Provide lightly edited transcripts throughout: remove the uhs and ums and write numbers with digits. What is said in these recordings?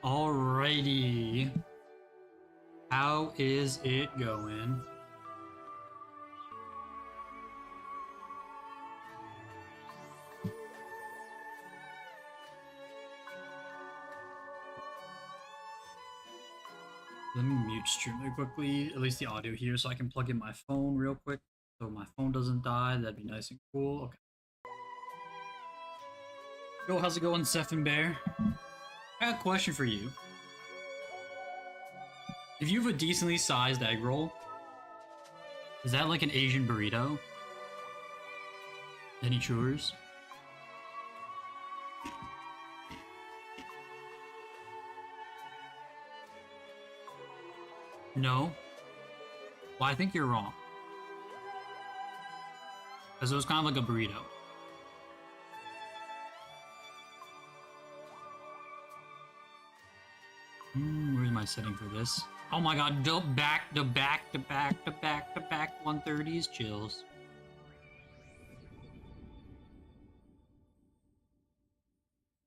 Alrighty. How is it going? Let me mute stream really quickly, at least the audio here, so I can plug in my phone real quick. So my phone doesn't die, that'd be nice and cool. Okay. Yo, how's it going, Seth and Bear? I got a question for you. If you have a decently sized egg roll, is that like an Asian burrito? Any chores? No? Well, I think you're wrong. Because it was kind of like a burrito. Where's my setting for this? Oh my god, back to back 130s chills.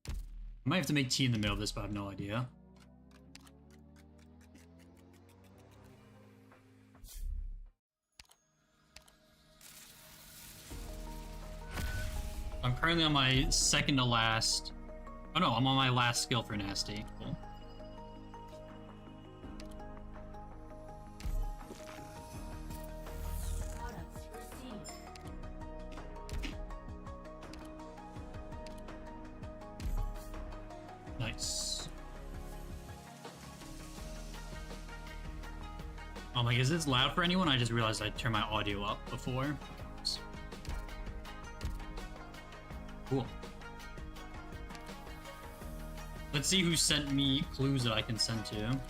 I might have to make tea in the middle of this, but I have no idea. I'm currently on my second to last. Oh no, I'm on my last skill for nasty. Cool. Nice. I'm like, is this loud for anyone? I just realized I turned my audio up before. Cool. Let's see who sent me clues that I can send to.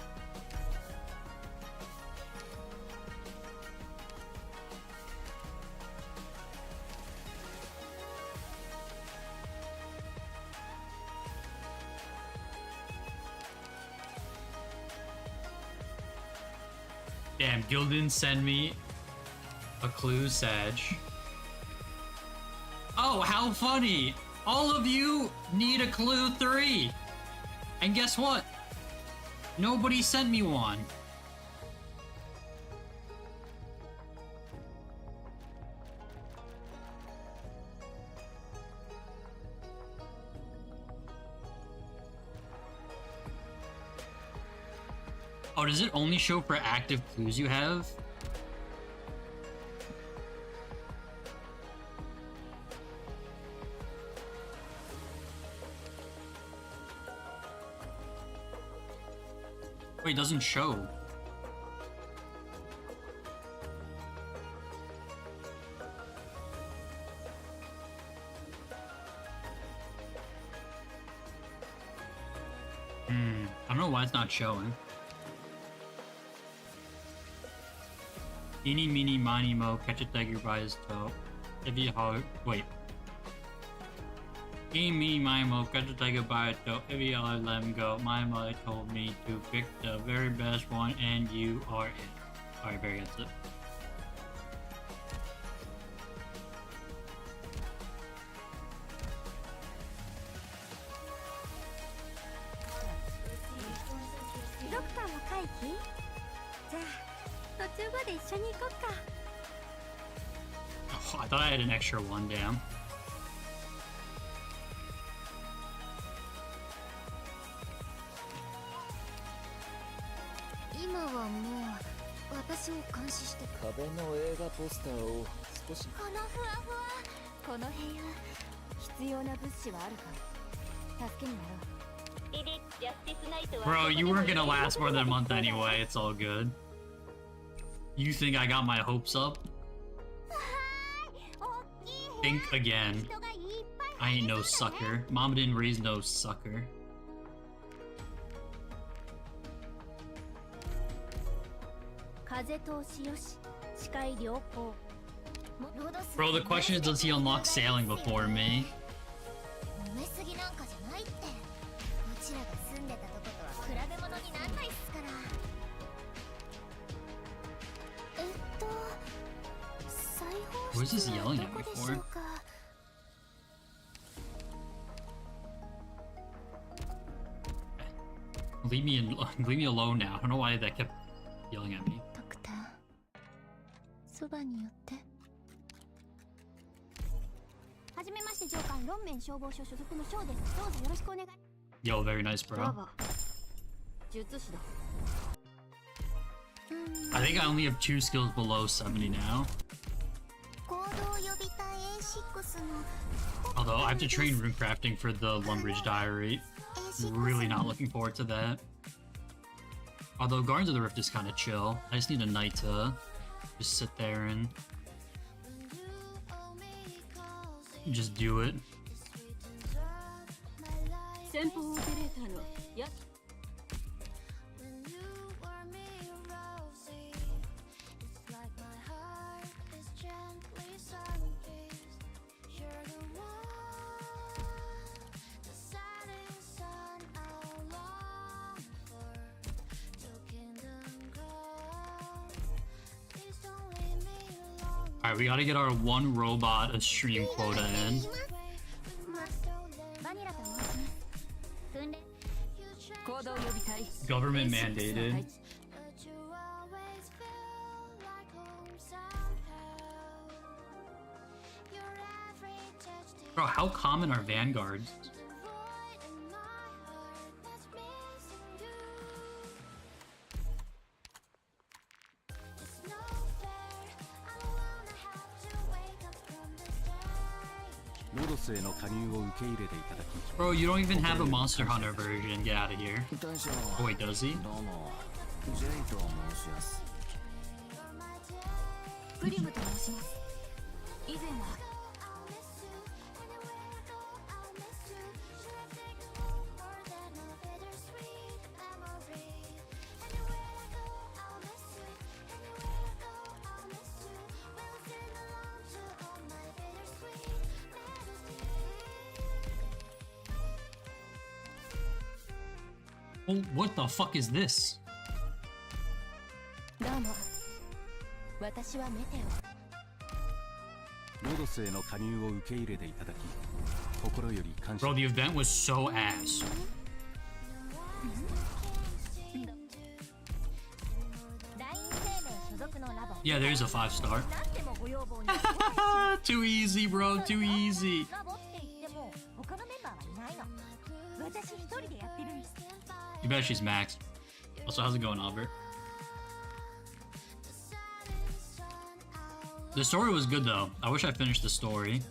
Damn, Gildan send me a clue, Sag. Oh, how funny! All of you need a clue 3! And guess what? Nobody sent me one. Oh, does it only show for active clues you have? Wait, it doesn't show. I don't know why it's not showing. Eeny, meeny, miny, mo, catch a tiger by his toe. If you hug, wait. Eeny, meeny, miny, mo, catch a tiger by his toe. If you let him go. My mother told me to pick the very best one, and you are it. Alright, very good. That's it. Oh, I thought I had an extra one, damn. Bro, you weren't gonna last more than a month anyway, it's all good. You think I got my hopes up? Think again. I ain't no sucker. Mama didn't raise no sucker. Bro, the question is, does he unlock sailing before me? What is this yelling at me for? leave me leave me alone now. I don't know why that kept yelling at me. Yo, very nice, bro. I think I only have 2 skills below 70 now. Although I have to train rune crafting for the Lumbridge Diary. Really not looking forward to that. Although Guardians of the Rift is kind of chill. I just need a knight to just sit there and just do it. Alright, we gotta get our 1 robot a stream quota in. Government mandated. Bro, how common are vanguards? Bro, you don't even have a Monster Hunter version. Get out of here. Oh wait, does he? Oh, what the fuck is this? Bro, the event was so ass. Yeah, there's a 5-star. Too easy, bro, too easy. You bet she's maxed. Also, how's it going, Albert? The story was good, though. I wish I finished the story.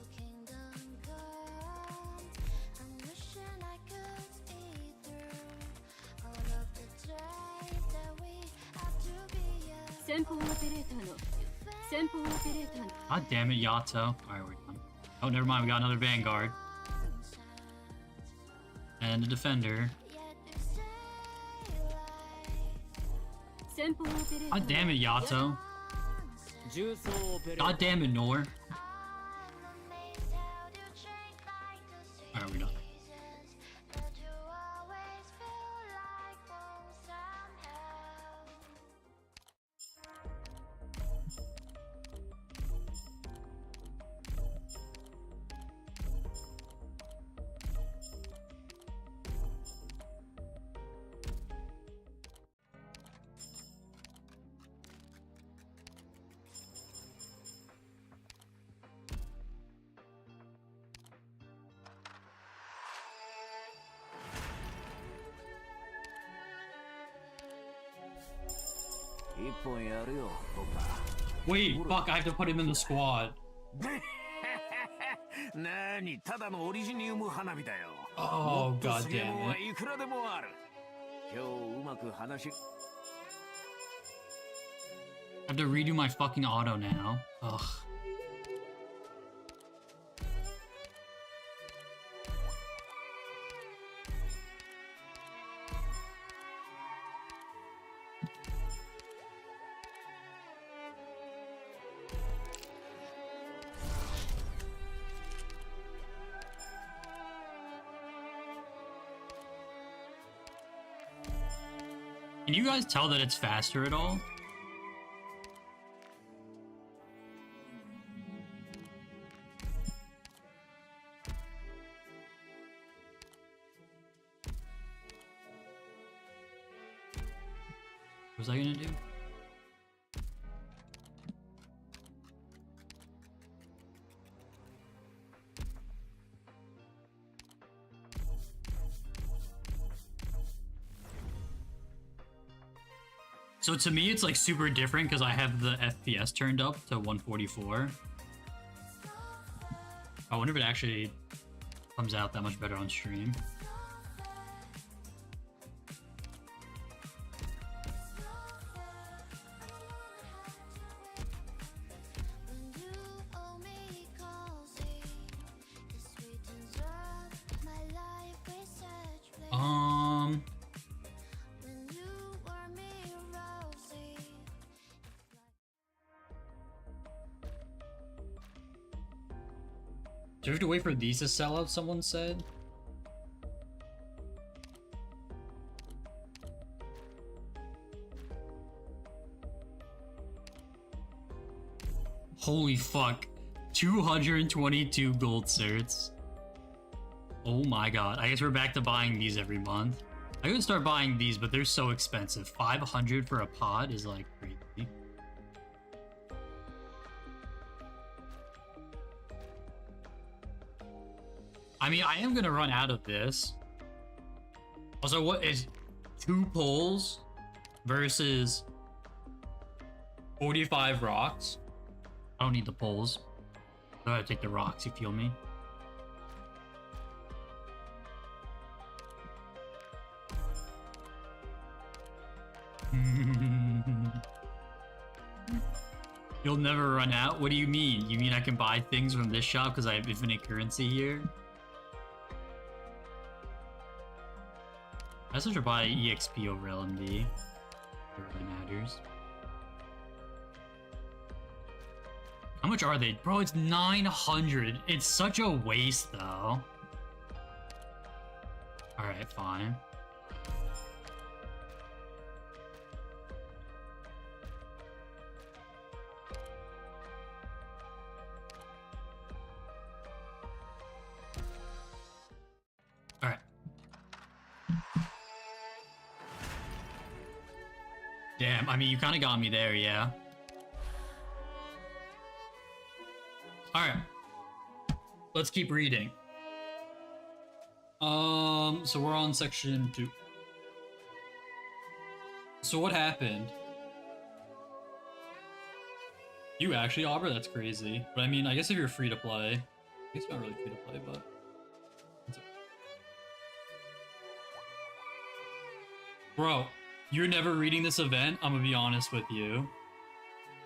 God damn it, Yato. Alright, we're done. Oh, never mind. We got another Vanguard. And a Defender. God damn it, Yato. God damn it, Nor. Alright, we're done. Wait, fuck, I have to put him in the squad. Oh, god damn it. I have to redo my fucking auto now. Ugh. Can you guys tell that it's faster at all? was I gonna do? So to me, it's like super different because I have the FPS turned up to 144. I wonder if it actually comes out that much better on stream. Do you have to wait for these to sell out, someone said? Holy fuck. 222 gold certs. Oh my god. I guess we're back to buying these every month. I could start buying these, but they're so expensive. 500 for a pod is like crazy. I mean, I am gonna run out of this. Also, what is 2 poles versus 45 rocks? I don't need the poles. I gotta take the rocks, you feel me? You'll never run out? What do you mean? You mean I can buy things from this shop because I have infinite currency here? I still should buy EXP over LMD. It really matters. How much are they? Bro, it's 900. It's such a waste, though. Alright, fine. Alright. Damn, I mean, you kind of got me there, yeah. Alright. Let's keep reading. So we're on section 2. So what happened? You actually, Aubrey? That's crazy. But I mean, I guess if you're free to play. I guess you're not really free to play, but... Bro, you're never reading this event? I'm gonna be honest with you.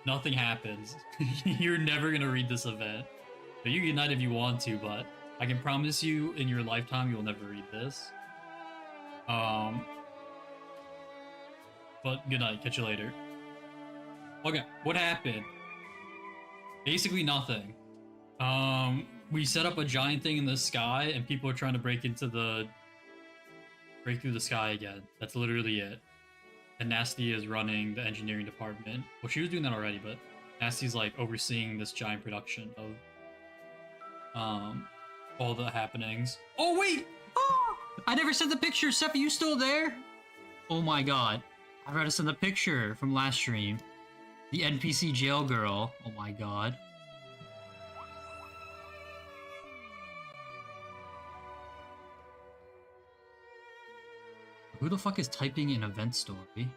Nothing happens. You're never gonna read this event. But you can unite if you want to, but I can promise you in your lifetime you'll never read this. But good night, catch you later. Okay, what happened? Basically nothing. We set up a giant thing in the sky and people are trying to break through the sky again. That's literally it. And Nasty is running the engineering department. Well, she was doing that already, but Nasty's like overseeing this giant production of all the happenings. Oh wait! Oh! I never sent the picture. Seth, are you still there? Oh my god. I forgot to send the picture from last stream. The NPC jail girl. Oh my god. Who the fuck is typing an event story?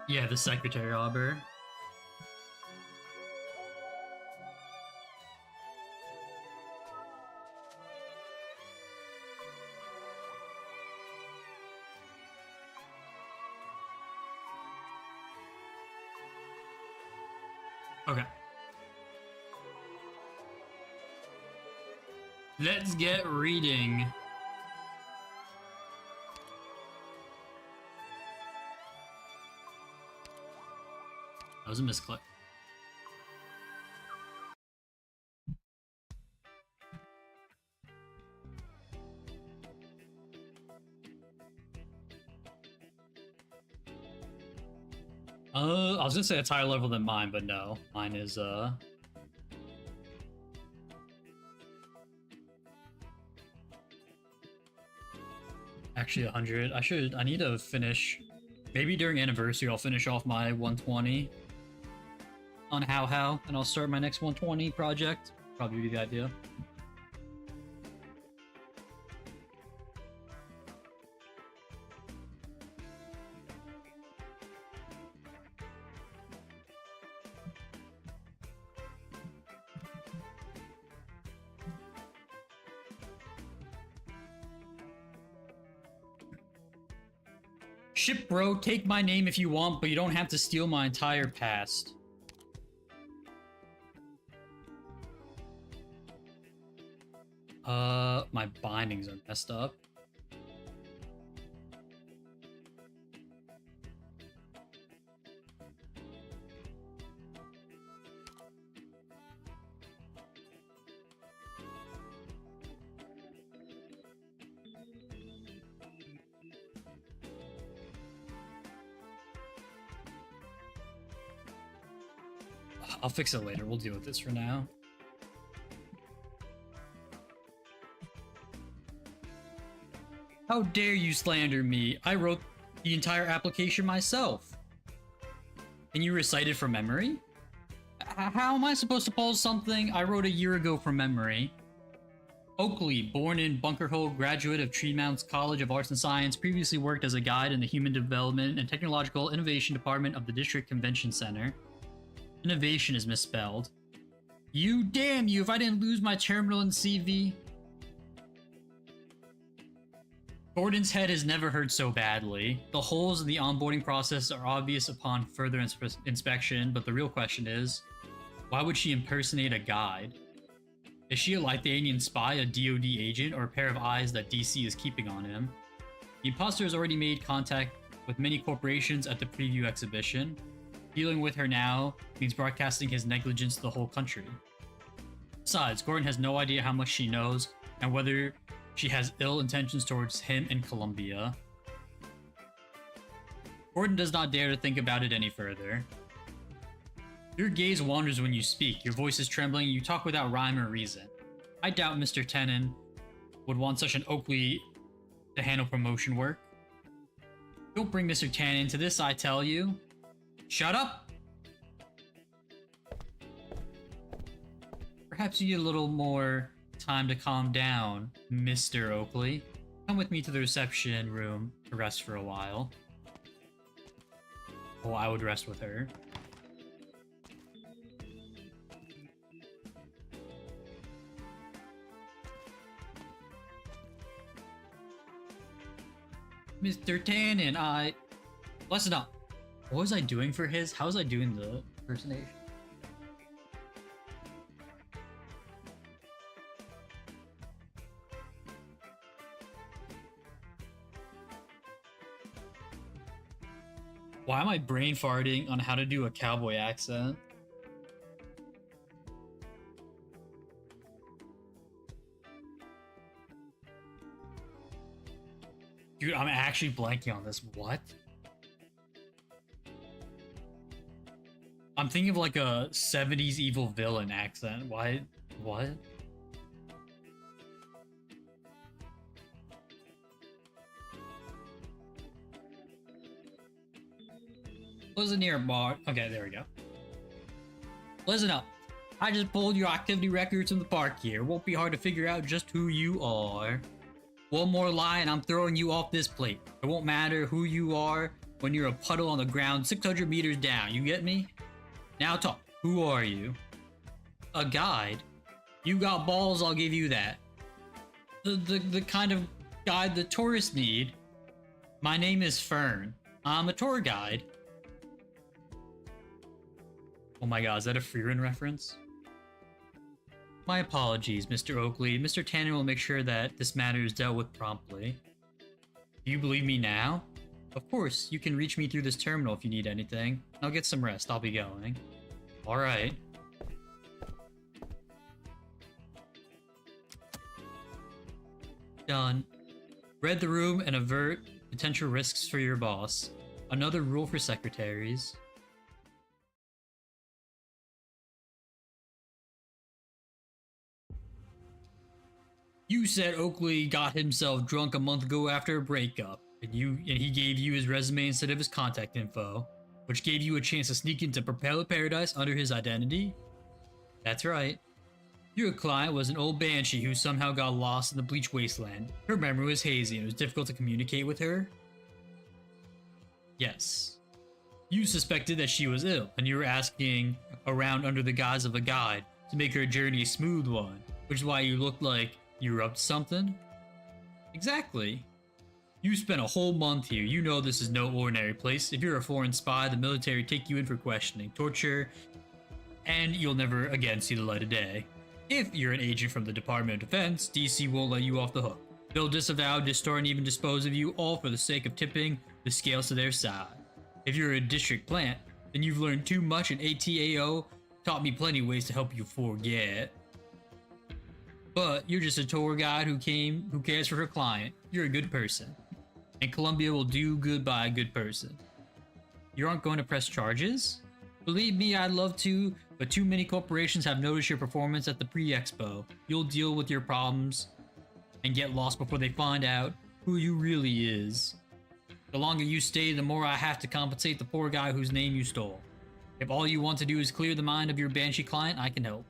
Yeah, the secretary, Auber. Okay. Let's get reading. That was a misclick. I was gonna say it's higher level than mine, but no. Mine is, actually 100. I need to finish. Maybe during anniversary, I'll finish off my 120 on How, and I'll start my next 120 project. Probably be the idea. Ship bro, take my name if you want, but you don't have to steal my entire past. My bindings are messed up. I'll fix it later. We'll deal with this for now. How dare you slander me? I wrote the entire application myself. And you recite it from memory? How am I supposed to pull something I wrote a year ago from memory? Oakley, born in Bunker Hill, graduate of Tremounts College of Arts and Science, previously worked as a guide in the Human Development and Technological Innovation Department of the District Convention Center. Innovation is misspelled. You damn you if I didn't lose my terminal and CV. Gordon's head has never hurt so badly. The holes in the onboarding process are obvious upon further inspection, but the real question is, why would she impersonate a guide? Is she a Lithuanian spy, a DoD agent, or a pair of eyes that DC is keeping on him? The imposter has already made contact with many corporations at the preview exhibition. Dealing with her now means broadcasting his negligence to the whole country. Besides, Gordon has no idea how much she knows and whether she has ill intentions towards him and Columbia. Gordon does not dare to think about it any further. Your gaze wanders when you speak, your voice is trembling, and you talk without rhyme or reason. I doubt Mr. Tennant would want such an Oakley to handle promotion work. Don't bring Mr. Tennant into this, I tell you. Shut up! Perhaps you need a little more time to calm down, Mr. Oakley. Come with me to the reception room to rest for a while. Oh, I would rest with her. Mr. Tannen, listen up. What was I doing for his? How was I doing the impersonation? Why am I brain farting on how to do a cowboy accent? Dude, I'm actually blanking on this. What? I'm thinking of like a 70s evil villain accent. Why? What? Listen here, Mark. Okay, there we go. Listen up. I just pulled your activity records from the park here. Won't be hard to figure out just who you are. One more lie and I'm throwing you off this plate. It won't matter who you are when you're a puddle on the ground 600 meters down. You get me? Now talk. Who are you? A guide? You got balls, I'll give you that. The kind of guide the tourists need. My name is Fern. I'm a tour guide. Oh my god, is that a Freerun reference? My apologies, Mr. Oakley. Mr. Tanner will make sure that this matter is dealt with promptly. Do you believe me now? Of course, you can reach me through this terminal if you need anything. I'll get some rest, I'll be going. Alright. Done. Read the room and avert potential risks for your boss. Another rule for secretaries. You said Oakley got himself drunk a month ago after a breakup, and he gave you his resume instead of his contact info, which gave you a chance to sneak into Propeller Paradise under his identity? That's right. Your client was an old banshee who somehow got lost in the Bleach Wasteland. Her memory was hazy and it was difficult to communicate with her? Yes. You suspected that she was ill, and you were asking around under the guise of a guide to make her journey a smooth one, which is why you looked like you were up to something? Exactly. You spent a whole month here. You know this is no ordinary place. If you're a foreign spy, the military take you in for questioning, torture, and you'll never again see the light of day. If you're an agent from the Department of Defense, DC won't let you off the hook. They'll disavow, distort, and even dispose of you, all for the sake of tipping the scales to their side. If you're a district plant, then you've learned too much, and ATAO taught me plenty of ways to help you forget. But you're just a tour guide who cares for her client. You're a good person. And Columbia will do good by a good person. You aren't going to press charges? Believe me, I'd love to, but too many corporations have noticed your performance at the pre-expo. You'll deal with your problems and get lost before they find out who you really is. The longer you stay, the more I have to compensate the poor guy whose name you stole. If all you want to do is clear the mind of your banshee client, I can help.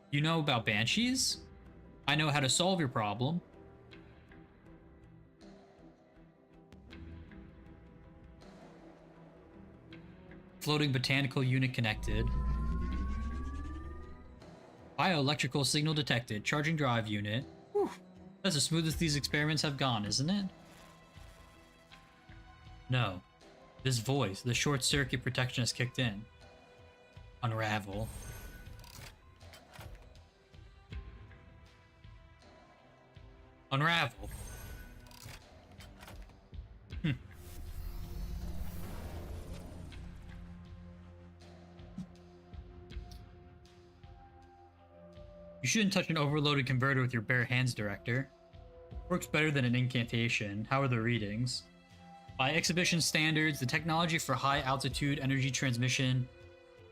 You know about banshees? I know how to solve your problem. Floating botanical unit connected. Bioelectrical signal detected. Charging drive unit. Whew. That's as smooth as these experiments have gone, isn't it? No. This voice, the short circuit protection has kicked in. Unravel. Unravel. You shouldn't touch an overloaded converter with your bare hands, Director. Works better than an incantation. How are the readings? By exhibition standards, the technology for high-altitude energy transmission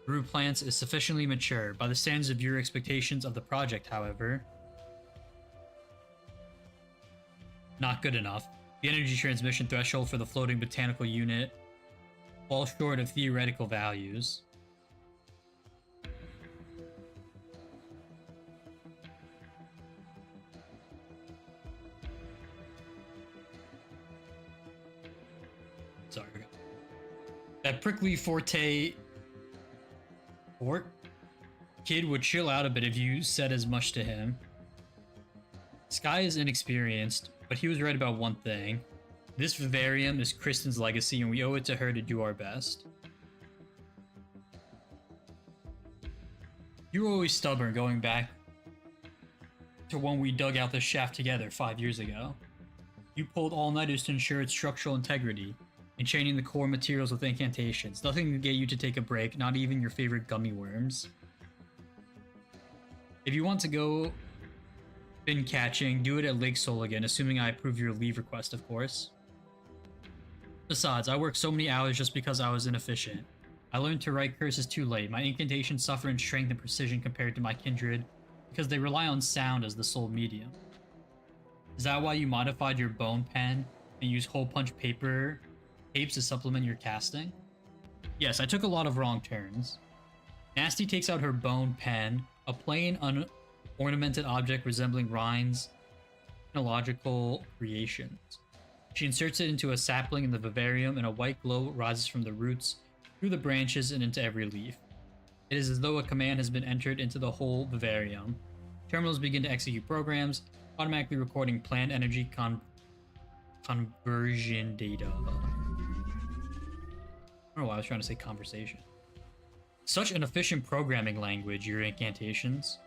through plants is sufficiently mature. By the standards of your expectations of the project, however, not good enough. The energy transmission threshold for the floating botanical unit falls short of theoretical values. Sorry. That prickly forte kid would chill out a bit if you said as much to him. Sky is inexperienced, but he was right about one thing. This vivarium is Kristen's legacy, and we owe it to her to do our best. You were always stubborn, going back to when we dug out this shaft together 5 years ago. You pulled all-nighters to ensure its structural integrity, enchaining the core materials with incantations. Nothing to get you to take a break, not even your favorite gummy worms. If you want to go fin catching, do it at Lake Soligan, assuming I approve your leave request, of course. Besides, I worked so many hours just because I was inefficient. I learned to write curses too late. My incantations suffer in strength and precision compared to my kindred, because they rely on sound as the sole medium. Is that why you modified your bone pen and used hole punch tapes to supplement your casting? Yes, I took a lot of wrong turns. Nasty takes out her bone pen, a plain, unornamented object resembling Rhine's technological creations. She inserts it into a sapling in the vivarium, and a white glow rises from the roots, through the branches, and into every leaf. It is as though a command has been entered into the whole vivarium. Terminals begin to execute programs, automatically recording plant energy conversion data. I don't know why I was trying to say conversation. Such an efficient programming language, your incantations.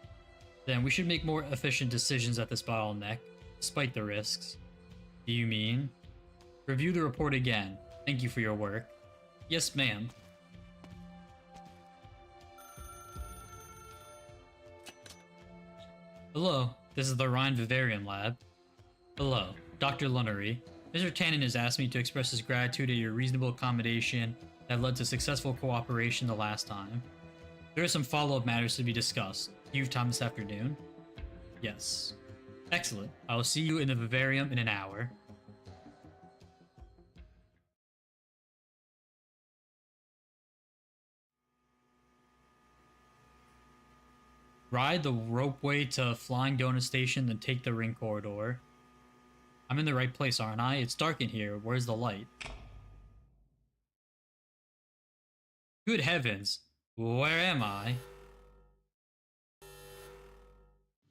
Then we should make more efficient decisions at this bottleneck, despite the risks. Do you mean? Review the report again. Thank you for your work. Yes, ma'am. Hello, this is the Rhine Vivarium Lab. Hello, Dr. Lunnery. Mr. Tannen has asked me to express his gratitude at your reasonable accommodation that led to successful cooperation the last time. There are some follow-up matters to be discussed. Do you have time this afternoon? Yes. Excellent. I will see you in the vivarium in an hour. Ride the ropeway to Flying Donut Station, then take the ring corridor. I'm in the right place, aren't I? It's dark in here. Where's the light? Good heavens. Where am I?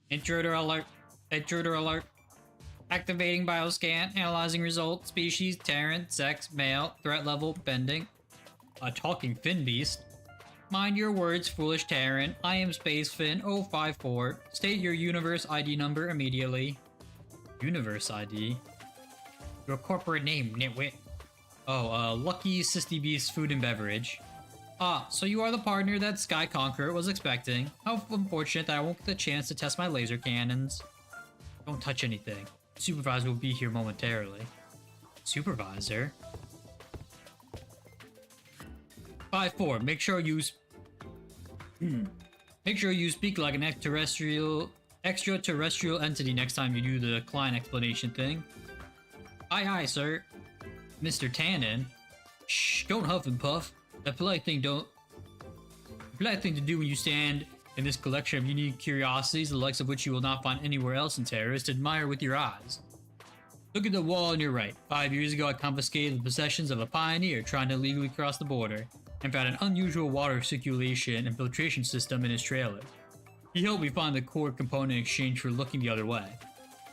Intruder alert. Intruder alert. Activating bioscan. Analyzing results. Species. Terran. Sex. Male. Threat level. Bending. A talking fin beast. Mind your words, foolish Terran. I am Spacefin 054. State your universe ID number immediately. Universe ID? Your corporate name, nitwit. Oh, Lucky Sisty Beast Food and Beverage. Ah, so you are the partner that Sky Conqueror was expecting. How unfortunate that I won't get the chance to test my laser cannons. Don't touch anything. Supervisor will be here momentarily. Supervisor? 5-4. Make sure you speak like an extraterrestrial entity next time you do the client explanation thing. Aye, aye, sir. Mr. Tannen. Shh, don't huff and puff. The polite thing to do when you stand in this collection of unique curiosities, the likes of which you will not find anywhere else in Terra, is to admire with your eyes. Look at the wall on your right. 5 years ago, I confiscated the possessions of a pioneer trying to legally cross the border, and found an unusual water circulation and filtration system in his trailer. He helped me find the core component in exchange for looking the other way.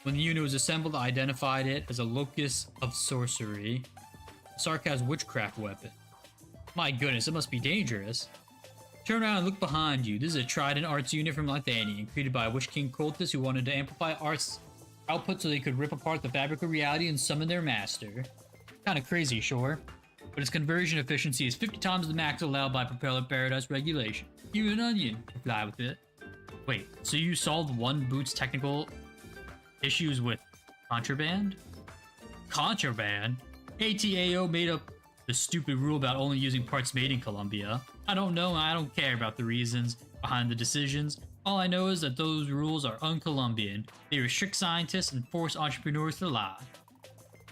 When the unit was assembled, I identified it as a locus of sorcery, Sarkaz's witchcraft weapon. My goodness, it must be dangerous. Turn around and look behind you. This is a Trident Arts unit from Lithanian, created by a Witch King cultists who wanted to amplify arts output so they could rip apart the fabric of reality and summon their master. Kinda crazy, sure, but its conversion efficiency is 50 times the max allowed by Propeller Paradise regulation. You an onion, fly with it. Wait, so you solved one boot's technical issues with contraband? Contraband? ATAO made up the stupid rule about only using parts made in Colombia. I don't know and I don't care about the reasons behind the decisions. All I know is that those rules are un-Colombian. They restrict scientists and force entrepreneurs to lie.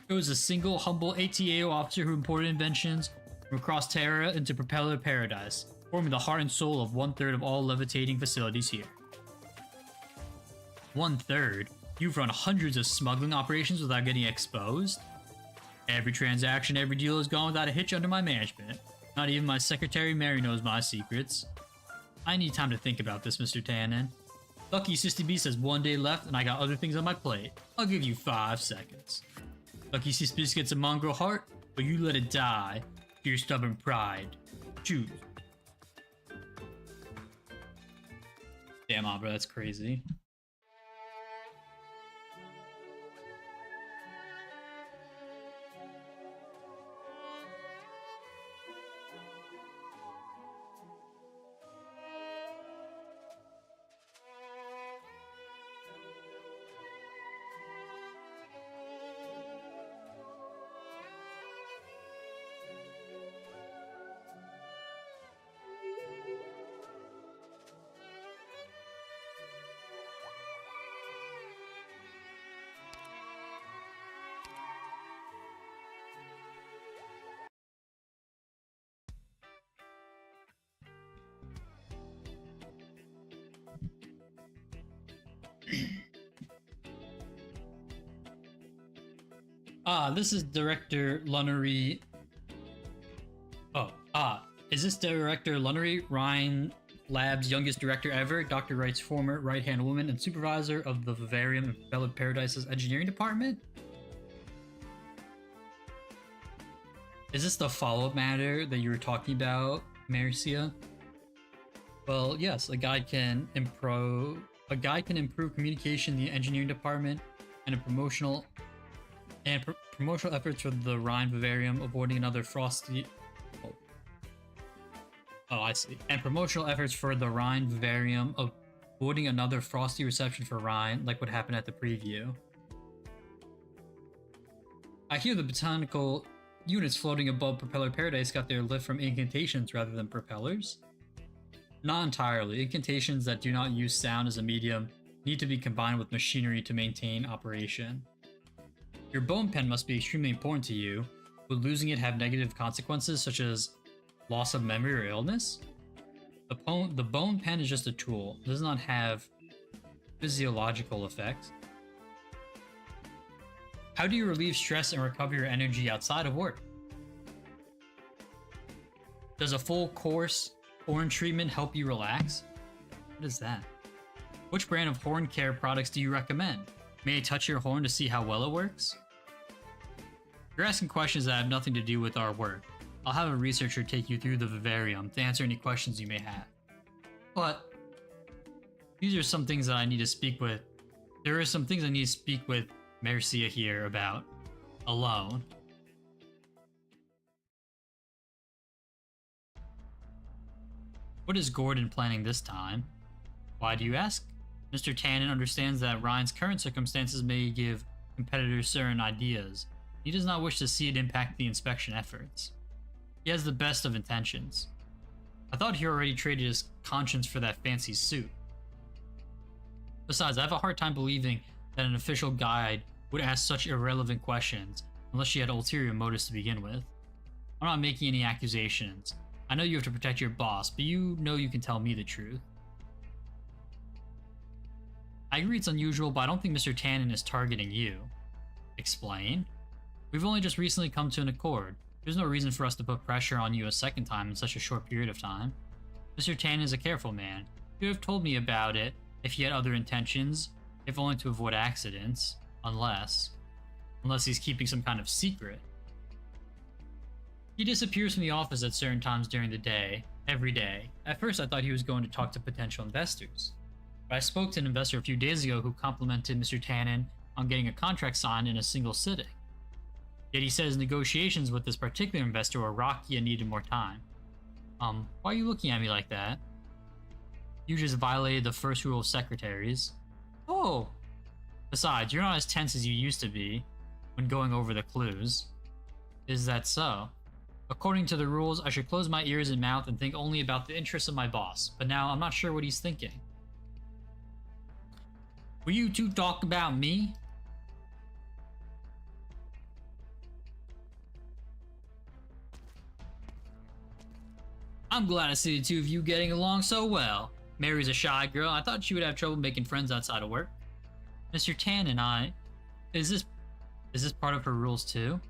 It was a single, humble ATAO officer who imported inventions from across Terra into Propeller Paradise, forming the heart and soul of 1/3 of all levitating facilities here. 1/3? You've run hundreds of smuggling operations without getting exposed? Every transaction, every deal has gone without a hitch under my management. Not even my secretary Mary knows my secrets. I need time to think about this, Mr. Tannen. Lucky Sisty Beast has 1 day left and I got other things on my plate. I'll give you 5 seconds. Lucky Sisty Beast gets a mongrel heart, but you let it die to your stubborn pride. Choose. Damn, Abra, that's crazy. This is Director Lunnery. Is this Director Lunnery, Ryan Lab's youngest director ever, Dr. Wright's former right-hand woman and supervisor of the Vivarium and Propeller Paradise's engineering department? Is this the follow-up matter that you were talking about, Marcia? Well, yes, a guide can improve communication in the engineering department and promotional efforts for the Rhine Vivarium avoiding another frosty. Oh, I see. And promotional efforts for the Rhine Vivarium avoiding another frosty reception for Rhine, like what happened at the preview. I hear the botanical units floating above Propeller Paradise got their lift from incantations rather than propellers. Not entirely. Incantations that do not use sound as a medium need to be combined with machinery to maintain operation. Your bone pen must be extremely important to you. Would losing it have negative consequences such as loss of memory or illness? The bone pen is just a tool. It does not have physiological effects. How do you relieve stress and recover your energy outside of work? Does a full course horn treatment help you relax? What is that? Which brand of horn care products do you recommend? May I touch your horn to see how well it works? You're asking questions that have nothing to do with our work. I'll have a researcher take you through the vivarium to answer any questions you may have. But these are some things that I need to speak with. There are some things I need to speak with Marcia here about alone. What is Gordon planning this time? Why do you ask? Mr. Tannen understands that Ryan's current circumstances may give competitors certain ideas. He does not wish to see it impact the inspection efforts. He has the best of intentions. I thought he already traded his conscience for that fancy suit. Besides, I have a hard time believing that an official guide would ask such irrelevant questions unless she had ulterior motives to begin with. I'm not making any accusations. I know you have to protect your boss, but you know you can tell me the truth. I agree it's unusual, but I don't think Mr. Tannen is targeting you. Explain? We've only just recently come to an accord. There's no reason for us to put pressure on you a second time in such a short period of time. Mr. Tannen is a careful man. He would have told me about it if he had other intentions, if only to avoid accidents, unless he's keeping some kind of secret. He disappears from the office at certain times during the day, every day. At first I thought he was going to talk to potential investors. But I spoke to an investor a few days ago who complimented Mr. Tannen on getting a contract signed in a single sitting. Yet he says negotiations with this particular investor were rocky and needed more time. Why are you looking at me like that? You just violated the first rule of secretaries. Oh! Besides, you're not as tense as you used to be when going over the clues. Is that so? According to the rules, I should close my ears and mouth and think only about the interests of my boss, but now I'm not sure what he's thinking. Will you two talk about me? I'm glad to see the two of you getting along so well. Mary's a shy girl. I thought she would have trouble making friends outside of work. Mr. Tan and I... Is this part of her rules too?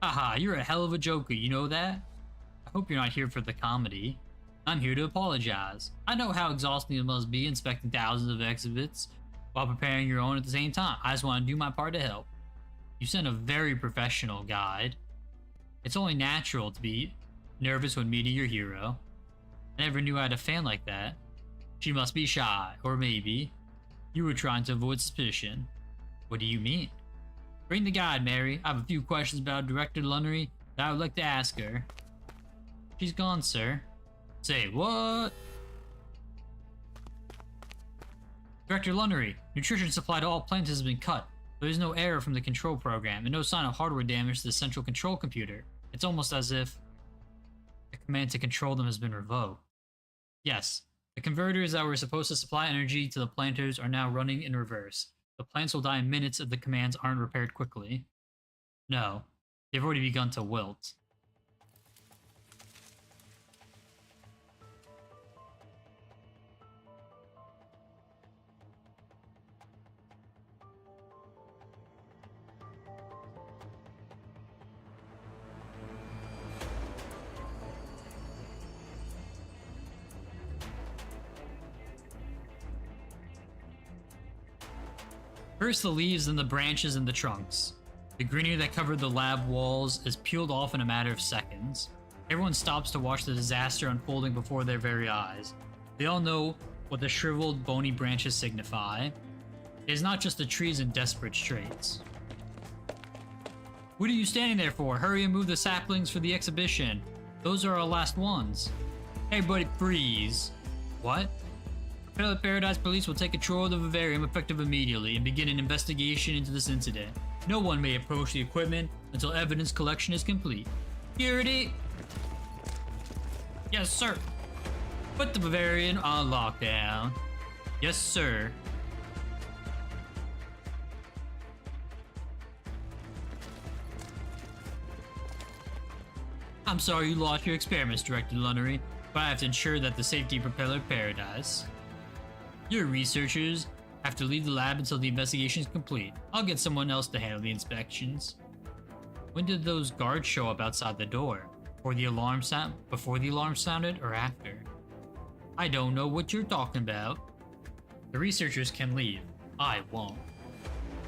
Haha, you're a hell of a joker, you know that? I hope you're not here for the comedy. I'm here to apologize. I know how exhausting it must be inspecting thousands of exhibits while preparing your own at the same time. I just want to do my part to help. You sent a very professional guide. It's only natural to be nervous when meeting your hero. I never knew I had a fan like that. She must be shy, or maybe you were trying to avoid suspicion. What do you mean? Bring the guide, Mary. I have a few questions about Director Lunnery that I would like to ask her. She's gone, sir. Say what? Director Lunnery, nutrition supply to all plants has been cut. There is no error from the control program and no sign of hardware damage to the central control computer. It's almost as if the command to control them has been revoked. Yes, the converters that were supposed to supply energy to the planters are now running in reverse. The plants will die in minutes if the commands aren't repaired quickly. No, they've already begun to wilt. First the leaves, then the branches and the trunks. The greenery that covered the lab walls is peeled off in a matter of seconds. Everyone stops to watch the disaster unfolding before their very eyes. They all know what the shriveled, bony branches signify. It is not just the trees in desperate straits. What are you standing there for? Hurry and move the saplings for the exhibition. Those are our last ones. Everybody freeze. What? Pellet Paradise Police will take control of the vivarium effective immediately and begin an investigation into this incident. No one may approach the equipment until evidence collection is complete. Security! Yes, sir. Put the Bavarian on lockdown. Yes, sir. I'm sorry you lost your experiments, Director Lunnery, but I have to ensure that the safety propeller paradise. Your researchers have to leave the lab until the investigation is complete. I'll get someone else to handle the inspections. When did those guards show up outside the door? Before the alarm sounded, or after? I don't know what you're talking about. The researchers can leave. I won't.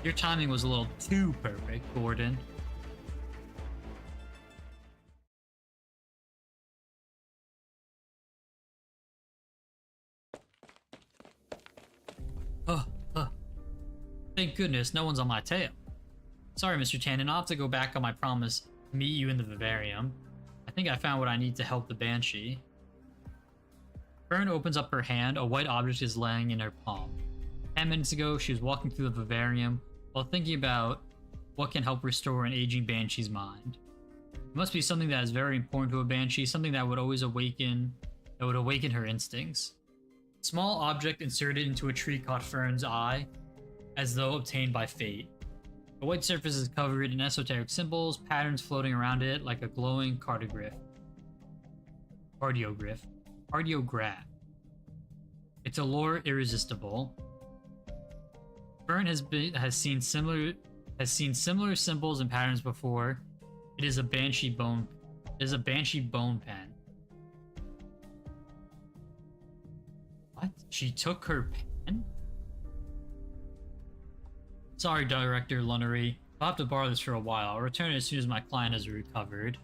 Your timing was a little too perfect, Gordon. Oh, thank goodness no one's on my tail. Sorry, Mr. Tannen, I'll have to go back on my promise to meet you in the vivarium. I think I found what I need to help the Banshee. Fern opens up her hand. A white object is laying in her palm. 10 minutes ago, she was walking through the vivarium while thinking about what can help restore an aging Banshee's mind. It must be something that is very important to a Banshee, something that would always awaken her instincts. Small object inserted into a tree caught Fern's eye, as though obtained by fate. The white surface is covered in esoteric symbols, patterns floating around it like a glowing cardiograph. Its allure irresistible. Fern has seen similar symbols and patterns before. It is a banshee bone pen. What? She took her pen? Sorry, Director Lunnery. I'll have to borrow this for a while. I'll return it as soon as my client has recovered.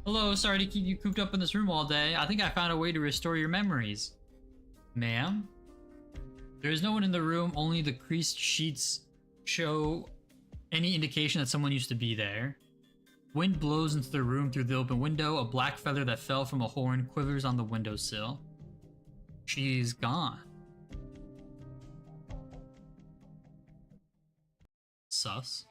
Hello, sorry to keep you cooped up in this room all day. I think I found a way to restore your memories. Ma'am? There is no one in the room, only the creased sheets show any indication that someone used to be there. Wind blows into the room through the open window. A black feather that fell from a horn quivers on the windowsill. She's gone. Sus.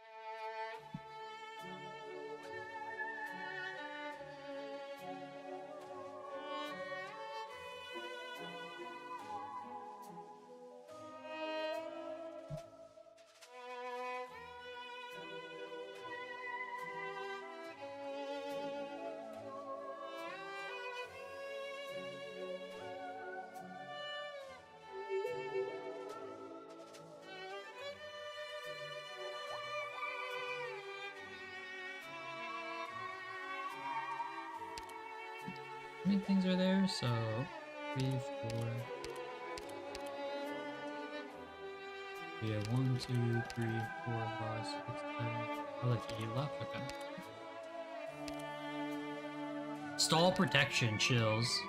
How many things are there? So 3, 4. We have 1, 2, 3, 4, 5, 6, 7. Oh, like 8 left. Okay. Stall protection chills.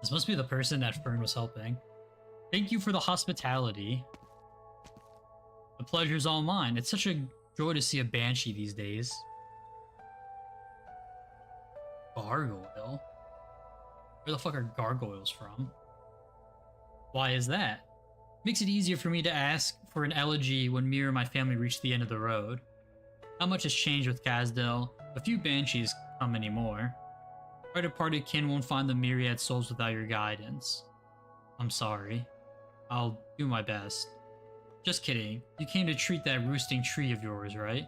This must be the person that Fern was helping. Thank you for the hospitality. The pleasure's all mine. It's such a joy to see a banshee these days. Gargoyle? Where the fuck are gargoyles from? Why is that? Makes it easier for me to ask for an elegy when me or my family reach the end of the road. Not much has changed with Kazdel. A few banshees come anymore. Our departed kin won't find the myriad souls without your guidance. I'm sorry. I'll do my best. Just kidding. You came to treat that roosting tree of yours, right?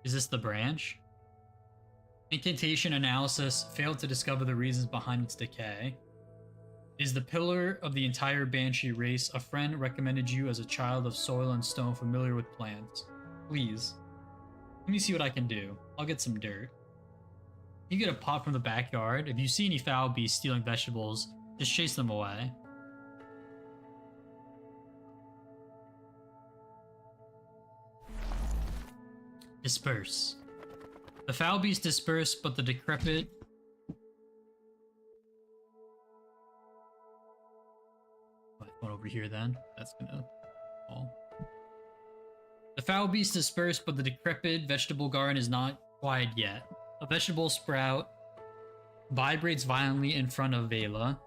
Is this the branch? Incantation analysis failed to discover the reasons behind its decay. Is the pillar of the entire Banshee race. A friend recommended you as a child of soil and stone familiar with plants. Please. Let me see what I can do. I'll get some dirt. You get a pot from the backyard. If you see any foul beasts stealing vegetables, just chase them away. Disperse. The foul beasts disperse, but the decrepit... One over here then. That's gonna fall. The foul beasts disperse, but the decrepit vegetable garden is not quiet yet. A vegetable sprout vibrates violently in front of Vela.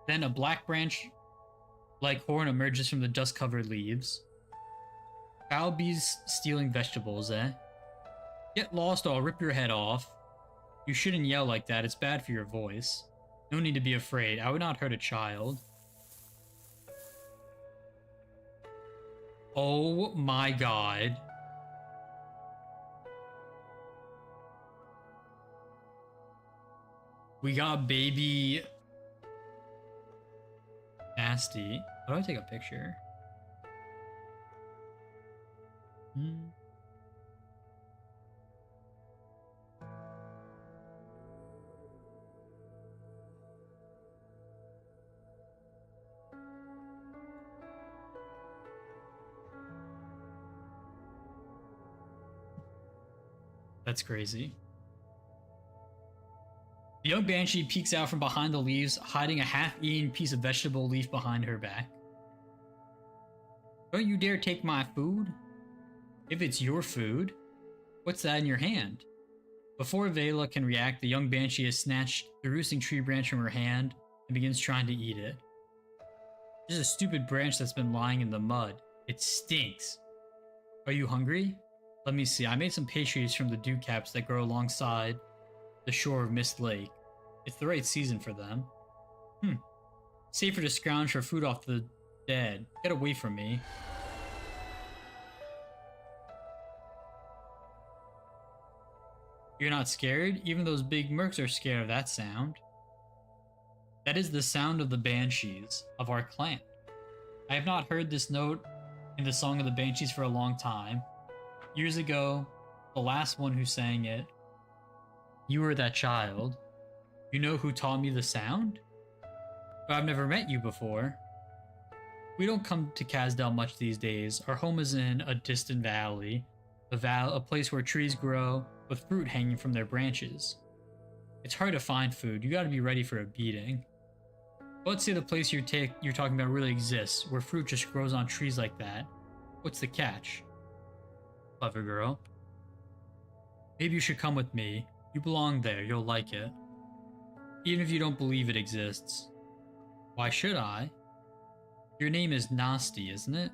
Then a black branch like horn emerges from the dust-covered leaves. Foul bees stealing vegetables, eh? Get lost or I'll rip your head off. You shouldn't yell like that, it's bad for your voice. No need to be afraid, I would not hurt a child. Oh my god. We got baby Nasty. How do I take a picture? That's crazy. The young banshee peeks out from behind the leaves, hiding a half-eaten piece of vegetable leaf behind her back. Don't you dare take my food? If it's your food, what's that in your hand? Before Vela can react, the young banshee has snatched the roosting tree branch from her hand and begins trying to eat it. This is a stupid branch that's been lying in the mud. It stinks. Are you hungry? Let me see. I made some pastries from the dew caps that grow alongside the shore of Mist Lake. It's the right season for them. Safer to scrounge for food off the dead. Get away from me. You're not scared? Even those big mercs are scared of that sound. That is the sound of the banshees of our clan. I have not heard this note in the Song of the Banshees for a long time. Years ago, the last one who sang it, you were that child. You know who taught me the sound? But I've never met you before. We don't come to Kazdel much these days. Our home is in a distant valley, a place where trees grow with fruit hanging from their branches. It's hard to find food. You gotta be ready for a beating. But let's say the place you're talking about really exists, where fruit just grows on trees like that. What's the catch? Clever girl. Maybe you should come with me. You belong there. You'll like it. Even if you don't believe it exists. Why should I? Your name is Nasty, isn't it?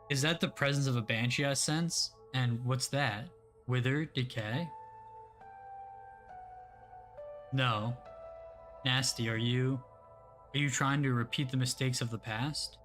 Is that the presence of a banshee I sense? And what's that? Wither? Decay? No. Nasty, are you trying to repeat the mistakes of the past?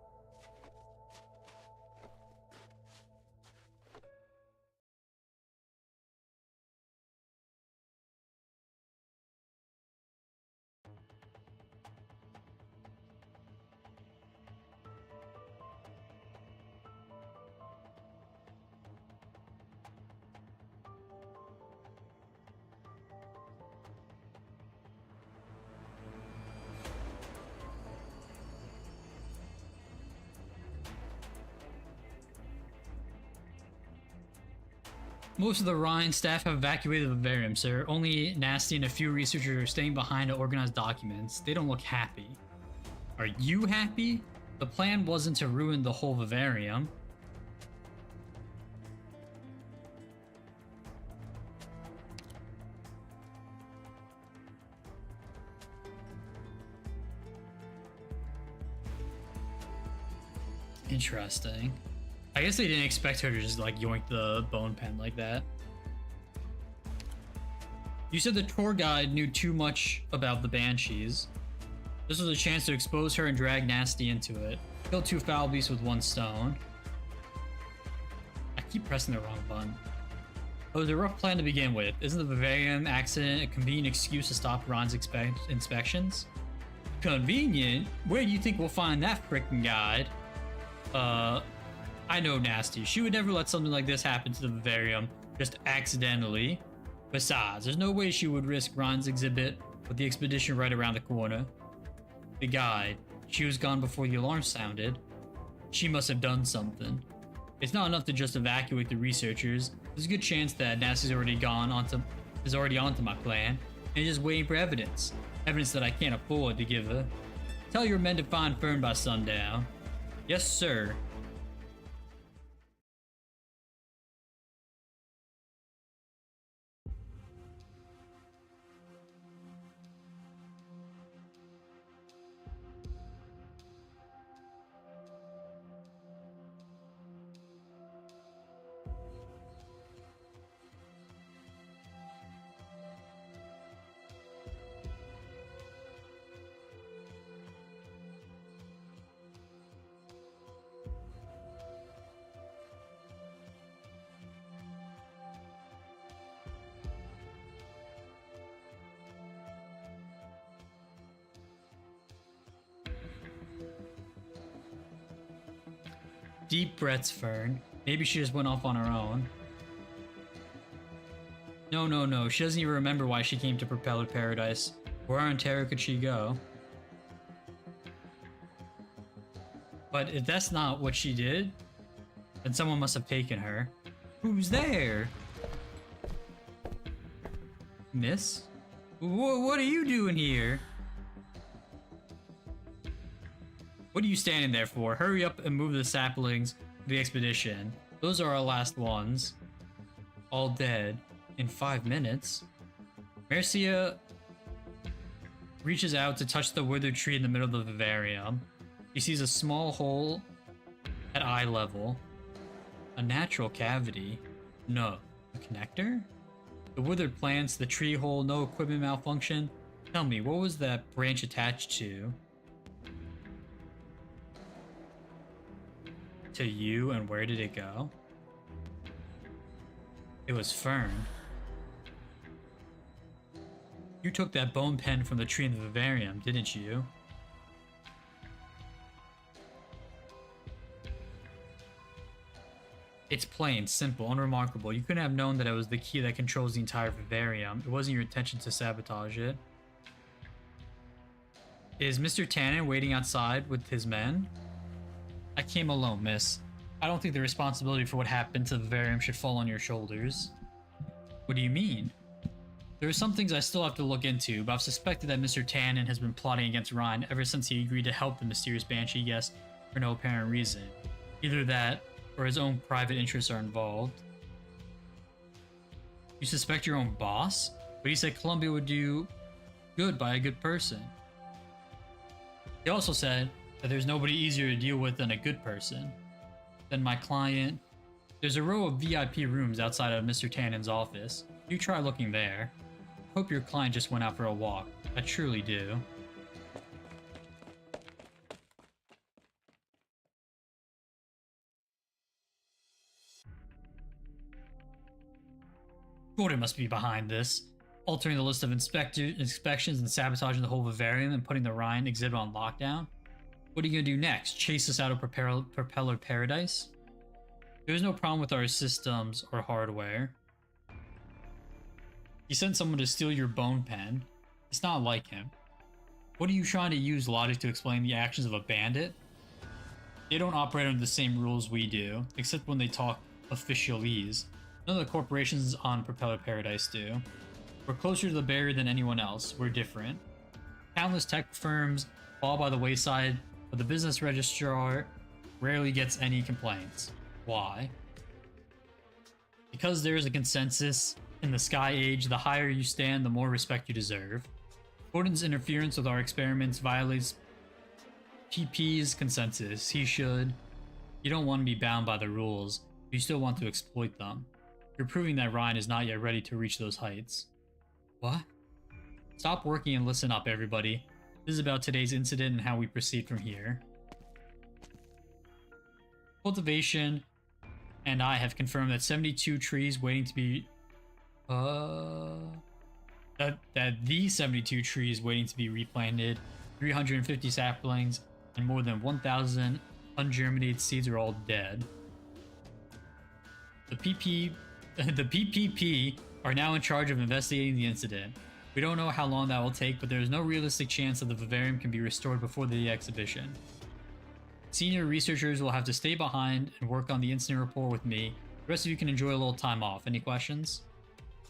Most of the Rhine staff have evacuated the vivarium, sir. Only Nasty and a few researchers are staying behind to organize documents. They don't look happy. Are you happy? The plan wasn't to ruin the whole vivarium. Interesting. I guess they didn't expect her to just like yoink the bone pen like that. You said the tour guide knew too much about the banshees. This was a chance to expose her and drag Nasty into it. Kill two foul beasts with one stone. I keep pressing the wrong button. It was a rough plan to begin with. Isn't the vivarium accident a convenient excuse to stop Ron's inspections? Convenient? Where do you think we'll find that frickin' guide? I know Nasty. She would never let something like this happen to the vivarium just accidentally. Besides, there's no way she would risk Ron's exhibit with the expedition right around the corner. The guide. She was gone before the alarm sounded. She must have done something. It's not enough to just evacuate the researchers. There's a good chance that Nasty's already gone onto is already onto my plan and just waiting for evidence. Evidence that I can't afford to give her. Tell your men to find Fern by sundown. Yes, sir. Deep breaths, Fern. Maybe she just went off on her own. No. She doesn't even remember why she came to Propeller Paradise. Where on terror could she go? But if that's not what she did, then someone must have taken her. Who's there? Miss? What are you doing here? What are you standing there for? Hurry up and move the saplings to the expedition. Those are our last ones. All dead in 5 minutes. Mercia reaches out to touch the withered tree in the middle of the vivarium. He sees a small hole at eye level. A natural cavity. No. A connector? The withered plants, the tree hole, no equipment malfunction. Tell me, what was that branch attached to? To you, and where did it go? It was Fern. You took that bone pen from the tree in the vivarium, didn't you? It's plain, simple, unremarkable. You couldn't have known that it was the key that controls the entire vivarium. It wasn't your intention to sabotage it. Is Mr. Tannen waiting outside with his men? I came alone, miss. I don't think the responsibility for what happened to the vivarium should fall on your shoulders. What do you mean? There are some things I still have to look into, but I've suspected that Mr. Tannen has been plotting against Ryan ever since he agreed to help the mysterious Banshee guest for no apparent reason. Either that, or his own private interests are involved. You suspect your own boss? But he said Columbia would do good by a good person. He also said that there's nobody easier to deal with than a good person. Than my client. There's a row of VIP rooms outside of Mr. Tannen's office. You try looking there. Hope your client just went out for a walk. I truly do. Gordon must be behind this. Altering the list of inspections and sabotaging the whole vivarium and putting the Ryan exhibit on lockdown. What are you gonna do next? Chase us out of Propeller Paradise? There's no problem with our systems or hardware. He sent someone to steal your bone pen. It's not like him. What are you trying to use logic to explain the actions of a bandit? They don't operate under the same rules we do, except when they talk officialese. None of the corporations on Propeller Paradise do. We're closer to the barrier than anyone else. We're different. Countless tech firms fall by the wayside, but the business registrar rarely gets any complaints. Why? Because there is a consensus in the Sky Age, the higher you stand, the more respect you deserve. Gordon's interference with our experiments violates PP's consensus. He should. You don't want to be bound by the rules, but you still want to exploit them. You're proving that Ryan is not yet ready to reach those heights. What? Stop working and listen up, everybody. This is about today's incident and how we proceed from here. Cultivation and I have confirmed that 72 trees waiting to be... That the 72 trees waiting to be replanted, 350 saplings, and more than 1,000 ungerminated seeds are all dead. The PPP are now in charge of investigating the incident. We don't know how long that will take, but there is no realistic chance that the vivarium can be restored before the exhibition. Senior researchers will have to stay behind and work on the incident report with me. The rest of you can enjoy a little time off. Any questions?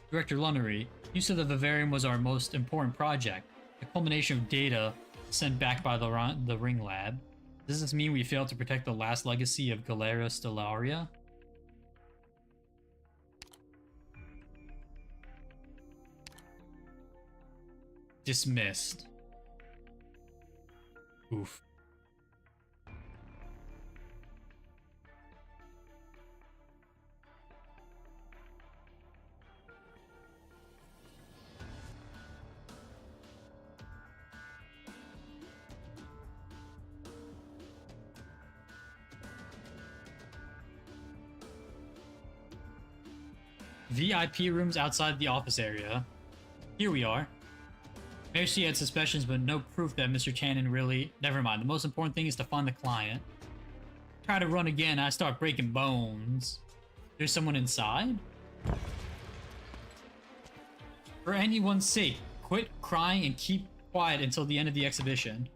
Director Lunnery, You said the vivarium was our most important project, the culmination of data sent back by the Ring Lab. Does this mean we failed to protect the last legacy of Galera Stellaria? Dismissed. Oof. VIP rooms outside the office area. Here we are. Maybe she had suspicions, but no proof that Mr. Tannen really... Never mind. The most important thing is to find the client. Try to run again, I start breaking bones. There's someone inside? For anyone's sake, quit crying and keep quiet until the end of the exhibition.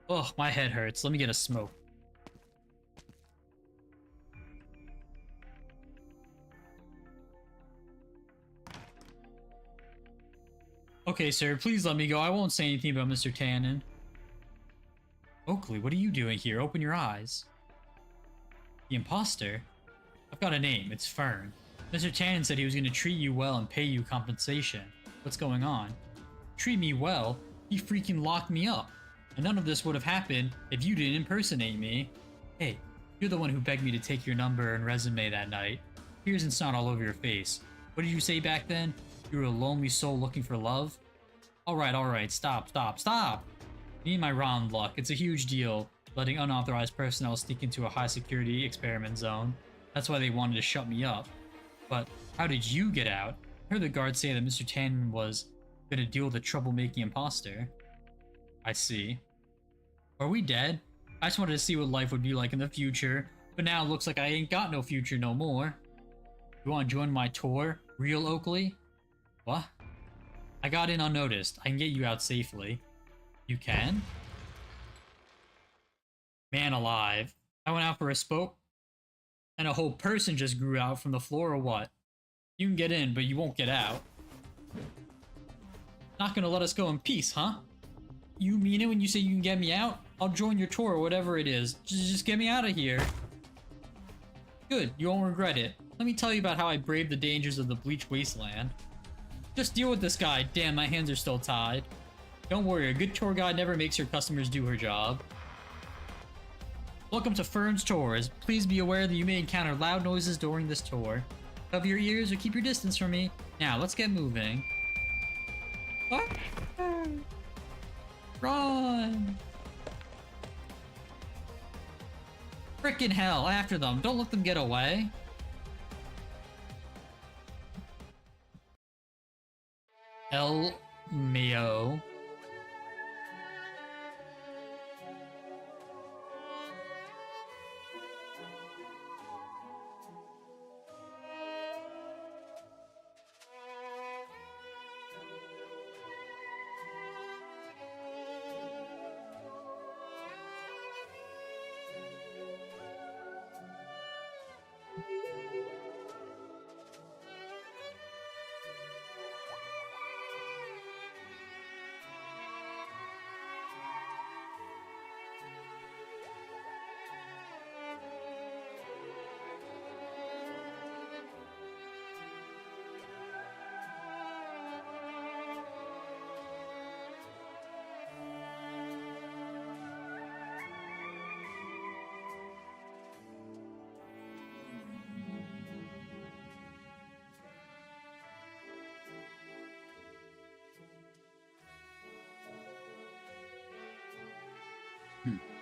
Ugh, my head hurts. Let me get a smoke. Okay, sir, please let me go. I won't say anything about Mr. Tannen. Oakley, what are you doing here? Open your eyes. The imposter? I've got a name. It's Fern. Mr. Tannen said he was going to treat you well and pay you compensation. What's going on? Treat me well? He freaking locked me up. And none of this would have happened if you didn't impersonate me. Hey, you're the one who begged me to take your number and resume that night. Tears and snot all over your face. What did you say back then? You were a lonely soul looking for love? Alright, stop. Me and my round luck. It's a huge deal, letting unauthorized personnel sneak into a high-security experiment zone. That's why they wanted to shut me up. But how did you get out? I heard the guards say that Mr. Tannen was gonna deal with the troublemaking imposter. I see. Are we dead? I just wanted to see what life would be like in the future, but now it looks like I ain't got no future no more. You wanna join my tour, real Oakley? What? I got in unnoticed. I can get you out safely. You can? Man alive. I went out for a spoke, and a whole person just grew out from the floor or what? You can get in, but you won't get out. Not gonna let us go in peace, huh? You mean it when you say you can get me out? I'll join your tour or whatever it is. Just get me out of here. Good, you won't regret it. Let me tell you about how I braved the dangers of the Bleach Wasteland. Just deal with this guy. Damn, my hands are still tied. Don't worry, a good tour guide never makes her customers do her job. Welcome to Fern's Tours. Please be aware that you may encounter loud noises during this tour. Cover your ears or keep your distance from me. Now, let's get moving. Run! Frickin' hell, after them. Don't let them get away. El Mayo.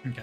Okay.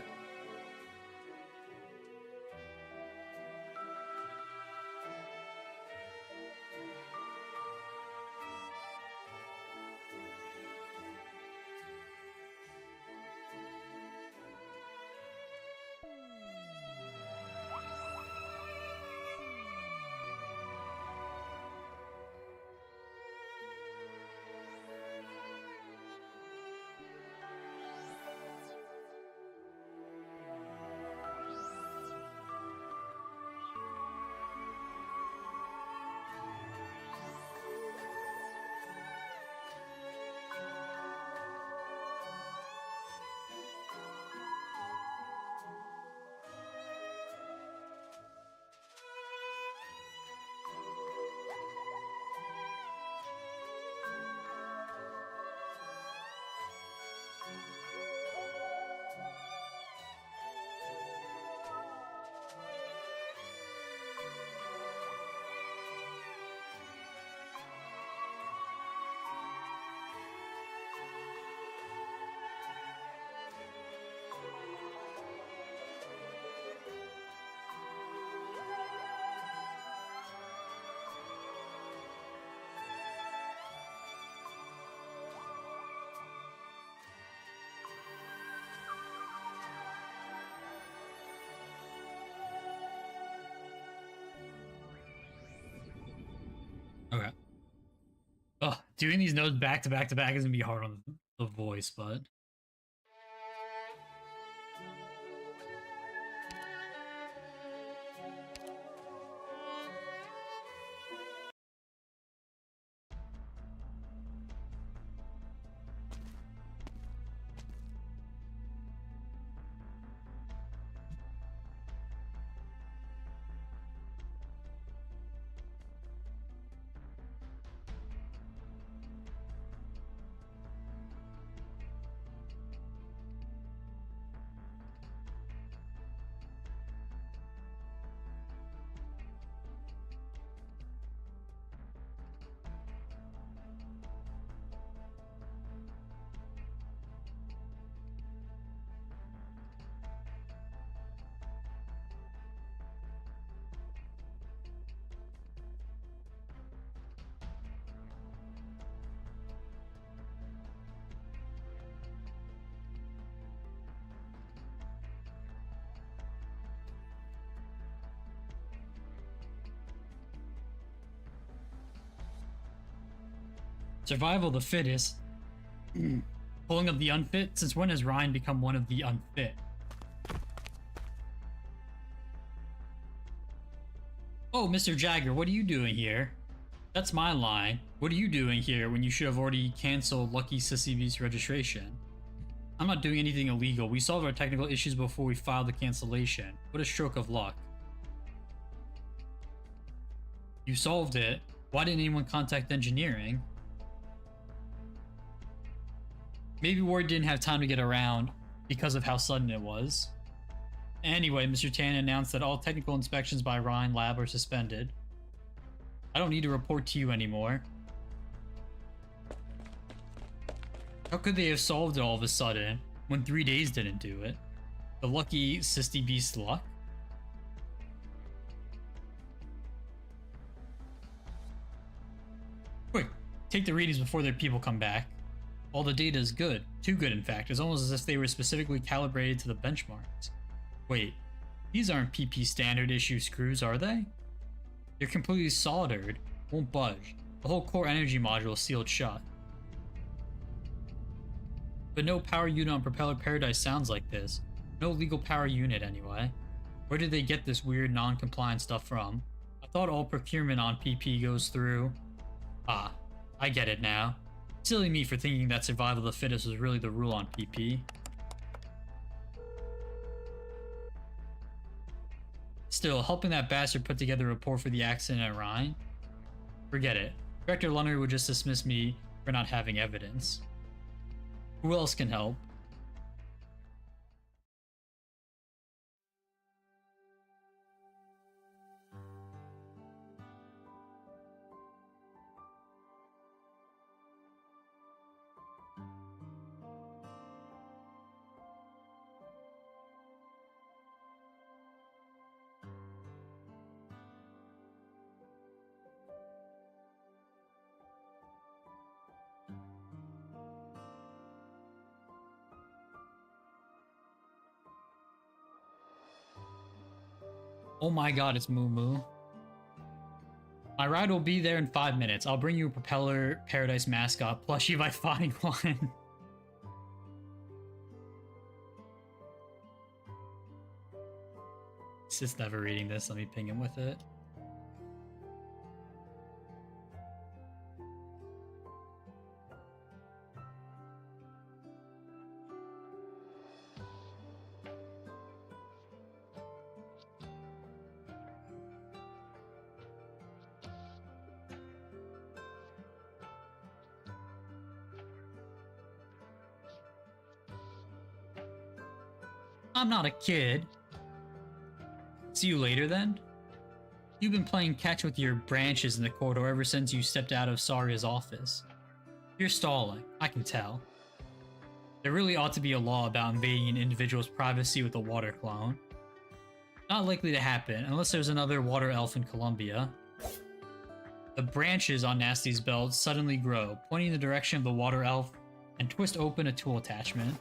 Doing these notes back to back to back is gonna be hard on the voice, but survival of the fittest. Pulling up the unfit? Since when has Ryan become one of the unfit? Oh, Mr. Jagger, what are you doing here? That's my line. What are you doing here when you should have already canceled Lucky Sissy Beast's registration? I'm not doing anything illegal. We solved our technical issues before we filed the cancellation. What a stroke of luck. You solved it. Why didn't anyone contact engineering? Maybe word didn't have time to get around because of how sudden it was. Anyway, Mr. Tan announced that all technical inspections by Ryan Lab are suspended. I don't need to report to you anymore. How could they have solved it all of a sudden when 3 days didn't do it? The lucky Sissy Beast luck? Quick, take the readings before their people come back. All the data is good. Too good, in fact. It's almost as if they were specifically calibrated to the benchmarks. Wait, these aren't PP standard issue screws, are they? They're completely soldered. Won't budge. The whole core energy module is sealed shut. But no power unit on Propeller Paradise sounds like this. No legal power unit, anyway. Where did they get this weird non-compliant stuff from? I thought all procurement on PP goes through... Ah, I get it now. Silly me for thinking that survival of the fittest was really the rule on PP. Still, helping that bastard put together a report for the accident at Rhine? Forget it. Director Lunnery would just dismiss me for not having evidence. Who else can help? Oh my god, it's Moo Moo. My ride will be there in 5 minutes. I'll bring you a Propeller Paradise mascot plushie by finding one. He's just never reading this. Let me ping him with it. I'm not a kid. See you later then? You've been playing catch with your branches in the corridor ever since you stepped out of Saria's office. You're stalling, I can tell. There really ought to be a law about invading an individual's privacy with a water clone. Not likely to happen unless there's another water elf in Columbia. The branches on Nasty's belt suddenly grow, pointing in the direction of the water elf, and twist open a tool attachment.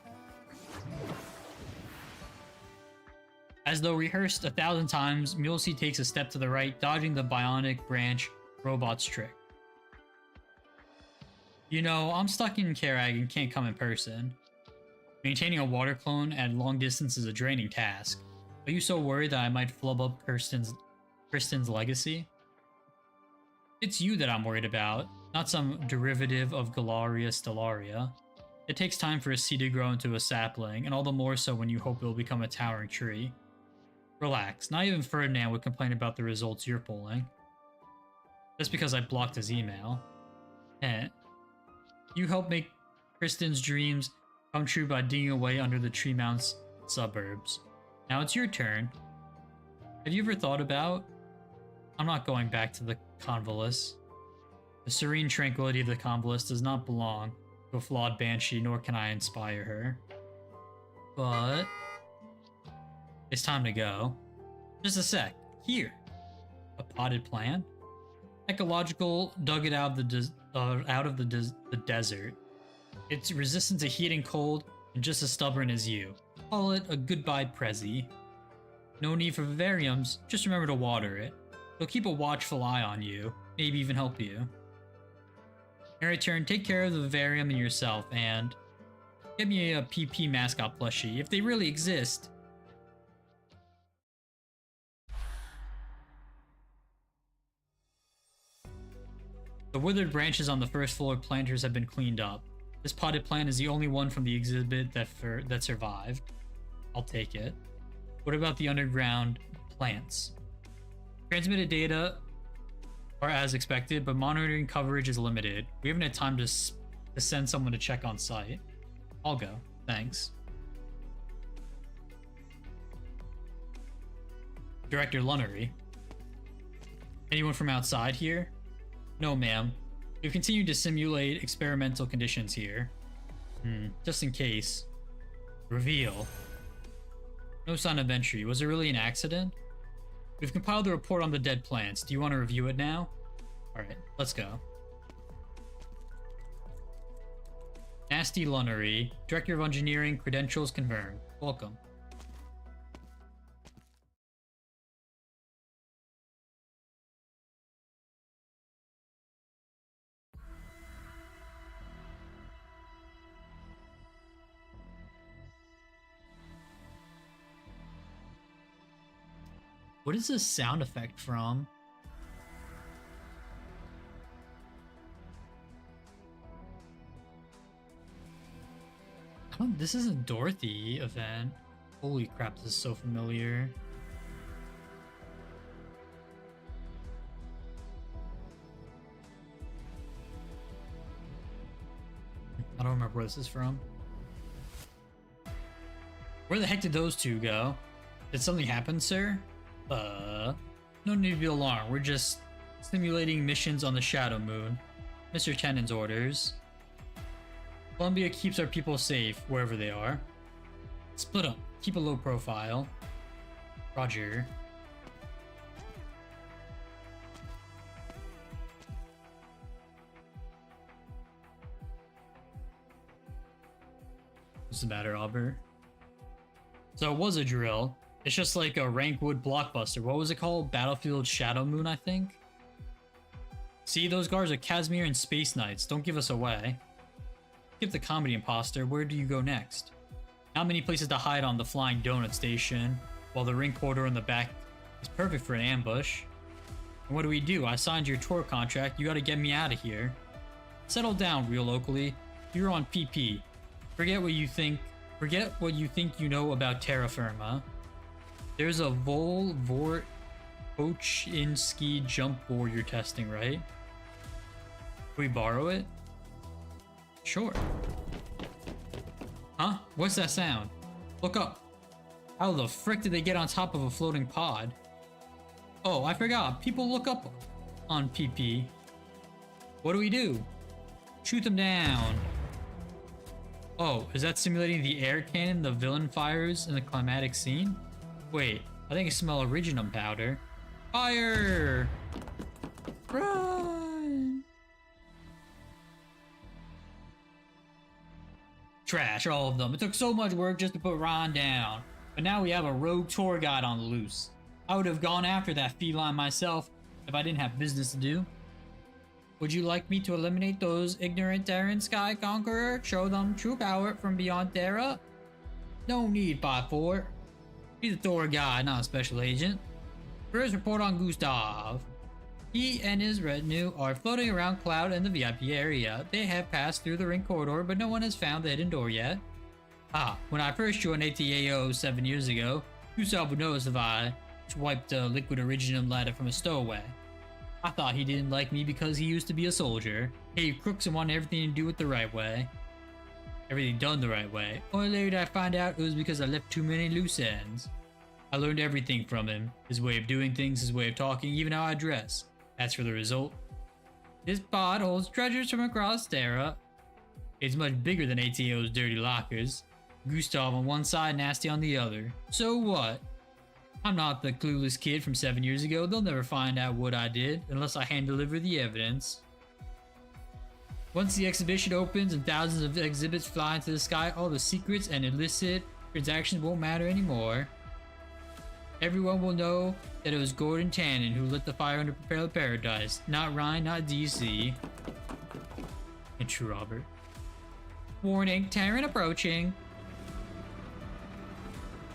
As though rehearsed 1,000 times, Mulesy takes a step to the right, dodging the bionic branch robot's trick. You know, I'm stuck in Karag and can't come in person. Maintaining a water clone at long distance is a draining task. Are you so worried that I might flub up Kristen's legacy? It's you that I'm worried about, not some derivative of Galaria stellaria. It takes time for a seed to grow into a sapling, and all the more so when you hope it will become a towering tree. Relax, not even Ferdinand would complain about the results you're pulling. Just because I blocked his email. Eh. You helped make Kristen's dreams come true by digging away under the Treemounts suburbs. Now it's your turn. Have you ever thought about... I'm not going back to the Convolus. The serene tranquility of the Convolus does not belong to a flawed banshee, nor can I inspire her. But... it's time to go. Just a sec. Here. A potted plant? Ecological dug it out of the desert. It's resistant to heat and cold and just as stubborn as you. Call it a goodbye Prezi. No need for vivariums, just remember to water it. They'll keep a watchful eye on you, maybe even help you. In return, take care of the vivarium and yourself, and get me a PP mascot plushie, if they really exist. The withered branches on the first floor planters have been cleaned up. This potted plant is the only one from the exhibit that survived. I'll take it. What about the underground plants? Transmitted data are as expected, but monitoring coverage is limited. We haven't had time to send someone to check on site. I'll go. Thanks. Director Lunnery. Anyone from outside here? No, ma'am. We've continued to simulate experimental conditions here. Just in case. Reveal. No sign of entry. Was it really an accident? We've compiled a report on the dead plants. Do you want to review it now? Alright, let's go. Nasty Lunnery. Director of Engineering. Credentials confirmed. Welcome. What is this sound effect from? This is a Dorothy event. Holy crap, this is so familiar. I don't remember where this is from. Where the heck did those two go? Did something happen, sir? No need to be alarmed. We're just simulating missions on the Shadow Moon. Mr. Tennant's orders. Columbia keeps our people safe, wherever they are. Split up. Keep a low profile. Roger. What's the matter, Albert? So it was a drill. It's just like a Rankwood blockbuster. What was it called? Battlefield Shadow Moon, I think? See, those guards are Casimir and Space Knights. Don't give us away. Skip the comedy imposter. Where do you go next? Not many places to hide on the Flying Donut Station, while the ring corridor in the back is perfect for an ambush. And what do? I signed your tour contract. You gotta get me out of here. Settle down, real locally. You're on PP. Forget what you think you know about terra firma. There's a Volvorchinski jump board you're testing, right? Can we borrow it? Sure. Huh? What's that sound? Look up. How the frick did they get on top of a floating pod? Oh, I forgot. People look up on PP. What do? Shoot them down. Oh, is that simulating the air cannon the villain fires in the climatic scene? Wait, I think I smell Originum powder. Fire! Run! Trash, all of them. It took so much work just to put Ron down. But now we have a rogue tour guide on the loose. I would have gone after that feline myself if I didn't have business to do. Would you like me to eliminate those ignorant Terran Sky Conqueror? Show them true power from beyond Terra? No need, 5-4. He's a Thor guy, not a special agent. First report on Gustav. He and his retinue are floating around Cloud and the VIP area. They have passed through the ring corridor, but no one has found the hidden door yet. When I first joined ATAO 7 years ago, Gustav would notice if I swiped a liquid originum ladder from a stowaway. I thought he didn't like me because he used to be a soldier. Hated crooks and wanted everything to do it the right way. Everything done the right way. Only later did I find out it was because I left too many loose ends. I learned everything from him. His way of doing things, his way of talking, even how I dress. As for the result, this pod holds treasures from across Terra. It's much bigger than ATO's dirty lockers. Gustav on one side, Nasty on the other. So what? I'm not the clueless kid from 7 years ago. They'll never find out what I did unless I hand deliver the evidence. Once the exhibition opens and thousands of exhibits fly into the sky, all the secrets and illicit transactions won't matter anymore. Everyone will know that it was Gordon Tannen who lit the fire under Prepare the Paradise, not Ryan, not DC. And true, Robert. Warning, Terran approaching.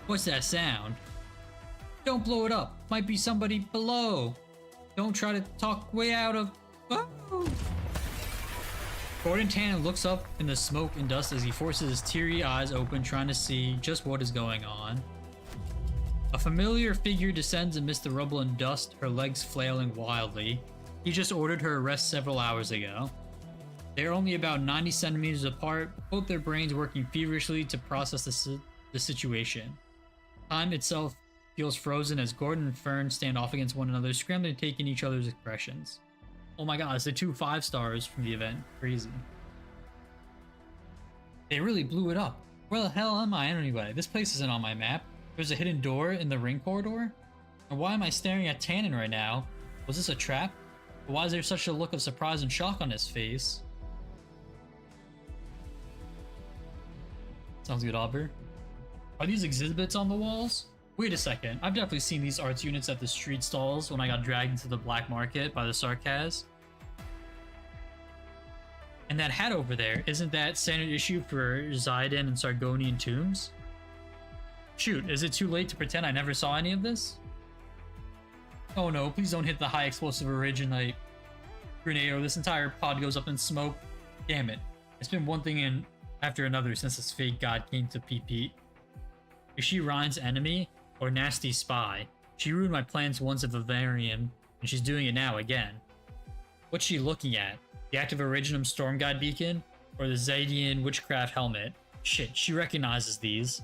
What's that sound? Don't blow it up. Might be somebody below. Don't try to talk way out of... Oh. Gordon Tannen looks up in the smoke and dust as he forces his teary eyes open, trying to see just what is going on. A familiar figure descends amidst the rubble and dust, her legs flailing wildly. He just ordered her arrest several hours ago. They are only about 90 centimeters apart, both their brains working feverishly to process the situation. Time itself feels frozen as Gordon and Fern stand off against one another, scrambling to take in each other's expressions. Oh my god, it's the 2 5 stars from the event. Crazy. They really blew it up. Where the hell am I anyway? This place isn't on my map. There's a hidden door in the ring corridor? And why am I staring at Tannen right now? Was this a trap? But why is there such a look of surprise and shock on his face? Sounds good, Aubrey. Are these exhibits on the walls? Wait a second, I've definitely seen these arts units at the street stalls when I got dragged into the black market by the Sarkaz. And that hat over there, isn't that standard issue for Zidane and Sargonian tombs? Shoot, is it too late to pretend I never saw any of this? Oh no, please don't hit the high explosive originite grenade or this entire pod goes up in smoke. Damn it. It's been one thing after another since this fake god came to PP. Is she Ryan's enemy or nasty spy? She ruined my plans once at Vivarium, and she's doing it now again. What's she looking at? The active Originum Storm Guide beacon? Or the Zadian Witchcraft helmet? Shit, she recognizes these.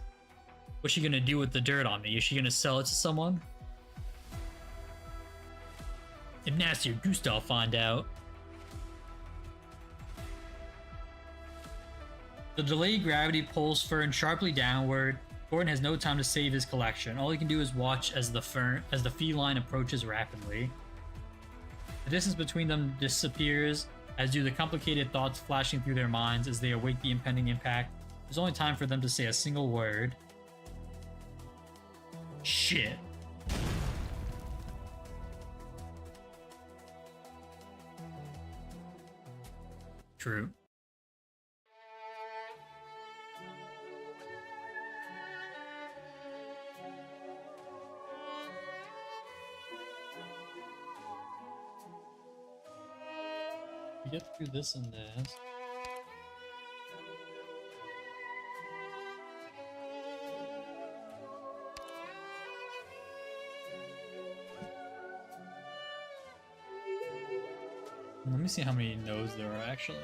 What's she gonna do with the dirt on me? Is she gonna sell it to someone? If Nasty or Gustav find out. The delayed gravity pulls Fern sharply downward. Gordon has no time to save his collection. All he can do is watch as the feline approaches rapidly. The distance between them disappears, as do the complicated thoughts flashing through their minds as they await the impending impact. There's only time for them to say a single word. Shit. True. We get through this and this. Let me see how many nodes there are actually.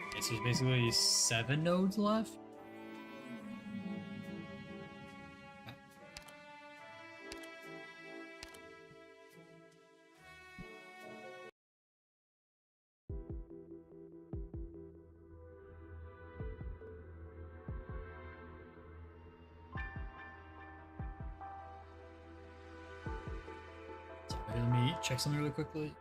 Okay, so there's basically 7 nodes left. Wait, let me check something really quickly.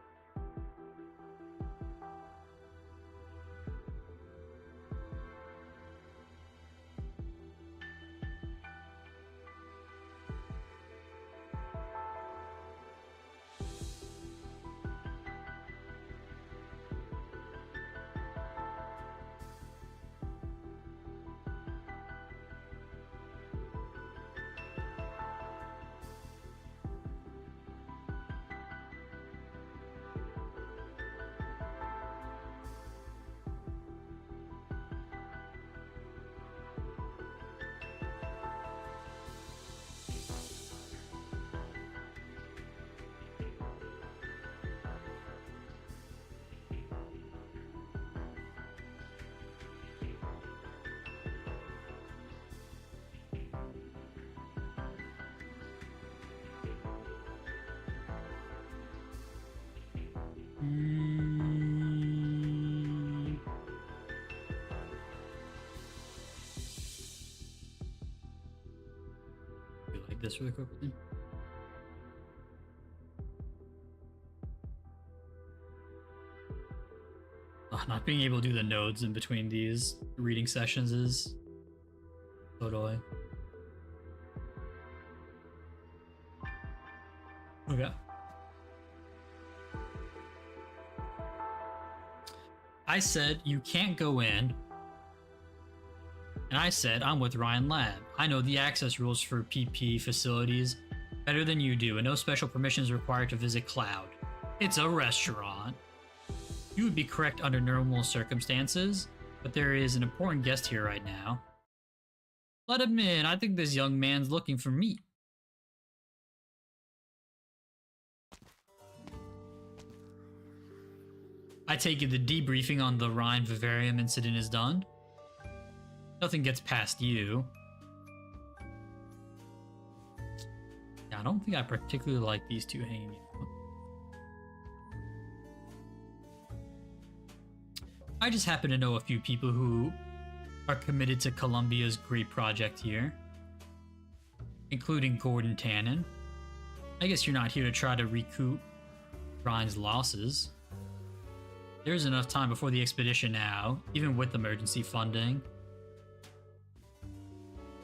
Do like this really quickly. Oh, not being able to do the nodes in between these reading sessions is totally. Okay. I said you can't go in. And I said I'm with Ryan Lab. I know the access rules for PP facilities better than you do, and no special permissions required to visit Cloud. It's a restaurant. You would be correct under normal circumstances, but there is an important guest here right now. Let him in. I think this young man's looking for me. I take it the debriefing on the Rhine Vivarium incident is done. Nothing gets past you. Yeah, I don't think I particularly like these two hanging out. I just happen to know a few people who are committed to Columbia's great project here, including Gordon Tannen. I guess you're not here to try to recoup Ryan's losses. There's enough time before the expedition now, even with emergency funding.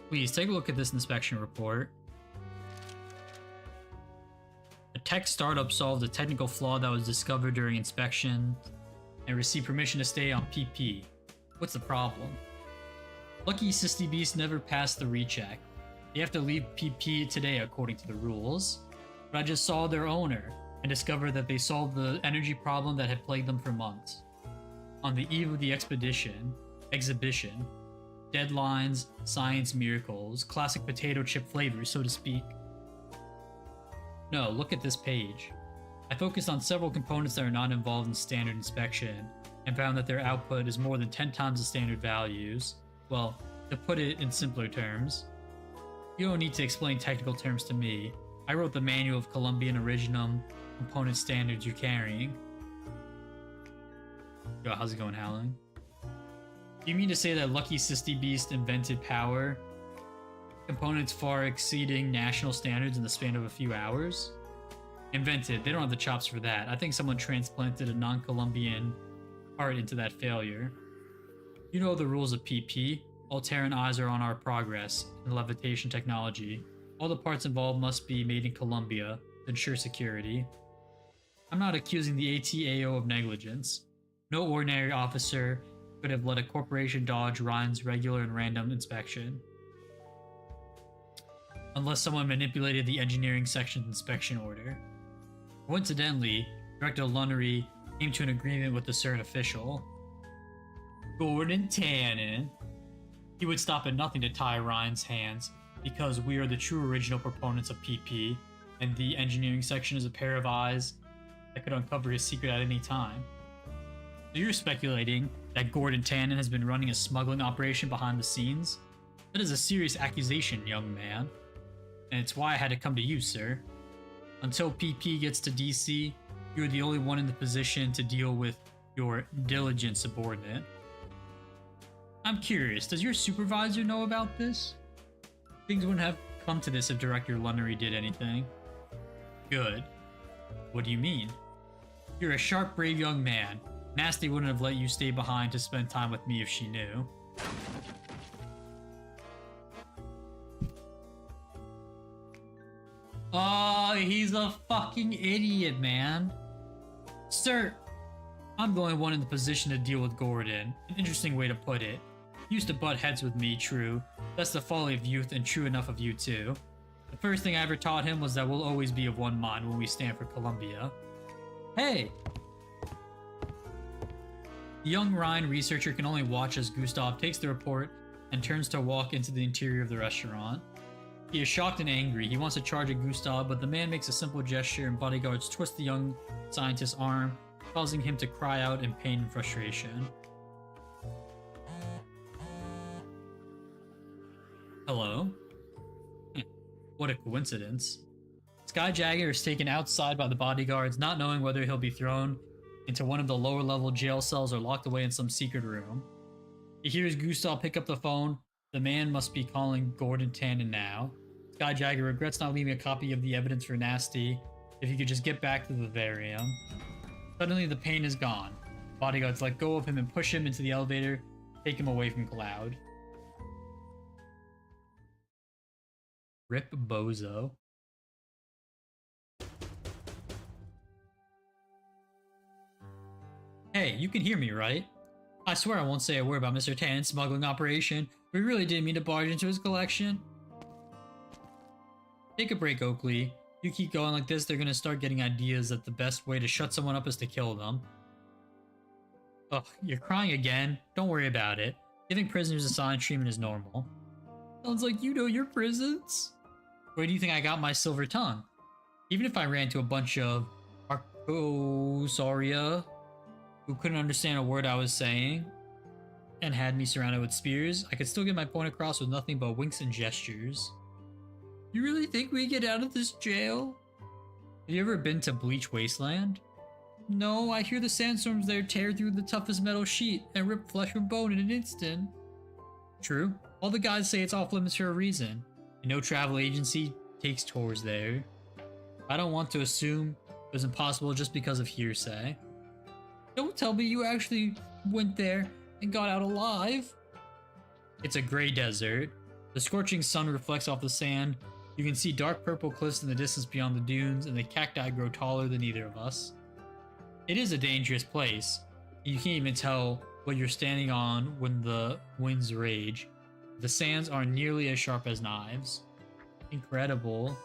Please take a look at this inspection report. A tech startup solved a technical flaw that was discovered during inspection and received permission to stay on PP. What's the problem? Lucky Sisty Beast never passed the recheck. They have to leave PP today according to the rules. But I just saw their owner and discovered that they solved the energy problem that had plagued them for months. On the eve of the exhibition, deadlines, science miracles, classic potato chip flavors, so to speak. No, look at this page. I focused on several components that are not involved in standard inspection and found that their output is more than 10 times the standard values. Well, to put it in simpler terms, you don't need to explain technical terms to me. I wrote the manual of Columbian Originum component standards you're carrying. Yo, how's it going, Howling? Do you mean to say that Lucky Sisty Beast invented power components far exceeding national standards in the span of a few hours? Invented. They don't have the chops for that. I think someone transplanted a non-Columbian part into that failure. You know the rules of PP. All Terran eyes are on our progress in levitation technology. All the parts involved must be made in Columbia to ensure security. I'm not accusing the ATAO of negligence. No ordinary officer could have let a corporation dodge Ryan's regular and random inspection. Unless someone manipulated the engineering section's inspection order. Coincidentally, Director Lunnery came to an agreement with the CERN official, Gordon Tannen. He would stop at nothing to tie Ryan's hands because we are the true original proponents of PP, and the engineering section is a pair of eyes that could uncover his secret at any time. So you're speculating that Gordon Tannen has been running a smuggling operation behind the scenes? That is a serious accusation, young man. And it's why I had to come to you, sir. Until PP gets to DC, you're the only one in the position to deal with your diligent subordinate. I'm curious, does your supervisor know about this? Things wouldn't have come to this if Director Lunnery did anything. Good. What do you mean? You're a sharp, brave young man. Nasty wouldn't have let you stay behind to spend time with me if she knew. Oh, he's a fucking idiot, man. Sir, I'm the only one in the position to deal with Gordon. An interesting way to put it. You used to butt heads with me, true. That's the folly of youth and true enough of you too. The first thing I ever taught him was that we'll always be of one mind when we stand for Columbia. Hey! The young Rhine researcher can only watch as Gustav takes the report and turns to walk into the interior of the restaurant. He is shocked and angry. He wants to charge at Gustav, but the man makes a simple gesture and bodyguards twist the young scientist's arm, causing him to cry out in pain and frustration. Hello? What a coincidence. Skyjagger is taken outside by the bodyguards, not knowing whether he'll be thrown into one of the lower level jail cells or locked away in some secret room. He hears Gustav pick up the phone. The man must be calling Gordon Tannen now. Skyjagger regrets not leaving a copy of the evidence for Nasty if he could just get back to the Vivarium. Suddenly the pain is gone. Bodyguards let go of him and push him into the elevator, take him away from Cloud. Rip Bozo. Hey, you can hear me, right? I swear I won't say a word about Mr. Tannen's smuggling operation. We really didn't mean to barge into his collection. Take a break, Oakley. You keep going like this, they're gonna start getting ideas that the best way to shut someone up is to kill them. Ugh, you're crying again? Don't worry about it. Giving prisoners assigned treatment is normal. Sounds like you know your prisons. Where do you think I got my silver tongue? Even if I ran into a bunch of Arcosaria who couldn't understand a word I was saying and had me surrounded with spears, I could still get my point across with nothing but winks and gestures. You really think we get out of this jail? Have you ever been to Bleach Wasteland? No, I hear the sandstorms there tear through the toughest metal sheet and rip flesh from bone in an instant. True. All the guys say it's off limits for a reason. And no travel agency takes tours there. I don't want to assume it was impossible just because of hearsay. Don't tell me you actually went there and got out alive. It's a gray desert. The scorching sun reflects off the sand. You can see dark purple cliffs in the distance beyond the dunes, and the cacti grow taller than either of us. It is a dangerous place. You can't even tell what you're standing on when the winds rage. The sands are nearly as sharp as knives. Incredible.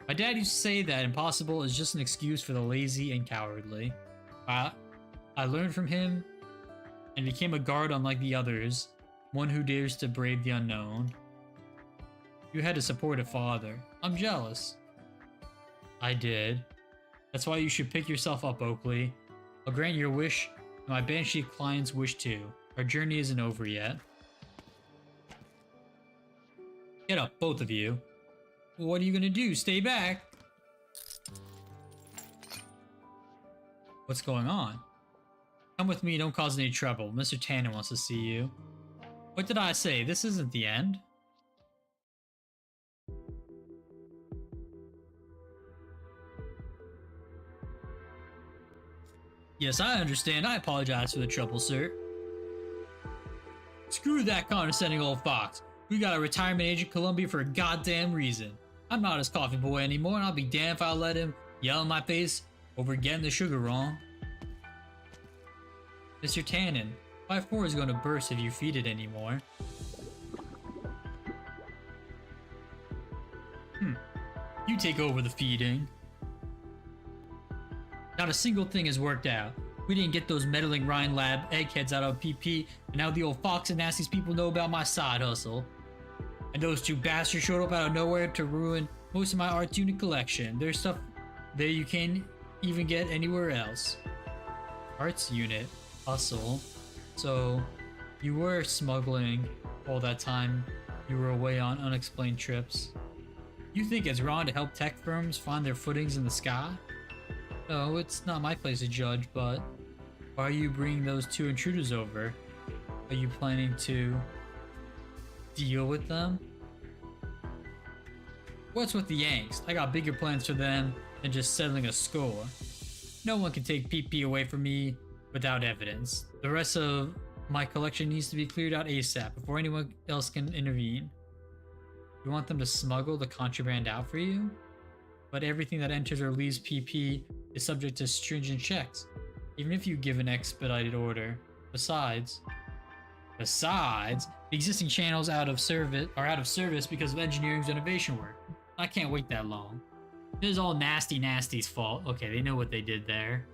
My dad used to say that impossible is just an excuse for the lazy and cowardly. I learned from him and became a guard unlike the others, one who dares to brave the unknown. You had to support a father. I'm jealous. I did. That's why you should pick yourself up, Oakley. I'll grant your wish, and my Banshee client's wish too. Our journey isn't over yet. Get up, both of you. What are you gonna do? Stay back? What's going on? Come with me, don't cause any trouble. Mr. Tannen wants to see you. What did I say? This isn't the end. Yes, I understand. I apologize for the trouble, sir. Screw that condescending old fox. We got a retirement age in Columbia for a goddamn reason. I'm not his coffee boy anymore, and I'll be damned if I let him yell in my face over getting the sugar wrong. Mr. Tannen, 5-4 is going to burst if you feed it anymore. You take over the feeding. Not a single thing has worked out. We didn't get those meddling Rhine Lab eggheads out of PP, and now the old Fox and Nasty's people know about my side hustle. And those two bastards showed up out of nowhere to ruin most of my art unit collection. There's stuff there you can't even get anywhere else. Arts unit hustle. So you were smuggling all that time you were away on unexplained trips. You think it's wrong to help tech firms find their footings in the sky? No, it's not my place to judge, but why are you bringing those two intruders over? Are you planning to deal with them? What's with the Yanks? I got bigger plans for them than just settling a score. No one can take PP away from me without evidence. The rest of my collection needs to be cleared out ASAP before anyone else can intervene. You want them to smuggle the contraband out for you? But everything that enters or leaves PP is subject to stringent checks, even if you give an expedited order. Besides, the existing channels are out of service because of engineering's renovation work. I can't wait that long. This is all Nasty's fault. Okay, they know what they did there.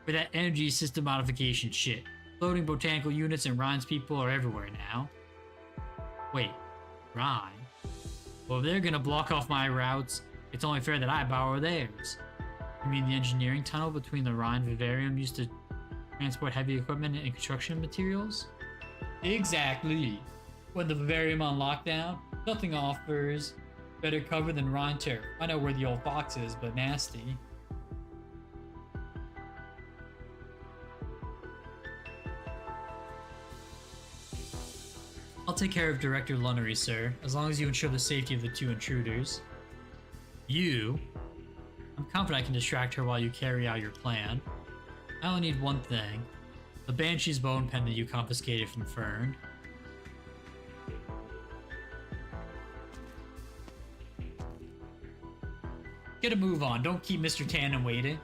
For that energy system modification shit. Floating botanical units and Rhine's people are everywhere now. Wait, Rhine? Well, if they're gonna block off my routes, it's only fair that I borrow theirs. You mean the engineering tunnel between the Rhine Vivarium used to transport heavy equipment and construction materials? Exactly. When the Vivarium on lockdown, nothing offers better cover than Rhine turf. I know where the old fox is, but nasty. I'll take care of Director Lunnery, sir, as long as you ensure the safety of the two intruders. I'm confident I can distract her while you carry out your plan. I only need one thing. The Banshee's bone pen that you confiscated from Fern. Get a move on, don't keep Mr. Tannen waiting.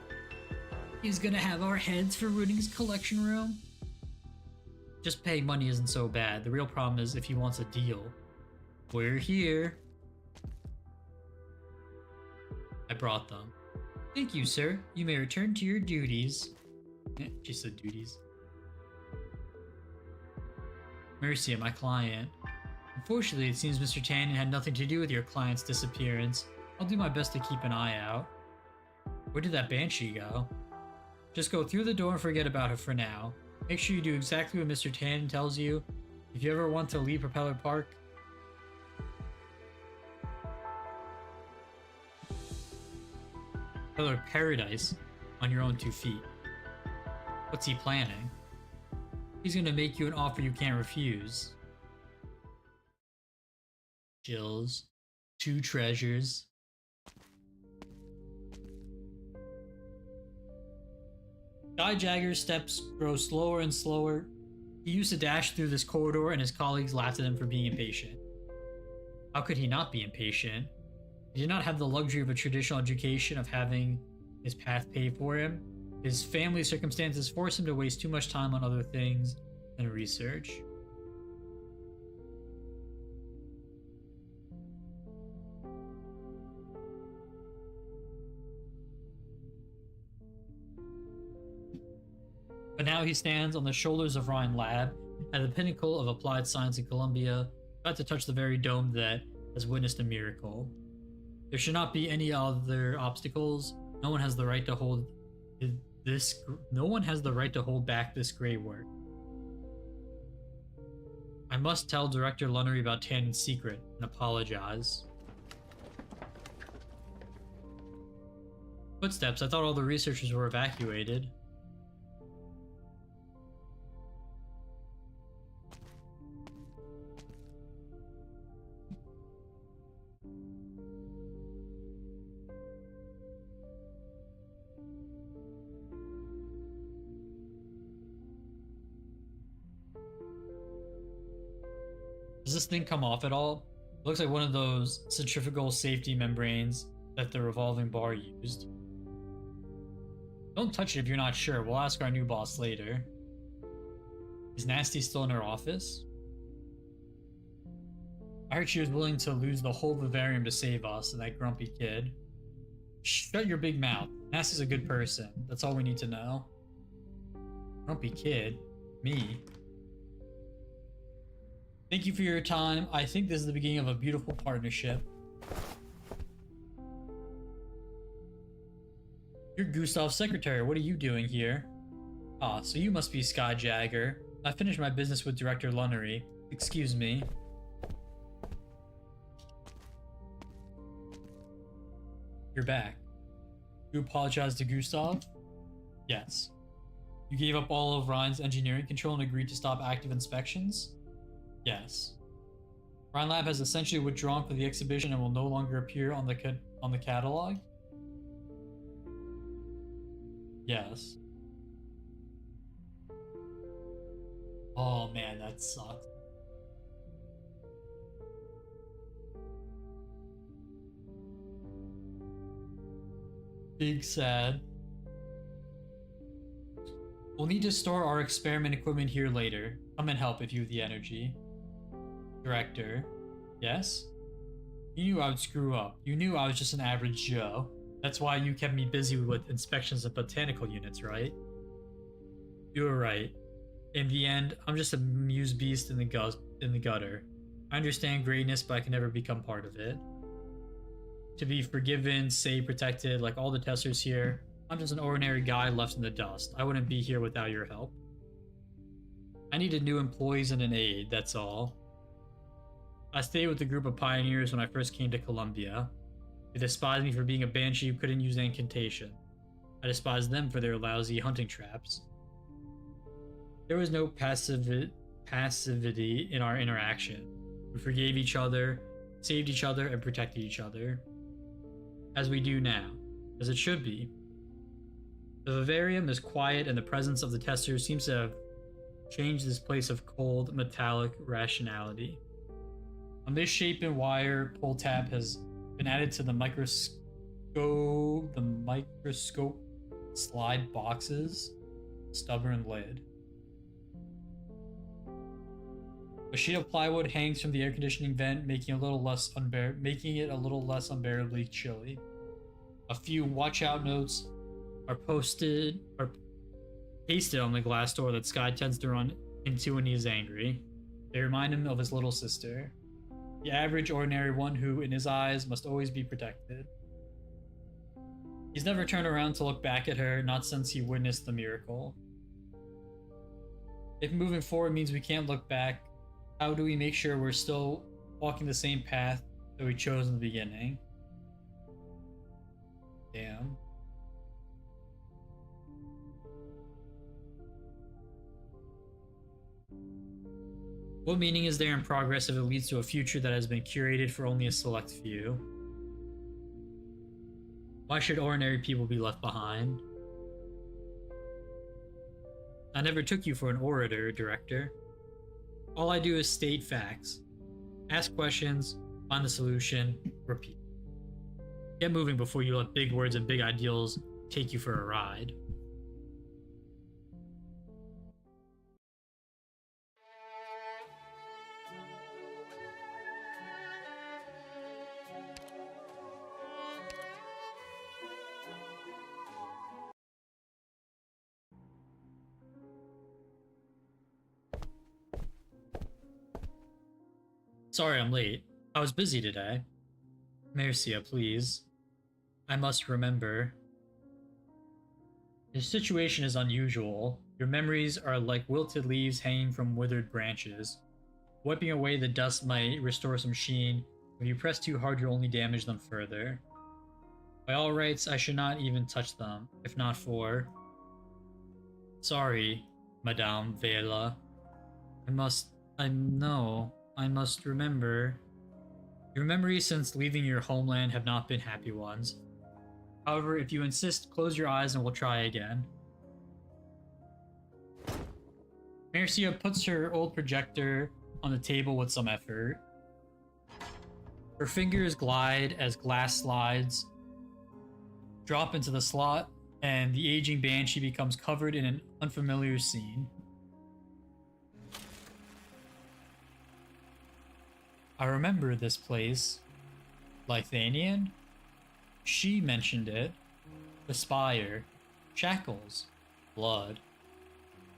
He's gonna have our heads for ruining his collection room. Just paying money isn't so bad. The real problem is if he wants a deal. We're here. I brought them. Thank you, sir. You may return to your duties. She said duties. Mercia, my client. Unfortunately, it seems Mr. Tannen had nothing to do with your client's disappearance. I'll do my best to keep an eye out. Where did that Banshee go? Just go through the door and forget about her for now. Make sure you do exactly what Mr. Tannen tells you. If you ever want to leave Propeller Park, Propeller Paradise on your own 2 feet. What's he planning? He's gonna make you an offer you can't refuse. Jills. 2 treasures. Guy Jagger's steps grow slower and slower. He used to dash through this corridor and his colleagues laughed at him for being impatient. How could he not be impatient? He did not have the luxury of a traditional education of having his path paved for him. His family circumstances forced him to waste too much time on other things than research. But now he stands on the shoulders of Rhine Lab, at the pinnacle of applied science in Columbia, about to touch the very dome that has witnessed a miracle. There should not be any other obstacles. No one has the right to hold back this great work. I must tell Director Lunnery about Tannen's secret and apologize. Footsteps. I thought all the researchers were evacuated. Does this thing come off at all? It looks like one of those centrifugal safety membranes that the revolving bar used. Don't touch it if you're not sure. We'll ask our new boss later. Is Nasty still in her office? I heard she was willing to lose the whole vivarium to save us and that grumpy kid. Shut your big mouth. Nasty's a good person. That's all we need to know. Grumpy kid? Me? Thank you for your time. I think this is the beginning of a beautiful partnership. You're Gustav's secretary. What are you doing here? Ah, so you must be Sky Jagger. I finished my business with Director Lunnery. Excuse me. You're back. You apologized to Gustav? Yes. You gave up all of Rhine's engineering control and agreed to stop active inspections? Yes. Rhine Lab has essentially withdrawn from the exhibition and will no longer appear on the catalog? Yes. Oh man, that sucks. Big sad. We'll need to store our experiment equipment here later. Come and help if you have the energy. Director. Yes? You knew I would screw up. You knew I was just an average Joe. That's why you kept me busy with inspections of botanical units, right? You were right. In the end, I'm just a muse beast in the gutter. I understand greatness, but I can never become part of it. To be forgiven, saved, protected, like all the testers here, I'm just an ordinary guy left in the dust. I wouldn't be here without your help. I needed new employees and an aide, that's all. I stayed with the group of pioneers when I first came to Columbia. They despised me for being a banshee who couldn't use incantation. I despised them for their lousy hunting traps. There was no passivity in our interaction. We forgave each other, saved each other, and protected each other. As we do now, as it should be. The vivarium is quiet, and the presence of the testers seems to have changed this place of cold, metallic rationality. A misshapen wire pull tab has been added to the microscope slide boxes, stubborn lid. A sheet of plywood hangs from the air conditioning vent, making it a little less unbearably chilly. A few watch out notes are pasted on the glass door that Sky tends to run into when he is angry. They remind him of his little sister. The average ordinary one who, in his eyes, must always be protected. He's never turned around to look back at her, not since he witnessed the miracle. If moving forward means we can't look back, how do we make sure we're still walking the same path that we chose in the beginning? Damn. What meaning is there in progress if it leads to a future that has been curated for only a select few? Why should ordinary people be left behind? I never took you for an orator, Director. All I do is state facts. Ask questions, find the solution, repeat. Get moving before you let big words and big ideals take you for a ride. Sorry I'm late. I was busy today. Mercia, please. I must remember. Your situation is unusual. Your memories are like wilted leaves hanging from withered branches. Wiping away the dust might restore some sheen. If you press too hard, you'll only damage them further. By all rights, I should not even touch them, if not for... Sorry, Madame Vela. I must remember. Your memories since leaving your homeland have not been happy ones. However, if you insist, close your eyes and we'll try again. Mercia puts her old projector on the table with some effort. Her fingers glide as glass slides drop into the slot, and the aging banshee becomes covered in an unfamiliar scene. I remember this place. Lithanian? She mentioned it. The spire. Shackles. Blood.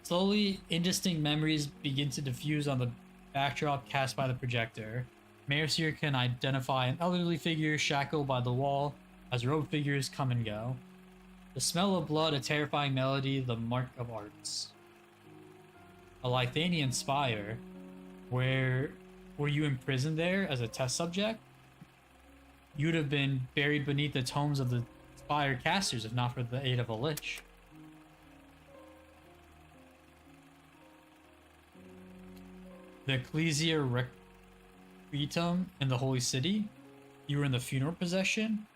Slowly, indistinct memories begin to diffuse on the backdrop cast by the projector. Mercier can identify an elderly figure shackled by the wall as robed figures come and go. The smell of blood, a terrifying melody, the mark of arts. A Lithanian spire? Were you imprisoned there as a test subject? You'd have been buried beneath the tomes of the spire casters if not for the aid of a lich. The Ecclesia Requitum in the Holy City? You were in the funeral procession?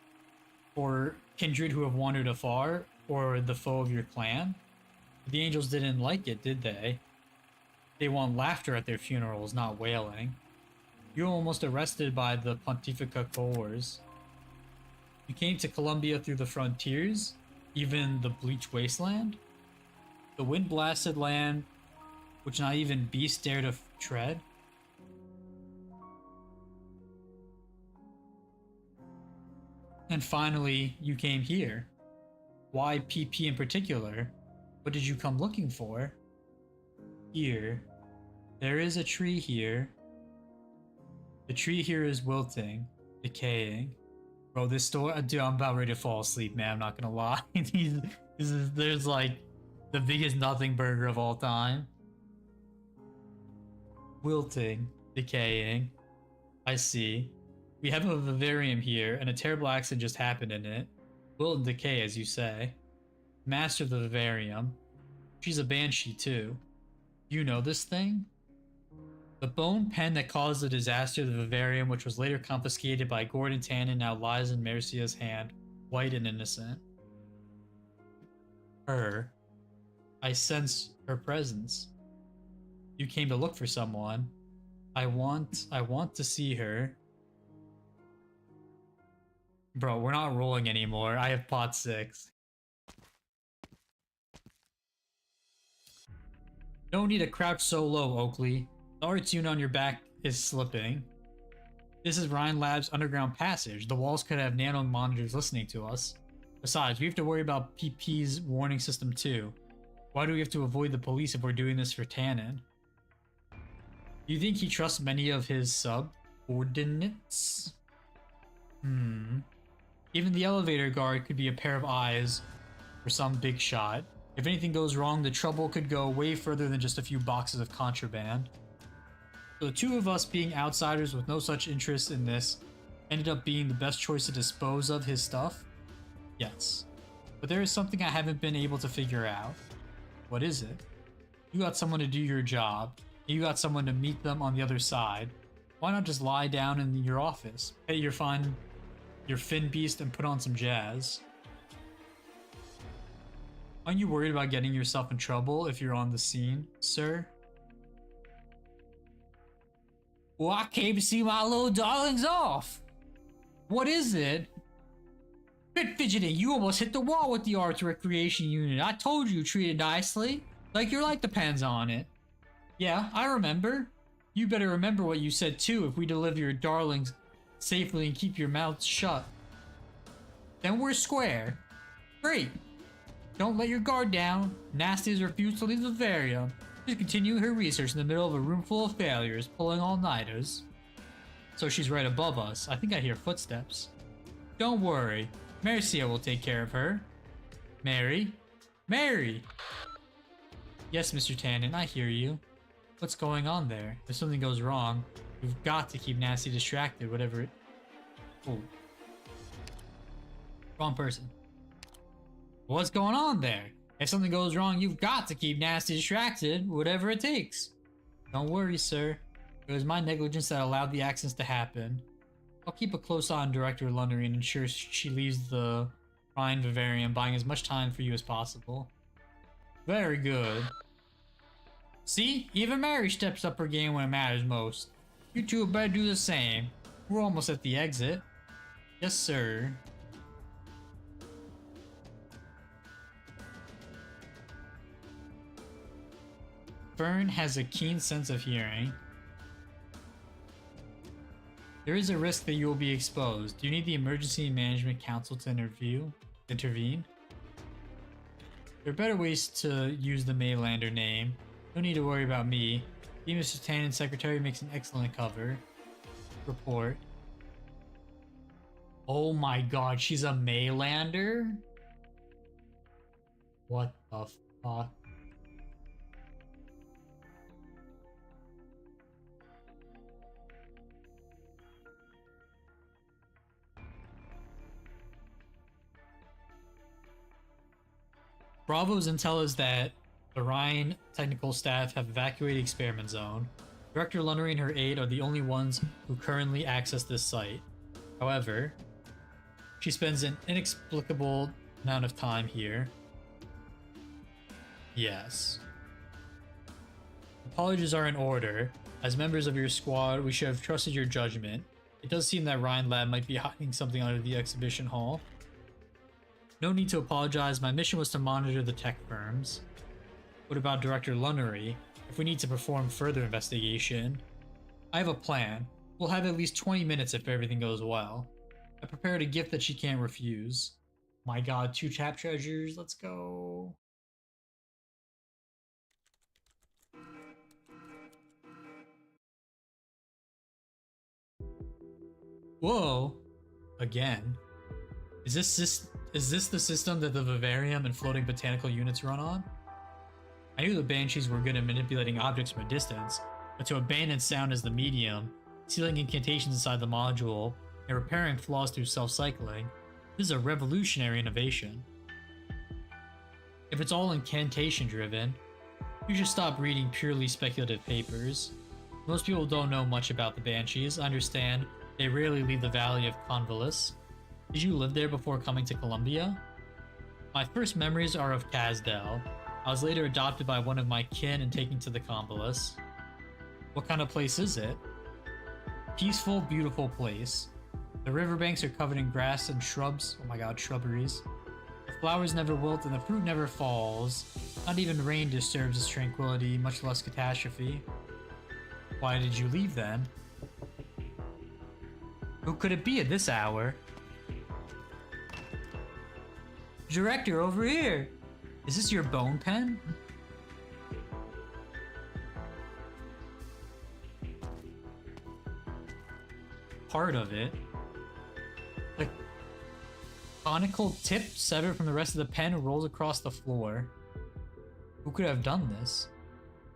Or kindred who have wandered afar? or the foe of your clan. The angels didn't like it, did they? They want laughter at their funerals, not wailing. You were almost arrested by the Pontifica Cohors. You came to Colombia through the frontiers, even the bleached wasteland. The wind-blasted land, which not even beasts dare to tread. And finally, you came here. Why PP in particular? What did you come looking for? Here. There is a tree here. The tree here is wilting, decaying. Bro, this story, dude, I'm about ready to fall asleep, man. I'm not gonna lie. There's like the biggest nothing burger of all time. Wilting, decaying. I see. We have a vivarium here, and a terrible accident just happened in it. Wilt and decay, as you say. Master of the vivarium. She's a banshee, too. You know this thing? The bone pen that caused the disaster of the vivarium, which was later confiscated by Gordon Tannen, now lies in Mercia's hand, white and innocent. Her. I sense her presence. You came to look for someone. I want to see her. Bro, we're not rolling anymore. I have pot 6. No need to crouch so low, Oakley. The art unit on your back is slipping. This is Ryan Lab's underground passage. The walls could have nano monitors listening to us. Besides, we have to worry about PP's warning system too. Why do we have to avoid the police if we're doing this for Tannen? Do you think he trusts many of his subordinates? Even the elevator guard could be a pair of eyes for some big shot. If anything goes wrong, the trouble could go way further than just a few boxes of contraband. So the two of us being outsiders with no such interest in this ended up being the best choice to dispose of his stuff? Yes. But there is something I haven't been able to figure out. What is it? You got someone to do your job. You got someone to meet them on the other side. Why not just lie down in your office, pay your fin beast, and put on some jazz? Aren't you worried about getting yourself in trouble if you're on the scene, sir? Well, I came to see my little darlings off. What is it? Quit fidgeting. You almost hit the wall with the arts recreation unit. I told you treat it nicely. Like your life depends on it. Yeah, I remember. You better remember what you said too if we deliver your darlings safely and keep your mouths shut. Then we're square. Great. Don't let your guard down. Nasty has refused to leave the vivarium. She's continuing her research in the middle of a room full of failures, pulling all-nighters. So she's right above us. I think I hear footsteps. Don't worry. Marcia will take care of her. Mary? Mary! Yes, Mr. Tannen, I hear you. What's going on there? If something goes wrong, we've got to keep Nasty distracted, whatever it... Oh. Wrong person. What's going on there? If something goes wrong, you've got to keep Nasty distracted, whatever it takes. Don't worry, sir. It was my negligence that allowed the accidents to happen. I'll keep a close eye on Director Lundering and ensure she leaves the Rhine Vivarium, buying as much time for you as possible. Very good. See? Even Mary steps up her game when it matters most. You two had better do the same. We're almost at the exit. Yes, sir. Fern has a keen sense of hearing. There is a risk that you will be exposed. Do you need the Emergency Management Council to intervene? There are better ways to use the Maylander name. No need to worry about me. Mr. Tannen's secretary makes an excellent cover. Report. Oh my god, she's a Maylander? What the fuck? Bravo's intel is that the Rhine technical staff have evacuated the experiment zone. Director Lundering and her aide are the only ones who currently access this site. However, she spends an inexplicable amount of time here. Yes. Apologies are in order. As members of your squad, we should have trusted your judgment. It does seem that Ryan Lab might be hiding something under the exhibition hall. No need to apologize. My mission was to monitor the tech firms. What about Director Lunnery? If we need to perform further investigation, I have a plan. We'll have at least 20 minutes if everything goes well. I prepared a gift that she can't refuse. My god, 2 tap treasures. Let's go. Whoa. Again. Is this the system that the vivarium and floating botanical units run on? I knew the banshees were good at manipulating objects from a distance, but to abandon sound as the medium, sealing incantations inside the module, and repairing flaws through self-cycling, this is a revolutionary innovation. If it's all incantation driven, you should stop reading purely speculative papers. Most people don't know much about the banshees. I understand they rarely leave the Valley of Convolus. Did you live there before coming to Columbia? My first memories are of Casdell. I was later adopted by one of my kin and taken to the Convolus. What kind of place is it? Peaceful, beautiful place. The riverbanks are covered in grass and shrubs. Oh my god, shrubberies. The flowers never wilt and the fruit never falls. Not even rain disturbs its tranquility, much less catastrophe. Why did you leave then? Who could it be at this hour? Director, over here! Is this your bone pen? Part of it. The conical tip severed from the rest of the pen rolls across the floor. Who could have done this?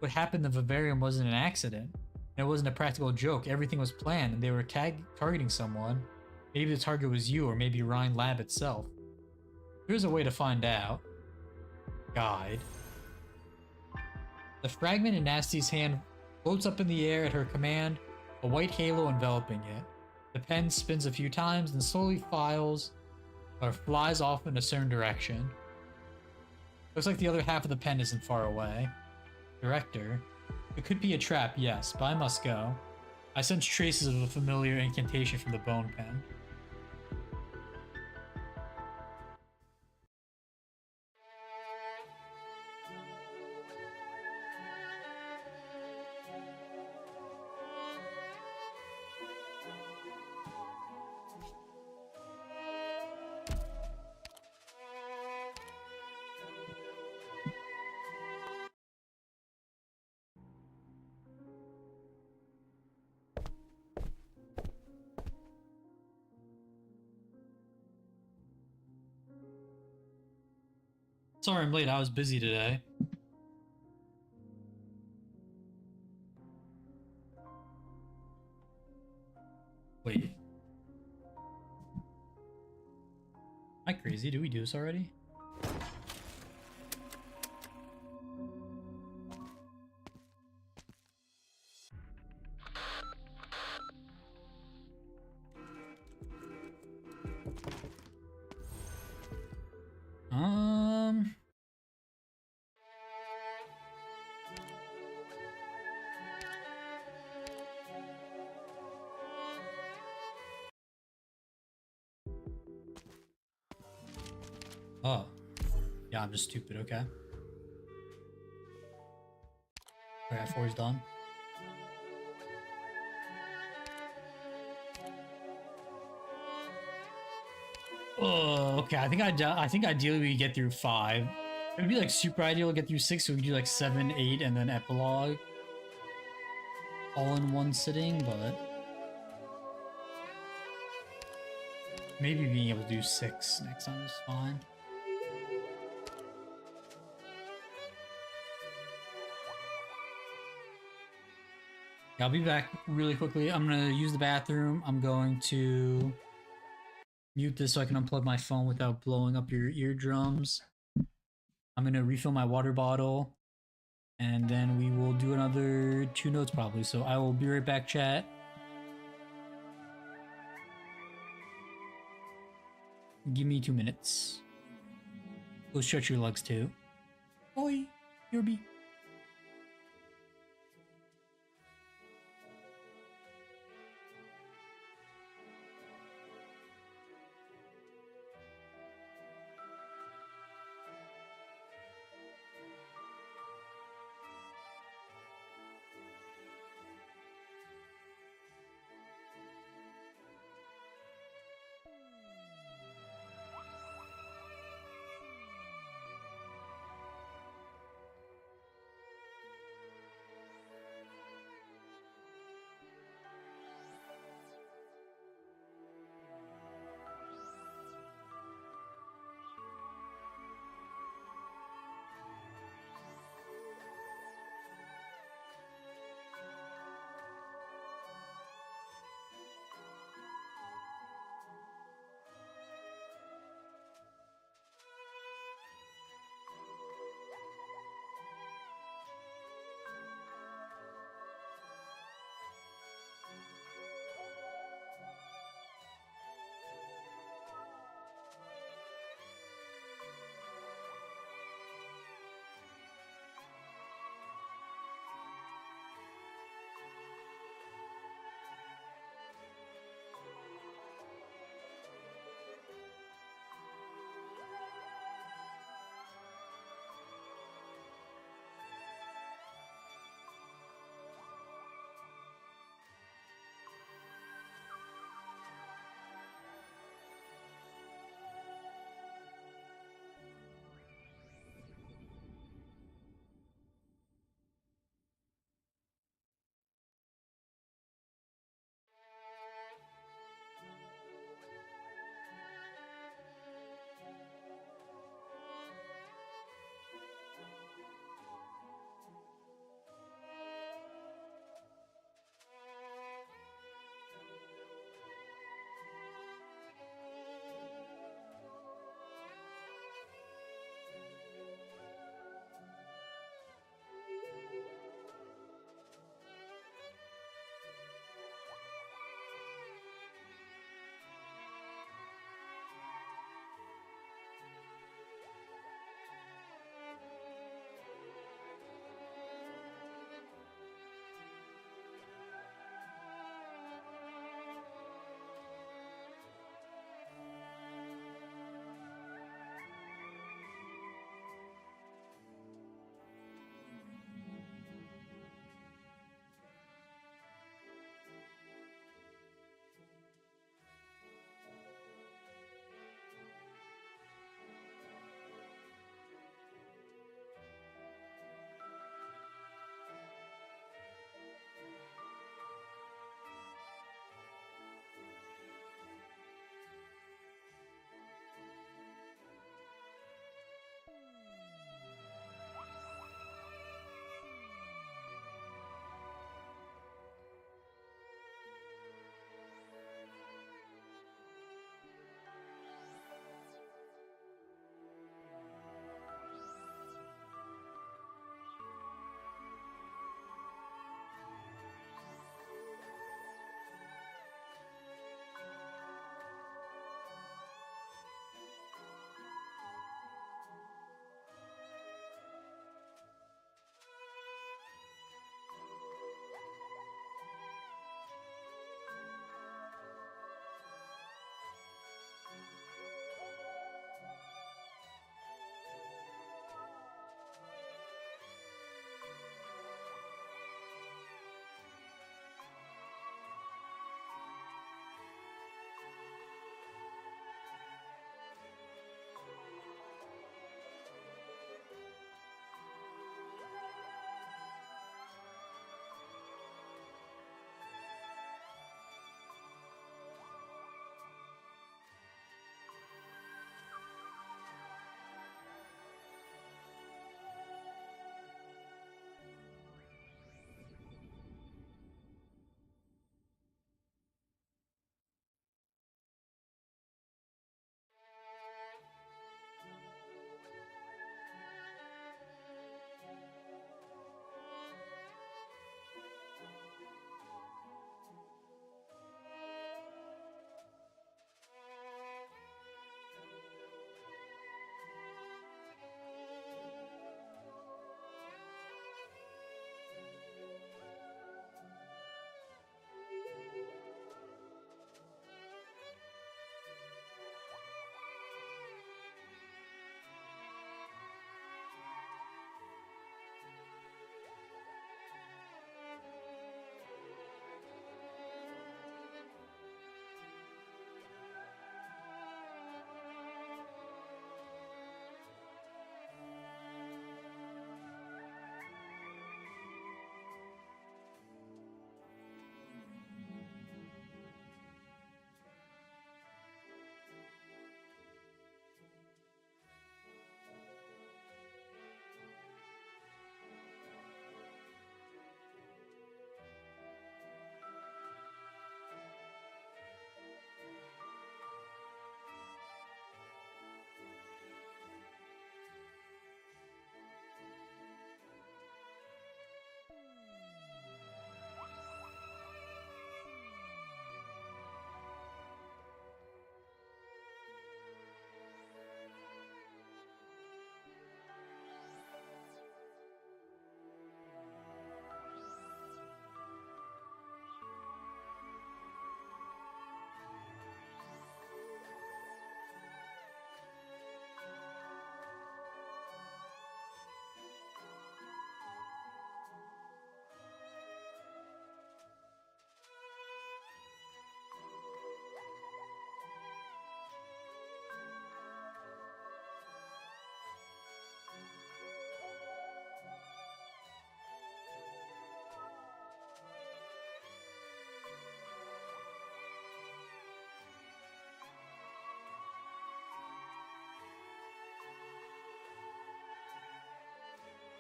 What happened in the vivarium wasn't an accident. And it wasn't a practical joke. Everything was planned and they were targeting someone. Maybe the target was you or maybe Ryan Lab itself. Here's a way to find out. Guide. The fragment in Nasty's hand floats up in the air at her command, a white halo enveloping it. The pen spins a few times and slowly flies off in a certain direction. Looks like the other half of the pen isn't far away. Director. It could be a trap, yes, but I must go. I sense traces of a familiar incantation from the bone pen. Sorry I'm late, I was busy today. Wait. Am I crazy? Did we do this already? Oh. Yeah, I'm just stupid, okay. Alright, 4 is done. Oh, okay. I think ideally we get through 5. It would be like super ideal to get through 6, so we could do like 7, 8, and then epilogue. All in one sitting, but maybe being able to do 6 next time is fine. I'll be back really quickly. I'm gonna use the bathroom. I'm going to mute this so I can unplug my phone without blowing up your eardrums. I'm gonna refill my water bottle and then we will do another 2 notes probably. So I will be right back, chat. Give me 2 minutes. Go stretch your legs too. Oi, Yorby.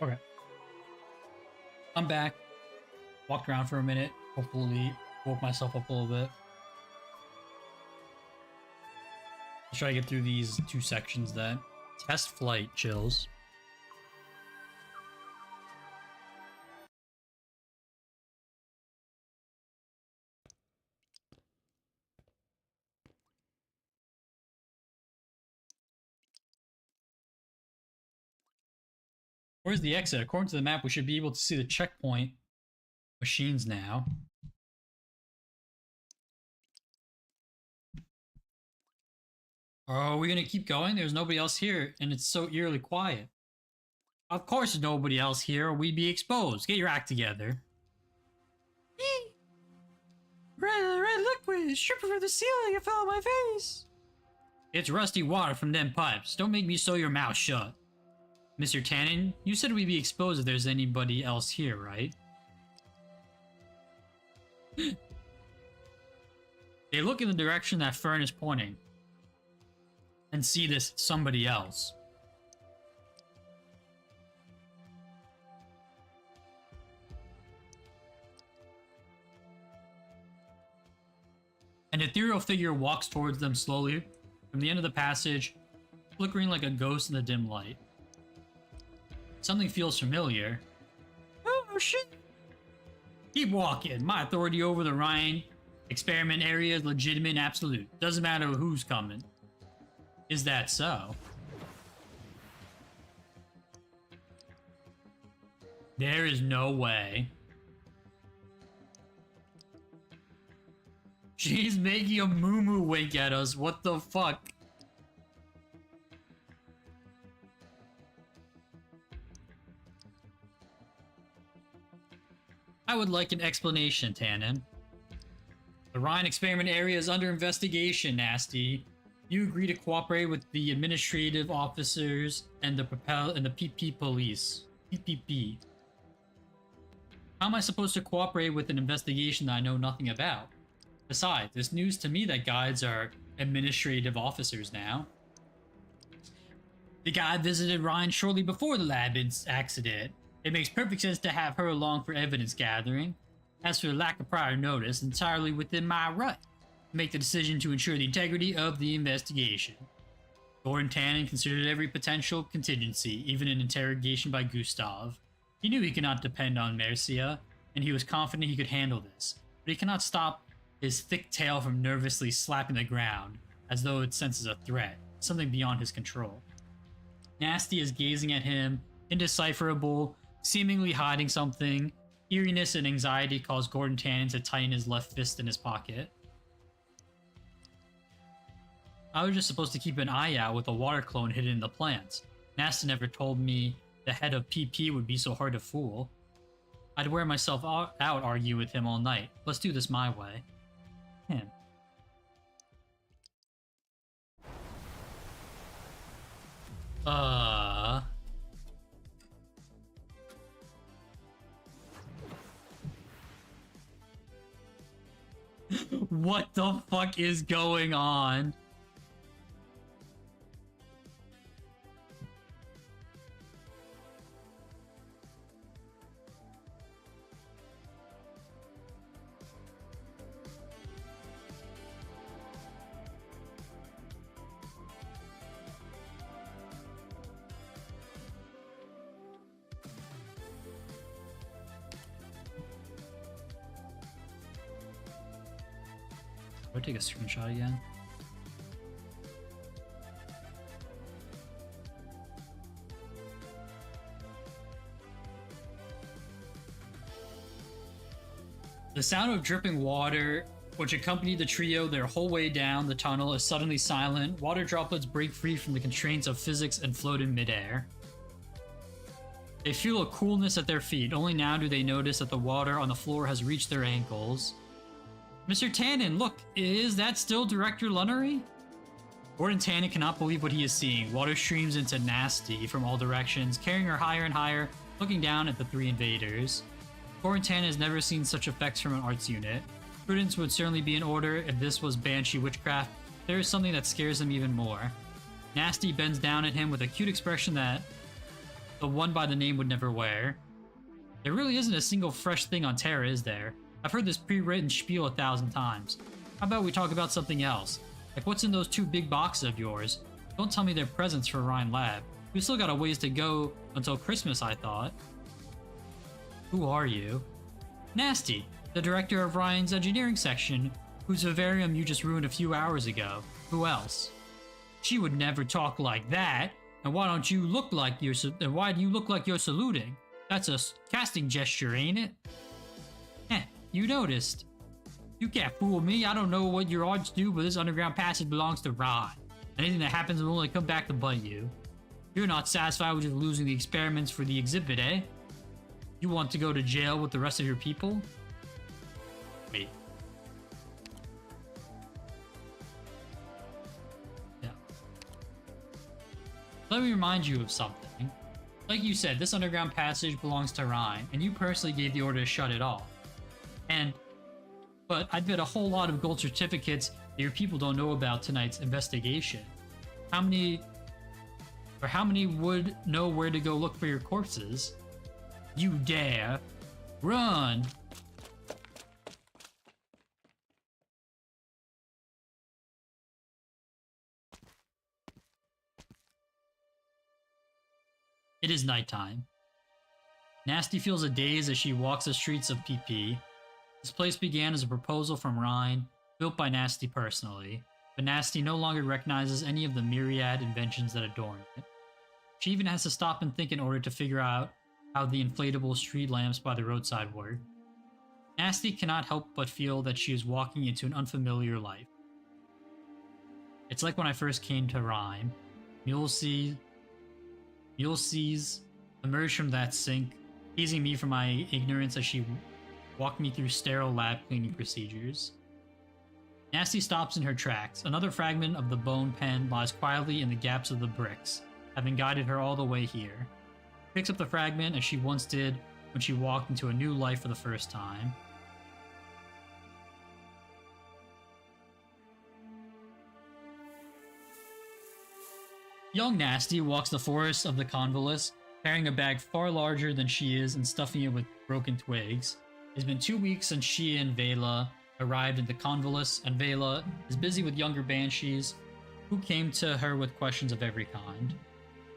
Okay. I'm back. Walked around for a minute. Hopefully woke myself up a little bit. Let's try to get through these 2 sections then. Test flight chills. Where's the exit? According to the map, we should be able to see the checkpoint machines now. Are we gonna keep going? There's nobody else here, and it's so eerily quiet. Of course there's nobody else here, or we'd be exposed. Get your act together. Red liquid dripping from the ceiling and fell on my face. It's rusty water from them pipes. Don't make me sew your mouth shut. Mr. Tannen, you said we'd be exposed if there's anybody else here, right? They look in the direction that Fern is pointing and see this somebody else. An ethereal figure walks towards them slowly from the end of the passage, flickering like a ghost in the dim light. Something feels familiar. Oh shit! Keep walking. My authority over the Rhine experiment area is legitimate and absolute. Doesn't matter who's coming. Is that so? There is no way. She's making a moo-moo wink at us. What the fuck? I would like an explanation, Tannen. The Rhine experiment area is under investigation, Nasty. You agree to cooperate with the administrative officers and the PP police. PPP. How am I supposed to cooperate with an investigation that I know nothing about? Besides, it's news to me that guides are administrative officers now. The guide visited Rhine shortly before the lab accident. It makes perfect sense to have her along for evidence gathering. As for the lack of prior notice, entirely within my right to make the decision to ensure the integrity of the investigation. Gordon Tannen considered every potential contingency, even an interrogation by Gustav. He knew he could not depend on Mercia, and he was confident he could handle this, but he cannot stop his thick tail from nervously slapping the ground, as though it senses a threat, something beyond his control. Nasty is gazing at him, indecipherable, seemingly hiding something. Eeriness and anxiety cause Gordon Tannen to tighten his left fist in his pocket. I was just supposed to keep an eye out with a water clone hidden in the plants. Nasty never told me the head of PP would be so hard to fool. I'd wear myself out arguing with him all night. Let's do this my way. Man. What the fuck is going on? Do I take a screenshot again? The sound of dripping water, which accompanied the trio their whole way down the tunnel, is suddenly silent. Water droplets break free from the constraints of physics and float in midair. They feel a coolness at their feet. Only now do they notice that the water on the floor has reached their ankles. Mr. Tannen, look, is that still Director Lunnery? Gordon Tannen cannot believe what he is seeing. Water streams into Nasty from all directions, carrying her higher and higher, looking down at the 3 invaders. Gordon Tannen has never seen such effects from an arts unit. Prudence would certainly be in order if this was Banshee witchcraft. There is something that scares him even more. Nasty bends down at him with a cute expression that the one by the name would never wear. There really isn't a single fresh thing on Terra, is there? I've heard this pre-written spiel 1,000 times. How about we talk about something else? Like what's in those 2 big boxes of yours? Don't tell me they're presents for Rhine Lab. We've still got a ways to go until Christmas, I thought. Who are you? Nasty, the director of Ryan's engineering section, whose vivarium you just ruined a few hours ago. Who else? She would never talk like that. And why don't you look like you're? Why do you look like you're saluting? That's a casting gesture, ain't it? You noticed. You can't fool me. I don't know what your odds do, but this underground passage belongs to Ryan. Anything that happens will only come back to bite you. You're not satisfied with just losing the experiments for the exhibit, eh? You want to go to jail with the rest of your people? Wait. Yeah. Let me remind you of something. Like you said, this underground passage belongs to Ryan, and you personally gave the order to shut it off. But I bet a whole lot of gold certificates that your people don't know about tonight's investigation. How many would know where to go look for your corpses? You dare! Run! It is nighttime. Nasty feels a daze as she walks the streets of PP. This place began as a proposal from Ryan, built by Nasty personally, but Nasty no longer recognizes any of the myriad inventions that adorn it. She even has to stop and think in order to figure out how the inflatable street lamps by the roadside work. Nasty cannot help but feel that she is walking into an unfamiliar life. It's like when I first came to Rhyme. Mulesees emerged from that sink, teasing me for my ignorance as she walked me through sterile lab cleaning procedures. Nasty stops in her tracks. Another fragment of the bone pen lies quietly in the gaps of the bricks, having guided her all the way here. Picks up the fragment as she once did when she walked into a new life for the first time. Young Nasty walks the forest of the Convolus, carrying a bag far larger than she is and stuffing it with broken twigs. It's been 2 weeks since she and Vela arrived in the Convolus, and Vela is busy with younger banshees who came to her with questions of every kind.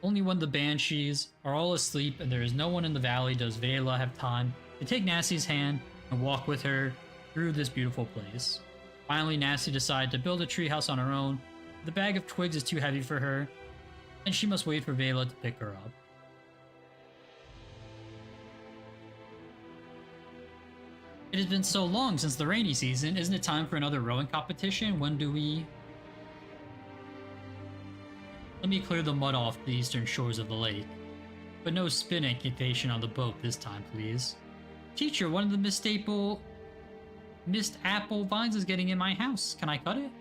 Only when the banshees are all asleep and there is no one in the valley does Vela have time to take Nasty's hand and walk with her through this beautiful place. Finally, Nasty decides to build a treehouse on her own. The bag of twigs is too heavy for her, and she must wait for Vela to pick her up. It has been so long since the rainy season. Isn't it time for another rowing competition? When do we... Let me clear the mud off the eastern shores of the lake. But no spin incantation on the boat this time, please. Teacher, one of the missed apple vines is getting in my house. Can I cut it?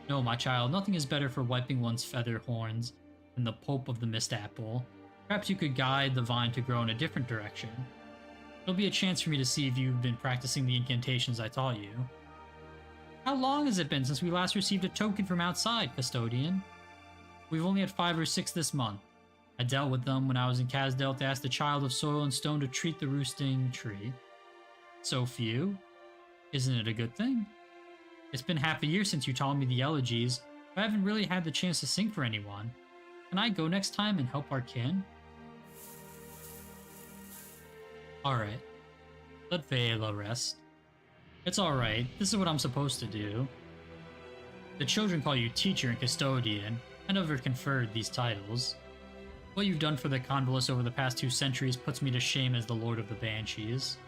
No, my child. Nothing is better for wiping one's feather horns than the pulp of the missed apple. Perhaps you could guide the vine to grow in a different direction. It'll be a chance for me to see if you've been practicing the incantations I taught you. How long has it been since we last received a token from outside, Custodian? We've only had 5 or 6 this month. I dealt with them when I was in Kazdel to ask the Child of Soil and Stone to treat the roosting tree. So few? Isn't it a good thing? It's been half a year since you taught me the elegies, but I haven't really had the chance to sing for anyone. Can I go next time and help our kin? Alright. Let Vela rest. It's alright, this is what I'm supposed to do. The children call you teacher and custodian. I never conferred these titles. What you've done for the Convolus over the past 2 centuries puts me to shame as the Lord of the Banshees.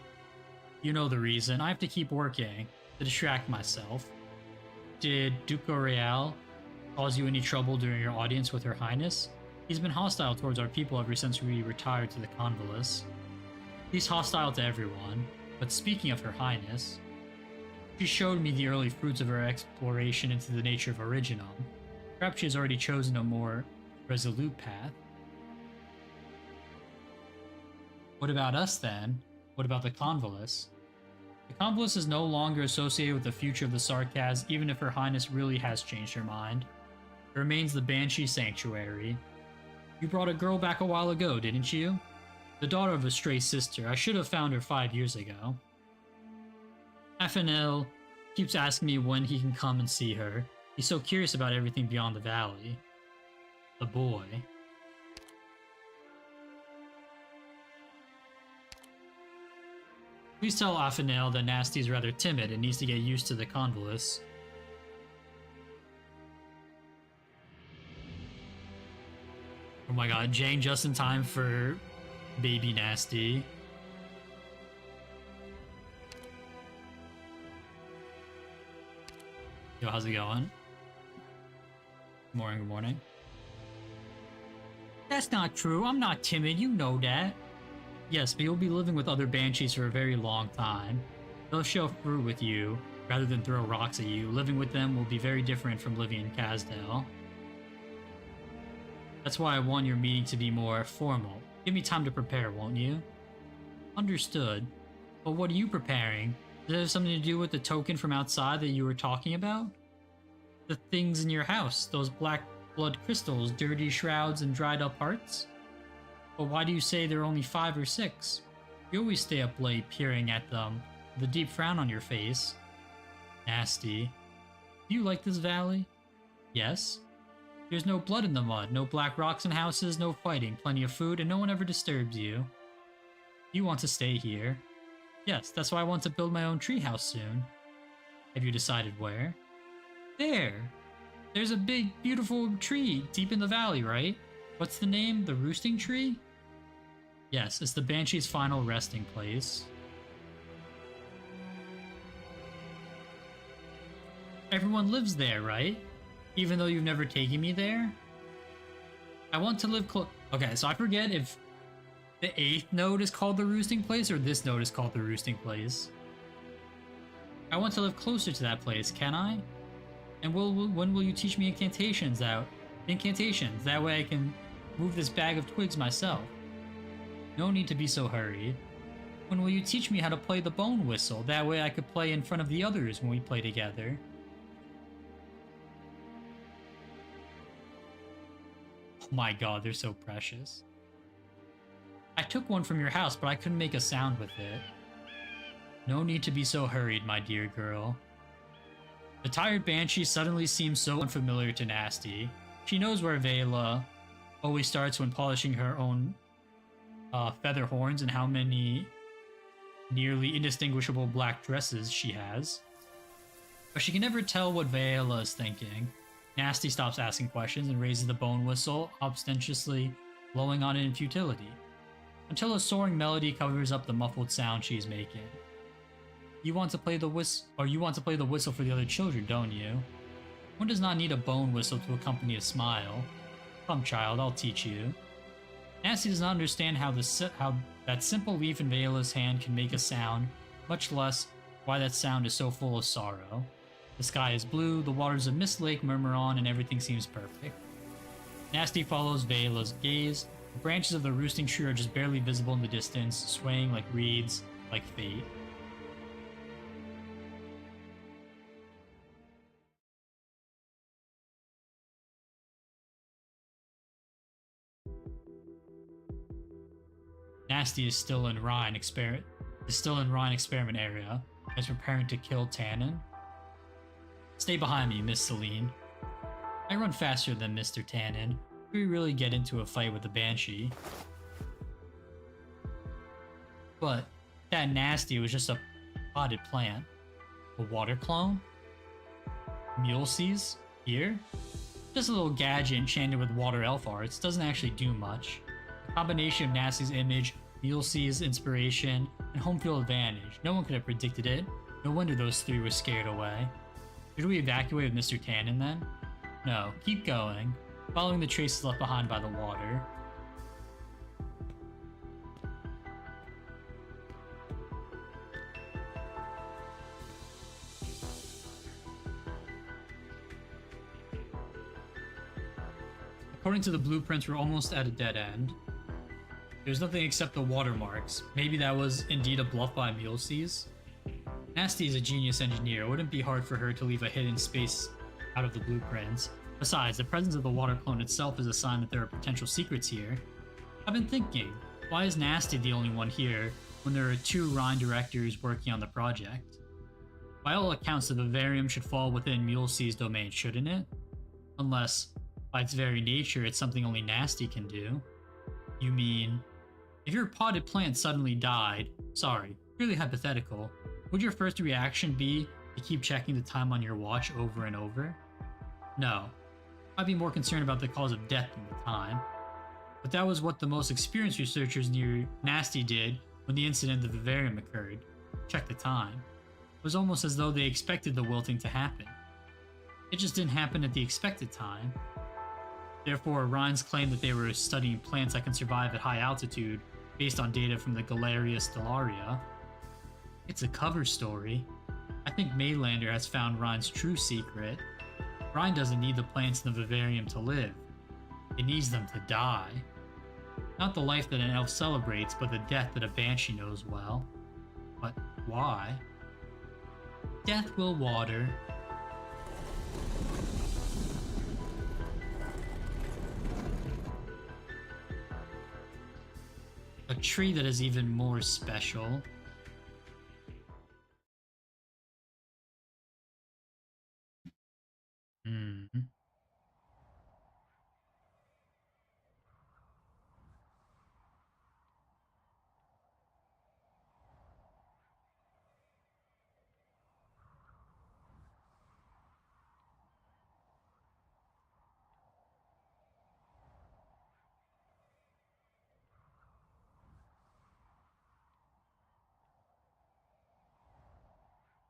You know the reason. I have to keep working, to distract myself. Did Duco Real cause you any trouble during your audience with Her Highness? He's been hostile towards our people ever since we retired to the Convolus. He's hostile to everyone, but speaking of Her Highness, she showed me the early fruits of her exploration into the nature of Originum. Perhaps she has already chosen a more resolute path. What about us then? What about the Convolus? The Convolus is no longer associated with the future of the Sarkaz, even if Her Highness really has changed her mind. It remains the Banshee Sanctuary. You brought a girl back a while ago, didn't you? The daughter of a stray sister. I should have found her 5 years ago. Afanel keeps asking me when he can come and see her. He's so curious about everything beyond the valley. The boy. Please tell Afanel that Nasty is rather timid and needs to get used to the convolus. Oh my god, Jane just in time for baby Nasty. Yo, how's it going? Good morning, good morning. That's not true. I'm not timid, you know that. Yes, but you'll be living with other banshees for a very long time. They'll show fruit with you, rather than throw rocks at you. Living with them will be very different from living in Casdale. That's why I want your meeting to be more formal. Give me time to prepare, won't you? Understood. But what are you preparing? Does it have something to do with the token from outside that you were talking about? The things in your house, those black blood crystals, dirty shrouds, and dried up hearts? But why do you say there are only 5 or 6? You always stay up late peering at them, with a deep frown on your face. Nasty. Do you like this valley? Yes. There's no blood in the mud, no black rocks in houses, no fighting, plenty of food, and no one ever disturbs you. You want to stay here? Yes, that's why I want to build my own treehouse soon. Have you decided where? There! There's a big, beautiful tree deep in the valley, right? What's the name? The roosting tree? Yes, it's the Banshee's final resting place. Everyone lives there, right? Even though you've never taken me there? I want to live close. Okay, so I forget if the 8th node is called the roosting place or this node is called the roosting place. I want to live closer to that place, can I? And when will you teach me incantations out? Incantations, that way I can move this bag of twigs myself. No need to be so hurried. When will you teach me how to play the bone whistle? That way I could play in front of the others when we play together. Oh my god, they're so precious. I took one from your house, but I couldn't make a sound with it. No need to be so hurried, my dear girl. The tired Banshee suddenly seems so unfamiliar to Nasty. She knows where Vela always starts when polishing her own feather horns and how many nearly indistinguishable black dresses she has. But she can never tell what Vela is thinking. Nasty stops asking questions and raises the bone whistle, ostentatiously blowing on it in futility, until a soaring melody covers up the muffled sound she's making. You want to play the whistle for the other children, don't you? One does not need a bone whistle to accompany a smile. Come, child, I'll teach you. Nasty does not understand how that simple leaf in Vela's hand can make a sound, much less why that sound is so full of sorrow. The sky is blue, the waters of Mist Lake murmur on, and everything seems perfect. Nasty follows Vela's gaze. The branches of the roosting tree are just barely visible in the distance, swaying like reeds, like fate. Nasty is still in Rhine experiment area, as preparing to kill Tannen. Stay behind me, Miss Celine. I run faster than Mr. Tannen. We really get into a fight with the Banshee. But that Nasty was just a potted plant. A water clone? Mulesees? Here? Just a little gadget enchanted with water elf arts, doesn't actually do much. A combination of Nasty's image, Mulesee's inspiration, and home field advantage. No one could have predicted it. No wonder those 3 were scared away. Should we evacuate with Mr. Tannen then? No, keep going, following the traces left behind by the water. According to the blueprints, we're almost at a dead end. There's nothing except the watermarks. Maybe that was indeed a bluff by Mulesees? Nasty is a genius engineer. It wouldn't be hard for her to leave a hidden space out of the blueprints. Besides, the presence of the water clone itself is a sign that there are potential secrets here. I've been thinking, why is Nasty the only one here when there are 2 Rhine directors working on the project? By all accounts, the vivarium should fall within Mulesea's domain, shouldn't it? Unless, by its very nature, it's something only Nasty can do. You mean, if your potted plant suddenly died, sorry, purely hypothetical, would your first reaction be to keep checking the time on your watch over and over? No. I'd be more concerned about the cause of death than the time. But that was what the most experienced researchers near Nasty did when the incident at the vivarium occurred. Check the time. It was almost as though they expected the wilting to happen. It just didn't happen at the expected time. Therefore, Rhine's claim that they were studying plants that can survive at high altitude based on data from the Galeria Stellaria. It's a cover story. I think Maylander has found Rhine's true secret. Rhine doesn't need the plants in the vivarium to live. It needs them to die. Not the life that an elf celebrates, but the death that a banshee knows well. But why? Death will water. A tree that is even more special.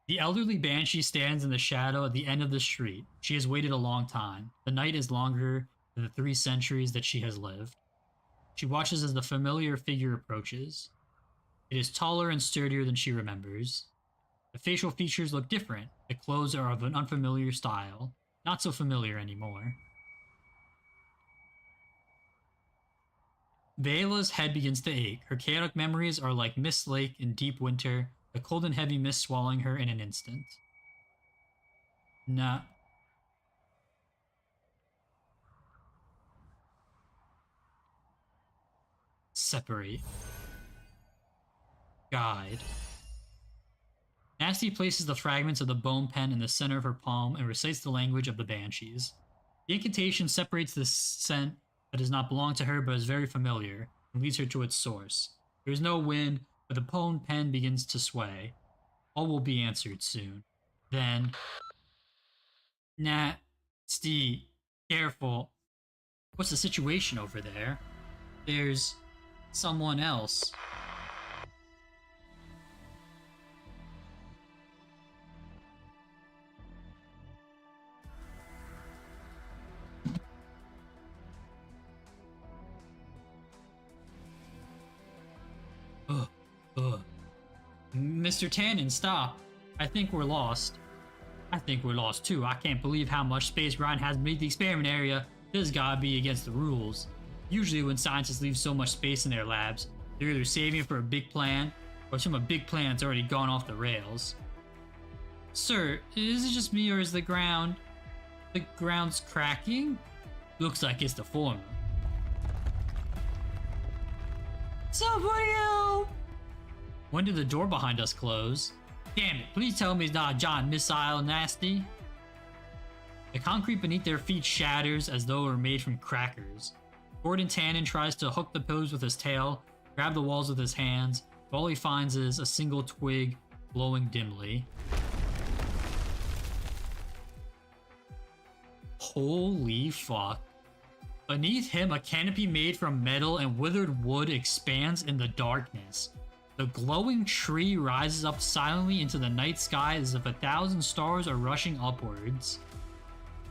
The elderly banshee stands in the shadow at the end of the street. She has waited a long time. The night is longer than the 3 centuries that she has lived. She watches as the familiar figure approaches. It is taller and sturdier than she remembers. The facial features look different. The clothes are of an unfamiliar style. Not so familiar anymore. Vela's head begins to ache. Her chaotic memories are like Mist Lake in deep winter, the cold and heavy mist swallowing her in an instant. Nah. Separate. Guide. Nasty places the fragments of the bone pen in the center of her palm and recites the language of the banshees. The incantation separates the scent that does not belong to her but is very familiar and leads her to its source. There is no wind, but the bone pen begins to sway. All will be answered soon. Then... Nasty, careful. What's the situation over there? There's someone else. Mr. Tannen, stop. I think we're lost. I think we're lost too. I can't believe how much space Ryan has beneath the experiment area. This gotta be against the rules. Usually when scientists leave so much space in their labs, they're either saving it for a big plan, or some a big plan that's already gone off the rails. Sir, is it just me or is the ground's cracking? Looks like it's the former. Somebody help! When did the door behind us close? Damn it, please tell me it's not a giant missile, Nasty. The concrete beneath their feet shatters as though it were made from crackers. Gordon Tannen tries to hook the pillars with his tail, grab the walls with his hands, but all he finds is a single twig glowing dimly. Holy fuck. Beneath him, a canopy made from metal and withered wood expands in the darkness. The glowing tree rises up silently into the night sky as if 1,000 stars are rushing upwards.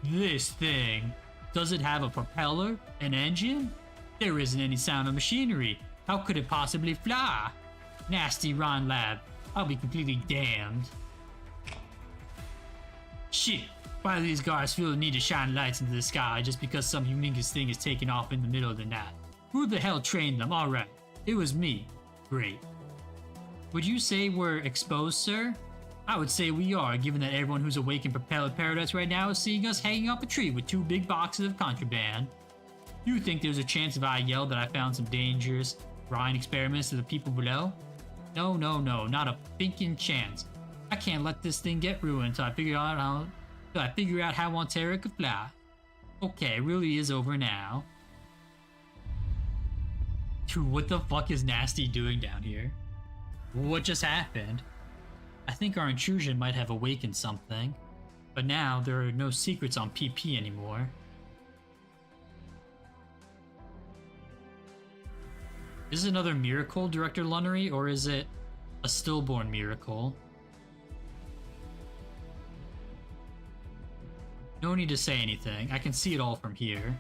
This thing. Does it have a propeller? An engine? There isn't any sound of machinery. How could it possibly fly? Nasty Ron Lab. I'll be completely damned. Shit. Why do these guards feel the need to shine lights into the sky just because some humongous thing is taking off in the middle of the night? Who the hell trained them? Alright. It was me. Great. Would you say we're exposed, sir? I would say we are, given that everyone who's awake in Propeller Paradise right now is seeing us hanging up a tree with 2 big boxes of contraband. You think there's a chance if I yelled that I found some dangerous Ryan experiments to the people below? No, not a thinking chance. I can't let this thing get ruined until I figure out how Montero could fly. Okay, it really is over now. Dude, what the fuck is Nasty doing down here? What just happened? I think our intrusion might have awakened something, but now there are no secrets on PP anymore. Is it another miracle, Director Lunnery, or is it a stillborn miracle? No need to say anything. I can see it all from here.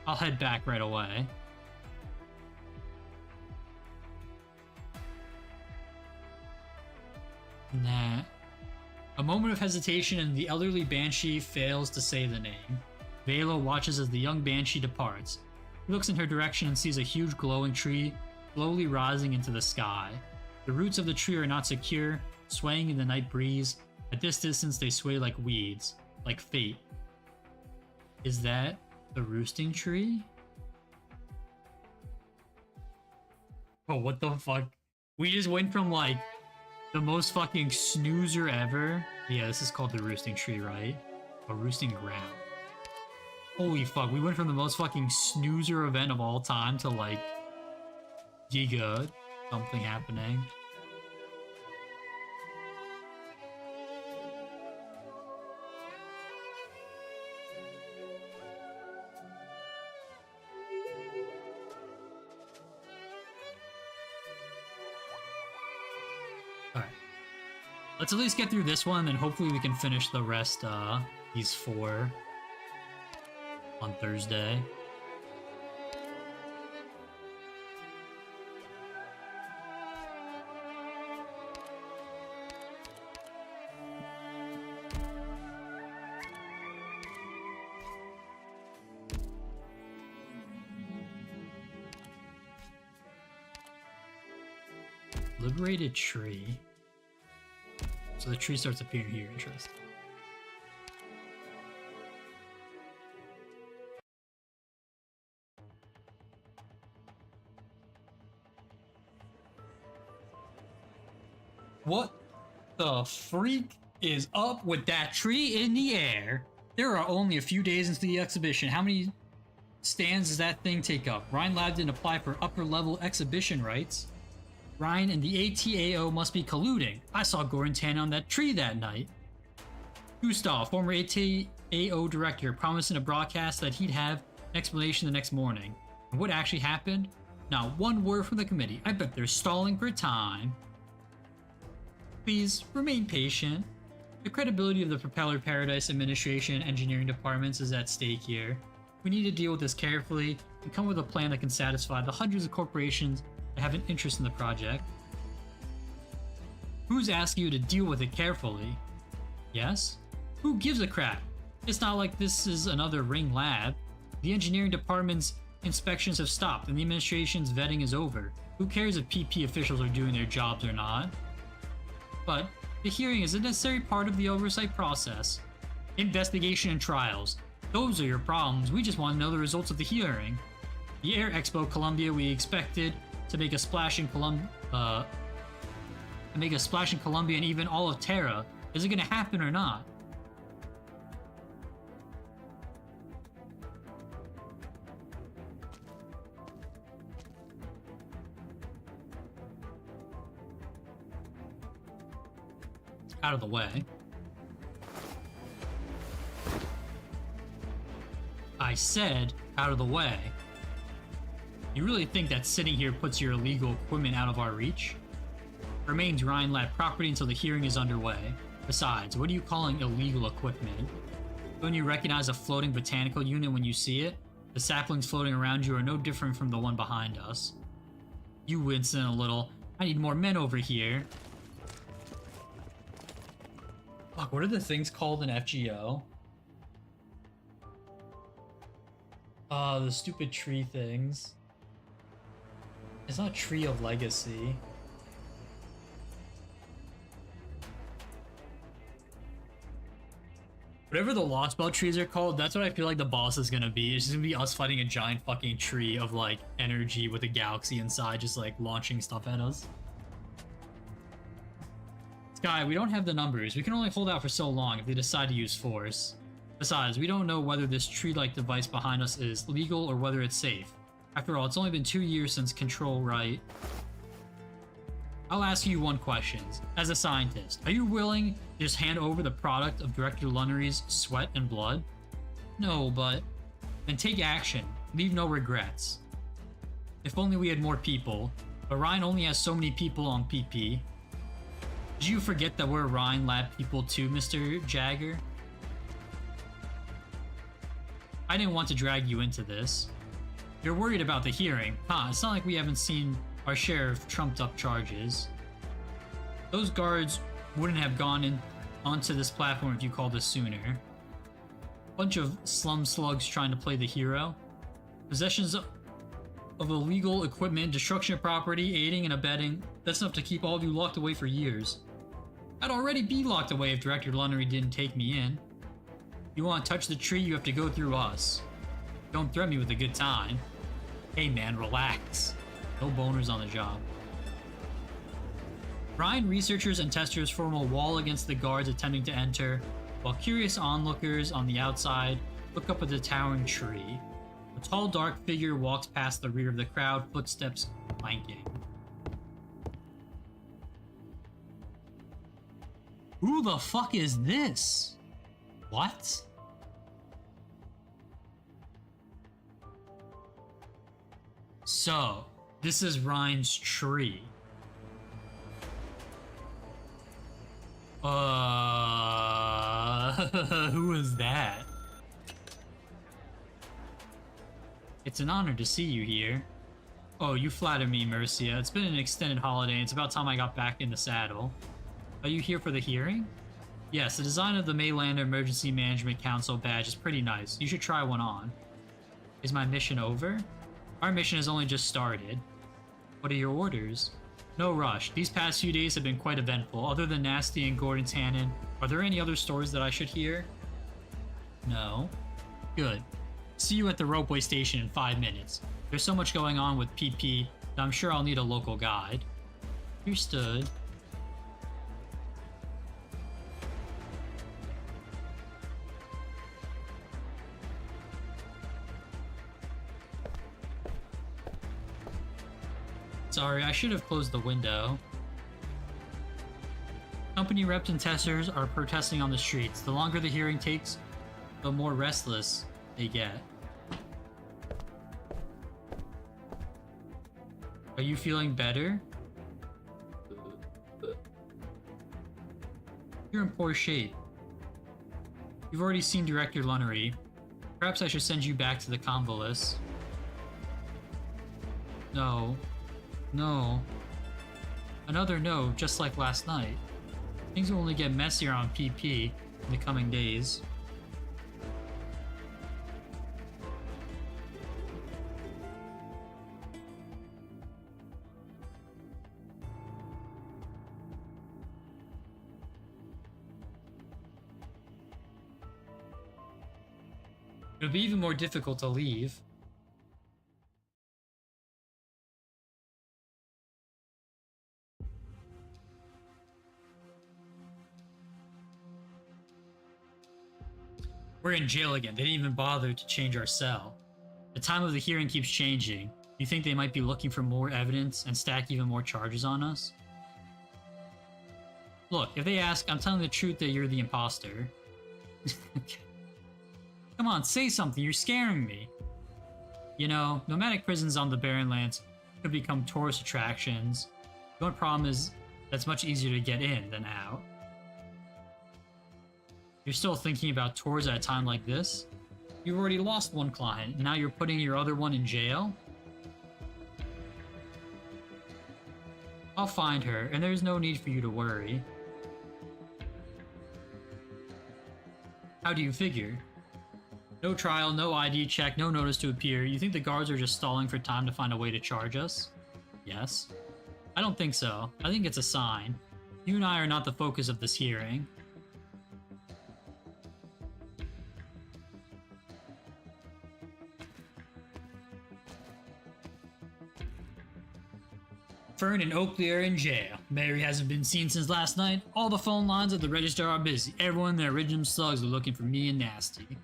I'll head back right away. Nah. A moment of hesitation and the elderly Banshee fails to say the name. Vela watches as the young Banshee departs. He looks in her direction and sees a huge glowing tree slowly rising into the sky. The roots of the tree are not secure, swaying in the night breeze. At this distance they sway like weeds, like fate. Is that the roosting tree? Oh, what the fuck? We just went from like the most fucking snoozer ever. Yeah, this is called the roosting tree, right? A roosting ground. Holy fuck, we went from the most fucking snoozer event of all time to like giga something happening. Alright. Let's at least get through this one, and hopefully we can finish the rest, these 4 on Thursday. Liberated tree. So the tree starts appearing here. Interesting. What the freak is up with that tree in the air? There are only a few days into the exhibition. How many stands does that thing take up? Ryan Lab didn't apply for upper level exhibition rights. Ryan and the ATAO must be colluding. I saw Gorantan on that tree that night. Gustav, former ATAO director, promised in a broadcast that he'd have an explanation the next morning. And what actually happened? Not one word from the committee. I bet they're stalling for time. Please, remain patient. The credibility of the Propeller Paradise Administration engineering departments is at stake here. We need to deal with this carefully and come with a plan that can satisfy the hundreds of corporations that have an interest in the project. Who's asking you to deal with it carefully? Yes? Who gives a crap? It's not like this is another Ring lab. The engineering department's inspections have stopped and the administration's vetting is over. Who cares if PP officials are doing their jobs or not? But the hearing is a necessary part of the oversight process. Investigation and trials. Those are your problems. We just want to know the results of the hearing. The Air Expo Columbia we expected to make a splash in Columbia and even all of Terra. Is it gonna happen or not? Out of the way. I said out of the way. You really think that sitting here puts your illegal equipment out of our reach? Remains Ryan Lab property until the hearing is underway. Besides, what are you calling illegal equipment? Don't you recognize a floating botanical unit when you see it? The saplings floating around you are no different from the one behind us. You wince in a little. I need more men over here. Fuck, what are the things called in FGO? The stupid tree things. It's not Tree of Legacy. Whatever the Lost Belt trees are called, that's what I feel like the boss is gonna be. It's just gonna be us fighting a giant fucking tree of like energy with a galaxy inside, just like launching stuff at us. Sky, we don't have the numbers. We can only hold out for so long if they decide to use force. Besides, we don't know whether this tree-like device behind us is legal or whether it's safe. After all, it's only been 2 years since Control Right. I'll ask you one question. As a scientist, are you willing to just hand over the product of Director Lunnery's sweat and blood? No, but... then take action. Leave no regrets. If only we had more people. But Ryan only has so many people on PP. Did you forget that we're Ryan Lab people too, Mr. Jagger? I didn't want to drag you into this. You're worried about the hearing. Huh, it's not like we haven't seen our share of trumped up charges. Those guards wouldn't have gone onto this platform if you called us sooner. Bunch of slum slugs trying to play the hero. Possessions of illegal equipment, destruction of property, aiding and abetting. That's enough to keep all of you locked away for years. I'd already be locked away if Director Lunnery didn't take me in. If you want to touch the tree, you have to go through us. Don't threaten me with a good time. Hey man, relax. No boners on the job. Ryan researchers and testers form a wall against the guards attempting to enter, while curious onlookers on the outside look up at the towering tree. A tall, dark figure walks past the rear of the crowd, footsteps clanking. Who the fuck is this? What? So, this is Ryan's tree. Who is that? It's an honor to see you here. Oh, you flatter me, Mercia. It's been an extended holiday and it's about time I got back in the saddle. Are you here for the hearing? Yes, the design of the Maylander Emergency Management Council badge is pretty nice. You should try one on. Is my mission over? Our mission has only just started. What are your orders? No rush. These past few days have been quite eventful. Other than Nasty and Gordon Tannen, are there any other stories that I should hear? No. Good. See you at the ropeway station in 5 minutes. There's so much going on with PP that I'm sure I'll need a local guide. Understood. Sorry, I should have closed the window. Company reps and testers are protesting on the streets. The longer the hearing takes, the more restless they get. Are you feeling better? You're in poor shape. You've already seen Director Lunnery. Perhaps I should send you back to the convalesce. No. No. Another no, just like last night. Things will only get messier on PP in the coming days. It'll be even more difficult to leave. We're in jail again. They didn't even bother to change our cell. The time of the hearing keeps changing. You think they might be looking for more evidence and stack even more charges on us? Look, if they ask, I'm telling the truth that you're the imposter. Okay. Come on, say something. You're scaring me. You know, nomadic prisons on the Barren Lands could become tourist attractions. The only problem is that's much easier to get in than out. You're still thinking about tours at a time like this? You've already lost one client, and now you're putting your other one in jail? I'll find her, and there's no need for you to worry. How do you figure? No trial, no ID check, no notice to appear. You think the guards are just stalling for time to find a way to charge us? Yes. I don't think so. I think it's a sign. You and I are not the focus of this hearing. Fern and Oakley are in jail. Mary hasn't been seen since last night. All the phone lines at the register are busy. Everyone in their original slugs are looking for me and Nasty.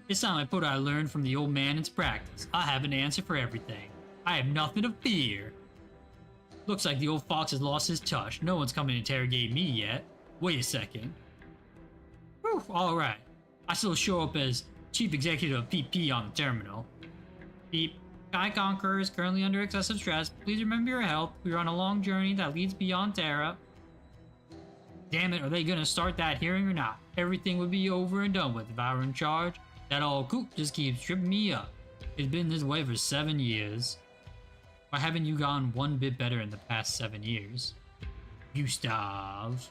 It's time I put what I learned from the old man into practice. I have an answer for everything. I have nothing to fear. Looks like the old fox has lost his touch. No one's come to interrogate me yet. Wait a second. Whew, alright. I still show up as Chief Executive of PP on the terminal. Beep. Sky Conqueror is currently under excessive stress. Please remember your health. We are on a long journey that leads beyond Terra. Damn it, are they gonna start that hearing or not? Everything would be over and done with if I were in charge. That old coop just keeps tripping me up. It's been this way for 7 years. Why haven't you gone one bit better in the past 7 years? Gustav.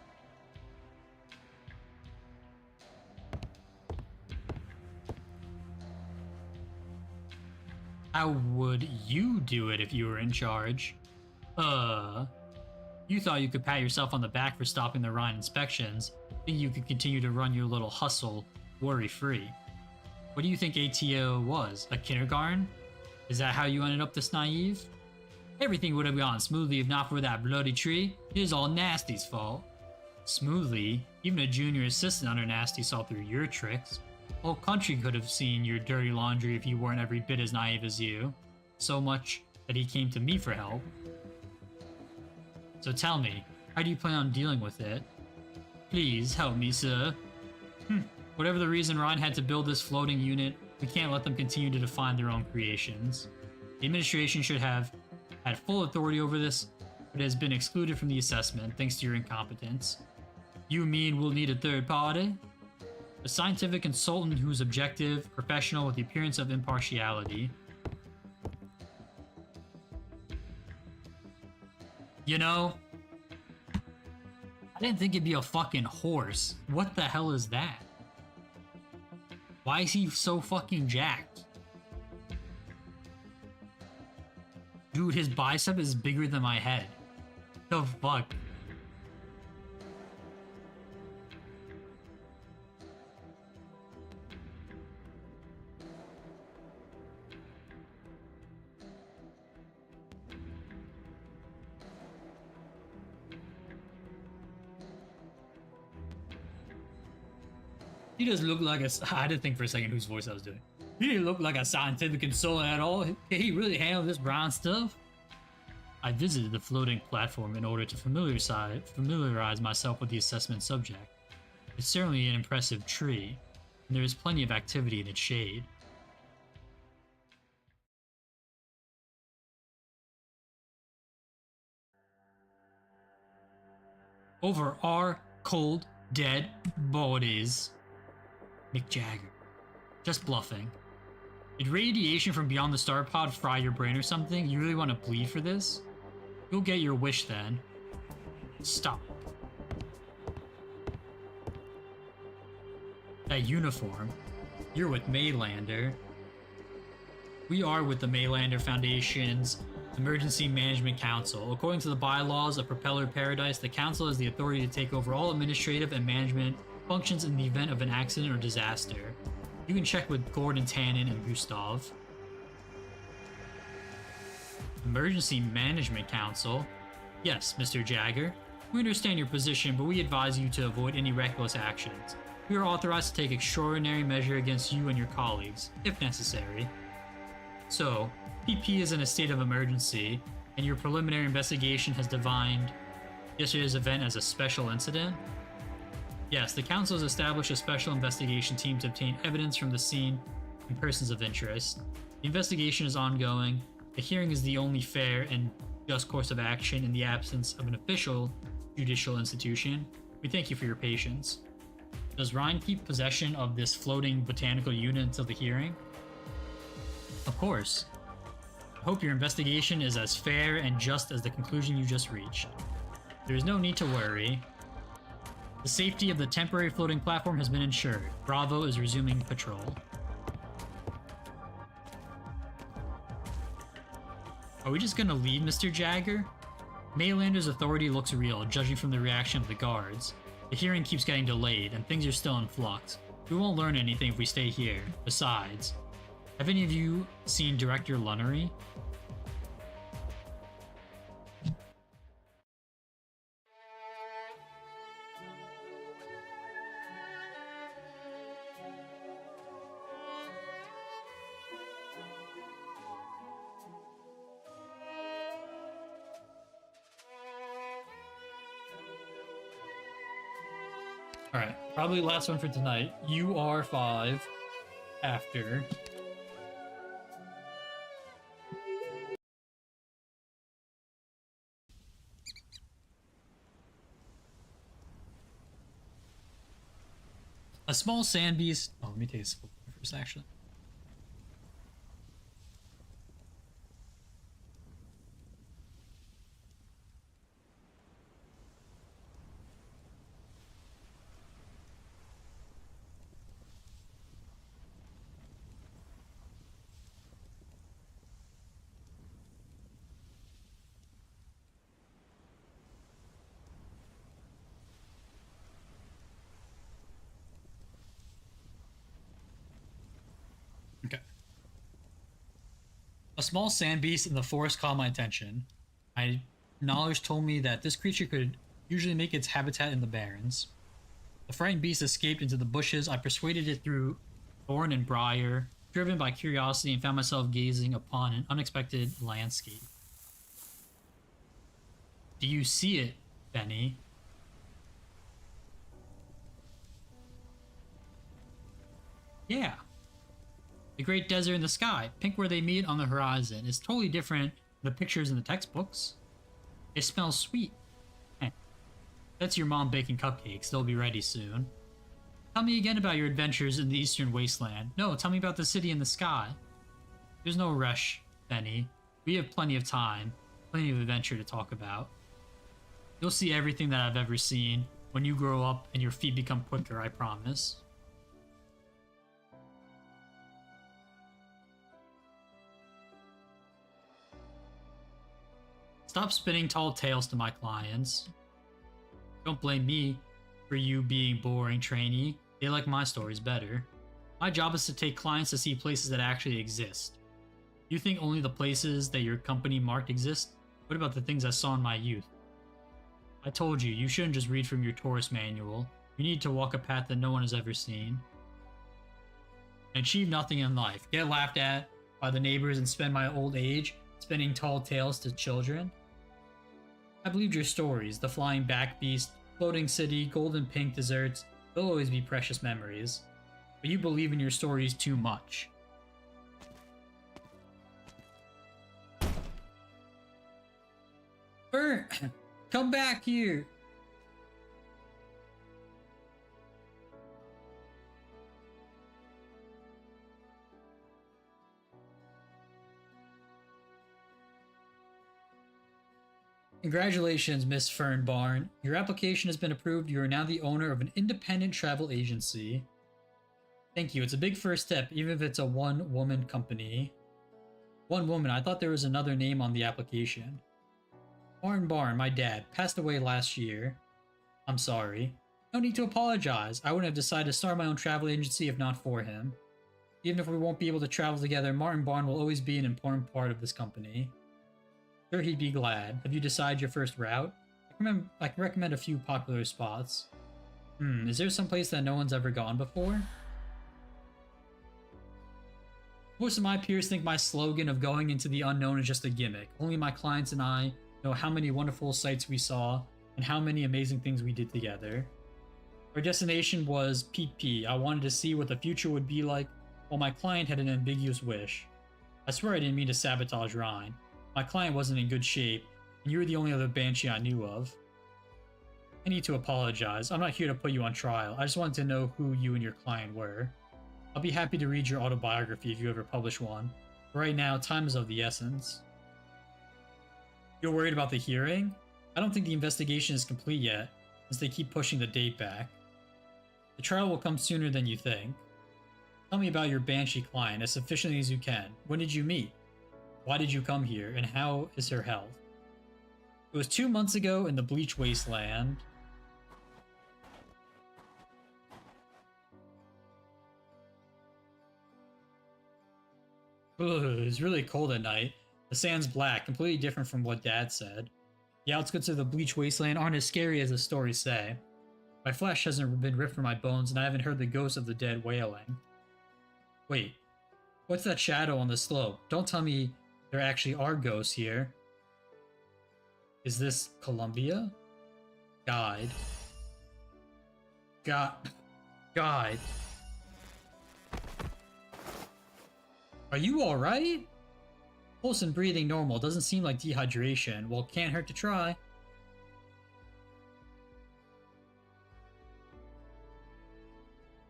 How would you do it if you were in charge? You thought you could pat yourself on the back for stopping the Rhine inspections, think you could continue to run your little hustle worry-free. What do you think ATO was? A kindergarten? Is that how you ended up this naive? Everything would have gone smoothly if not for that bloody tree. It is all Nasty's fault. Smoothly? Even a junior assistant under Nasty saw through your tricks. The whole country could have seen your dirty laundry if you weren't every bit as naive as you. So much that he came to me for help. So tell me, how do you plan on dealing with it? Please help me, sir. Whatever the reason Ryan had to build this floating unit, we can't let them continue to define their own creations. The administration should have had full authority over this, but it has been excluded from the assessment thanks to your incompetence. You mean we'll need a third party? A scientific consultant who is objective, professional, with the appearance of impartiality. You know, I didn't think it'd be a fucking horse. What the hell is that? Why is he so fucking jacked? Dude, his bicep is bigger than my head. The fuck? He doesn't look like a... I had to think for a second whose voice I was doing. He didn't look like a scientific consultant at all. Can he really handle this brown stuff? I visited the floating platform in order to familiarize myself with the assessment subject. It's certainly an impressive tree, and there is plenty of activity in its shade. Over our cold, dead bodies. Mick Jagger. Just bluffing. Did radiation from beyond the star pod fry your brain or something? You really want to bleed for this? You'll get your wish then. Stop. That uniform. You're with Maylander. We are with the Maylander Foundation's Emergency Management Council. According to the bylaws of Propeller Paradise, the council has the authority to take over all administrative and management functions in the event of an accident or disaster. You can check with Gordon, Tannen, and Gustav. Emergency Management Council? Yes, Mr. Jagger. We understand your position, but we advise you to avoid any reckless actions. We are authorized to take extraordinary measure against you and your colleagues, if necessary. So, PP is in a state of emergency, and your preliminary investigation has defined yesterday's event as a special incident? Yes, the Council has established a special investigation team to obtain evidence from the scene and persons of interest. The investigation is ongoing. The hearing is the only fair and just course of action in the absence of an official judicial institution. We thank you for your patience. Does Ryan keep possession of this floating botanical unit until the hearing? Of course. I hope your investigation is as fair and just as the conclusion you just reached. There is no need to worry. The safety of the temporary floating platform has been ensured. Bravo is resuming patrol. Are we just gonna leave Mr. Jagger? Maylander's authority looks real, judging from the reaction of the guards. The hearing keeps getting delayed, and things are still in flux. We won't learn anything if we stay here. Besides, have any of you seen Director Lunnery? Alright, probably last one for tonight. You are 5 after. A small sand beast. Oh, let me take a sip first, actually. Okay. A small sand beast in the forest caught my attention. My knowledge told me that this creature could usually make its habitat in the barrens. The frightened beast escaped into the bushes. I persuaded it through thorn and briar, driven by curiosity, and found myself gazing upon an unexpected landscape. Do you see it, Benny? Yeah. The great desert in the sky, pink where they meet on the horizon, is totally different from the pictures in the textbooks. It smells sweet. That's your mom baking cupcakes. They'll be ready soon. Tell me again about your adventures in the eastern wasteland. No, tell me about the city in the sky. There's no rush, Benny. We have plenty of time, plenty of adventure to talk about. You'll see everything that I've ever seen when you grow up and your feet become quicker, I promise. Stop spinning tall tales to my clients. Don't blame me for you being boring, trainee. They like my stories better. My job is to take clients to see places that actually exist. You think only the places that your company marked exist? What about the things I saw in my youth? I told you, you shouldn't just read from your tourist manual. You need to walk a path that no one has ever seen. And achieve nothing in life. Get laughed at by the neighbors and spend my old age spinning tall tales to children. I believed your stories. The flying back beast, floating city, golden pink desserts. They'll always be precious memories. But you believe in your stories too much. Bert! Come back here! Congratulations, Miss Fernbarn. Your application has been approved. You are now the owner of an independent travel agency. Thank you. It's a big first step, even if it's a one-woman company. One woman. I thought there was another name on the application. Barn, my dad, passed away last year. I'm sorry. No need to apologize. I wouldn't have decided to start my own travel agency if not for him. Even if we won't be able to travel together, Martin Barn will always be an important part of this company. Sure, he'd be glad. Have you decided your first route? I can recommend a few popular spots. Is there some place that no one's ever gone before? Most of my peers think my slogan of going into the unknown is just a gimmick. Only my clients and I know how many wonderful sights we saw and how many amazing things we did together. Our destination was PP. I wanted to see what the future would be like, while my client had an ambiguous wish. I swear I didn't mean to sabotage Rhine. My client wasn't in good shape, and you were the only other Banshee I knew of. I need to apologize. I'm not here to put you on trial. I just wanted to know who you and your client were. I'll be happy to read your autobiography if you ever publish one. But right now, time is of the essence. You're worried about the hearing? I don't think the investigation is complete yet, since they keep pushing the date back. The trial will come sooner than you think. Tell me about your Banshee client as sufficiently as you can. When did you meet? Why did you come here, and how is her health? It was 2 months ago in the Bleach Wasteland. Ugh, it's really cold at night. The sand's black, completely different from what Dad said. The outskirts of the Bleach Wasteland aren't as scary as the stories say. My flesh hasn't been ripped from my bones, and I haven't heard the ghosts of the dead wailing. Wait, what's that shadow on the slope? Don't tell me there actually are ghosts here. Is this Columbia? Guide. God. God. Are you alright? Pulse and breathing normal. Doesn't seem like dehydration. Well, can't hurt to try.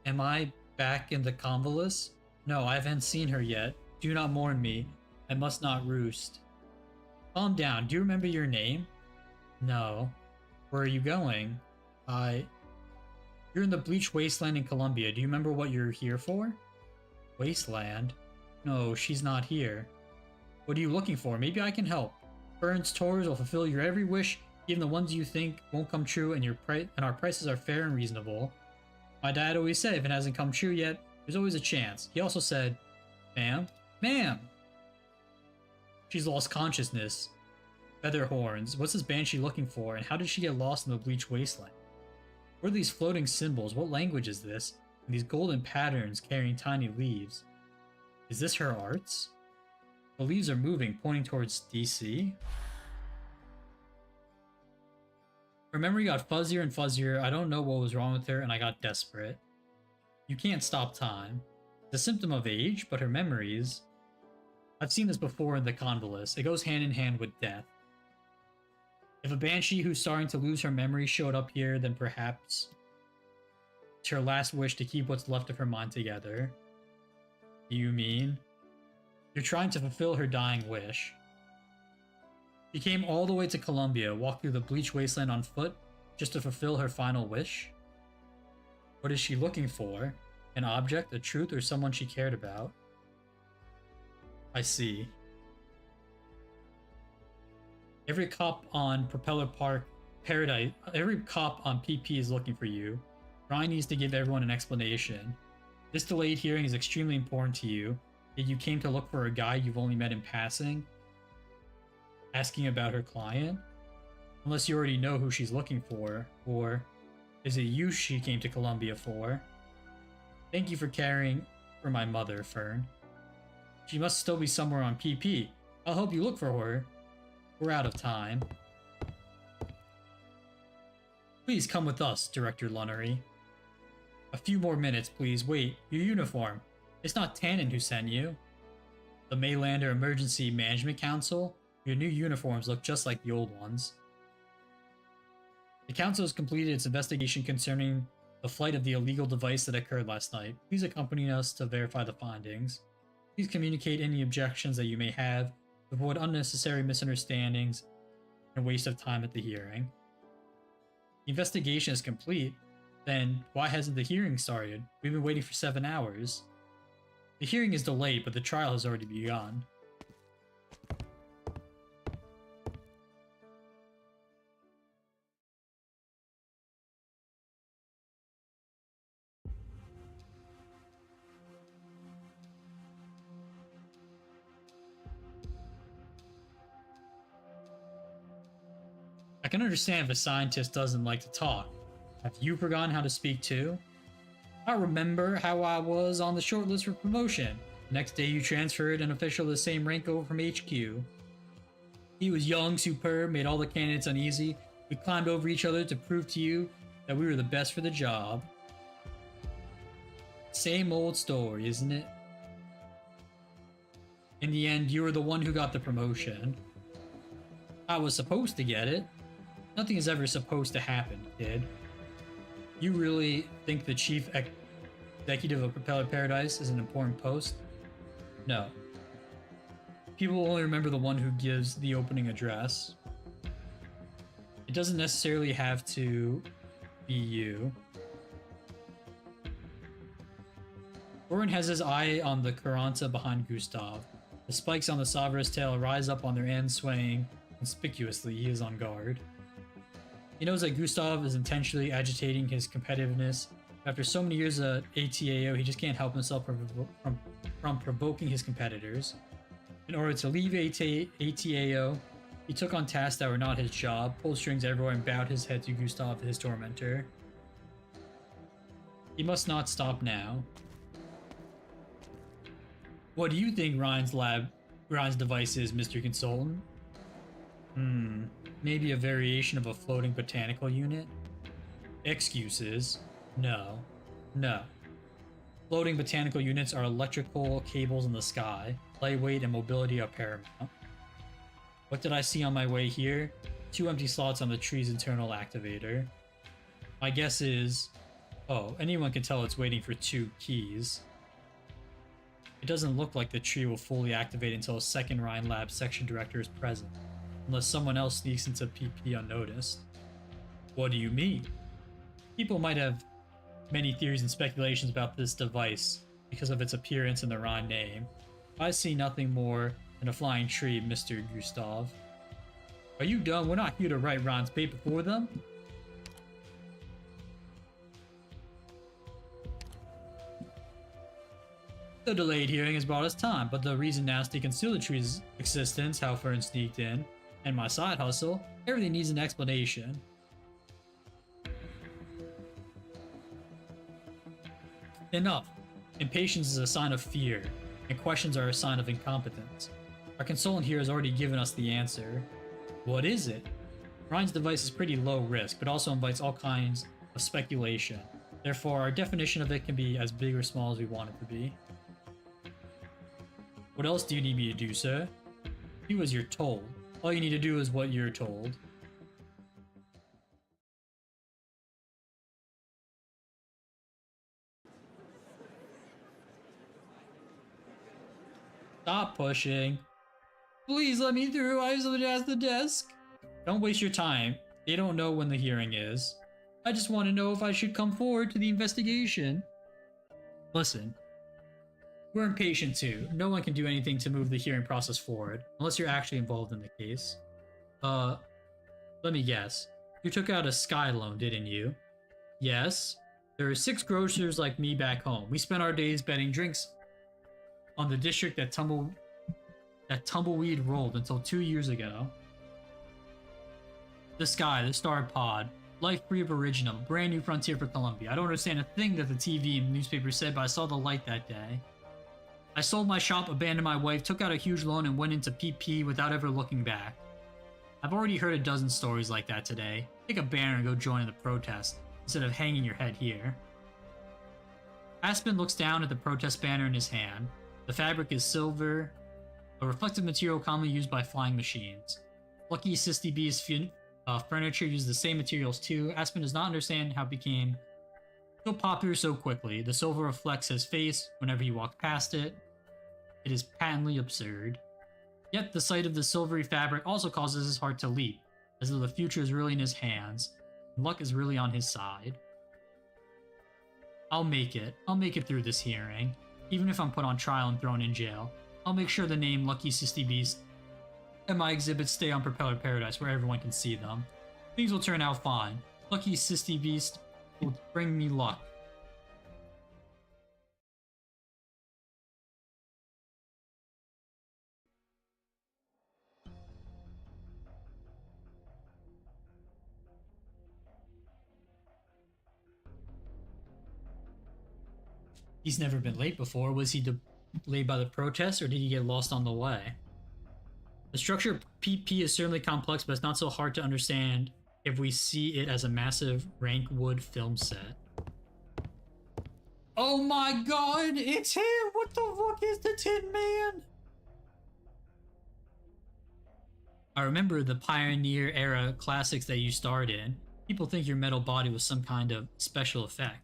Am I back in the convalesce? No, I haven't seen her yet. Do not mourn me. I must not roost. Calm down. Do you remember your name? No. Where are you going? You're in the Bleach Wasteland in Colombia. Do you remember what you're here for? Wasteland? No, she's not here. What are you looking for? Maybe I can help. Fern's tours will fulfill your every wish, even the ones you think won't come true, and our prices are fair and reasonable. My dad always said if it hasn't come true yet, there's always a chance. He also said, Ma'am? Ma'am! She's lost consciousness. Feather horns. What's this banshee looking for, and how did she get lost in the Bleach Wasteland? What are these floating symbols? What language is this? And these golden patterns carrying tiny leaves. Is this her arts? The leaves are moving, pointing towards DC. Her memory got fuzzier and fuzzier. I don't know what was wrong with her, and I got desperate. You can't stop time. It's a symptom of age, but her memories... I've seen this before in the convalesce. It goes hand in hand with death. If a banshee who's starting to lose her memory showed up here, then perhaps it's her last wish to keep what's left of her mind together. You mean? You're trying to fulfill her dying wish. She came all the way to Colombia, walked through the Bleach Wasteland on foot, just to fulfill her final wish? What is she looking for? An object, a truth, or someone she cared about? I see. Every cop on Propeller Park Paradise, every cop on PP is looking for you. Ryan needs to give everyone an explanation. This delayed hearing is extremely important to you, yet you came to look for a guy you've only met in passing? Asking about her client? Unless you already know who she's looking for, or is it you she came to Colombia for? Thank you for caring for my mother, Fern. She must still be somewhere on PP. I'll help you look for her. We're out of time. Please come with us, Director Lunnery. A few more minutes, please. Wait, your uniform. It's not Tannen who sent you. The Maylander Emergency Management Council? Your new uniforms look just like the old ones. The Council has completed its investigation concerning the flight of the illegal device that occurred last night. Please accompany us to verify the findings. Please communicate any objections that you may have to avoid unnecessary misunderstandings and waste of time at the hearing. The investigation is complete. Then, why hasn't the hearing started? We've been waiting for 7 hours. The hearing is delayed, but the trial has already begun. I can understand if a scientist doesn't like to talk. Have you forgotten how to speak too? I remember how I was on the short list for promotion. Next day you transferred an official of the same rank over from HQ. He was young, superb, made all the candidates uneasy. We climbed over each other to prove to you that we were the best for the job. Same old story, isn't it? In the end, you were the one who got the promotion. I was supposed to get it. Nothing is ever supposed to happen, kid. You really think the chief executive of Propeller Paradise is an important post? No. People only remember the one who gives the opening address. It doesn't necessarily have to be you. Orin has his eye on the Carranza behind Gustav. The spikes on the Savra's tail rise up on their ends, swaying conspicuously. He is on guard. He knows that Gustav is intentionally agitating his competitiveness. After so many years at ATAO, he just can't help himself from provoking his competitors. In order to leave ATAO, he took on tasks that were not his job, pulled strings everywhere, and bowed his head to Gustav, his tormentor. He must not stop now. What do you think Ryan's device is, Mr. Consultant? Maybe a variation of a floating botanical unit? Excuses. No. No. Floating botanical units are electrical cables in the sky. Lightweight and mobility are paramount. What did I see on my way here? 2 empty slots on the tree's internal activator. My guess is... Oh, anyone can tell it's waiting for 2 keys. It doesn't look like the tree will fully activate until a second Rhine Lab section director is present, unless someone else sneaks into PP unnoticed. What do you mean? People might have many theories and speculations about this device because of its appearance and the Rhine name. I see nothing more than a flying tree, Mr. Gustav. Are you dumb? We're not here to write Ron's paper for them. The delayed hearing has brought us time, but the reason Nasty concealed the tree's existence, how Fern sneaked in, and my side hustle, everything needs an explanation. Enough. Impatience is a sign of fear, and questions are a sign of incompetence. Our consultant here has already given us the answer. What is it? Ryan's device is pretty low risk, but also invites all kinds of speculation. Therefore, our definition of it can be as big or small as we want it to be. What else do you need me to do, sir? Do as you're told. All you need to do is what you're told. Stop pushing. Please let me through. I have something to ask the desk. Don't waste your time. They don't know when the hearing is. I just want to know if I should come forward to the investigation. Listen. We're impatient too. No one can do anything to move the hearing process forward, unless you're actually involved in the case. Let me guess. You took out a Sky loan, didn't you? Yes. There are 6 grocers like me back home. We spent our days betting drinks on the district that tumbleweed rolled until 2 years ago. The Sky, the Star Pod, life free of original, brand new frontier for Colombia. I don't understand a thing that the TV and newspaper said, but I saw the light that day. I sold my shop, abandoned my wife, took out a huge loan, and went into PP without ever looking back. I've already heard a dozen stories like that today. Take a banner and go join in the protest, instead of hanging your head here. Aspen looks down at the protest banner in his hand. The fabric is silver, a reflective material commonly used by flying machines. Lucky Sisty B's furniture uses the same materials too. Aspen does not understand how it became so popular so quickly. The silver reflects his face whenever he walks past it. It is patently absurd. Yet the sight of the silvery fabric also causes his heart to leap, as though the future is really in his hands, and luck is really on his side. I'll make it. I'll make it through this hearing. Even if I'm put on trial and thrown in jail, I'll make sure the name Lucky Sisty Beast and my exhibits stay on Propeller Paradise where everyone can see them. Things will turn out fine. Lucky Sisty Beast will bring me luck. He's never been late before. Was he delayed by the protests, or did he get lost on the way? The structure of PP is certainly complex, but it's not so hard to understand if we see it as a massive rank wood film set. Oh my god, it's him! What the fuck is the Tin Man? I remember the Pioneer era classics that you starred in. People think your metal body was some kind of special effect.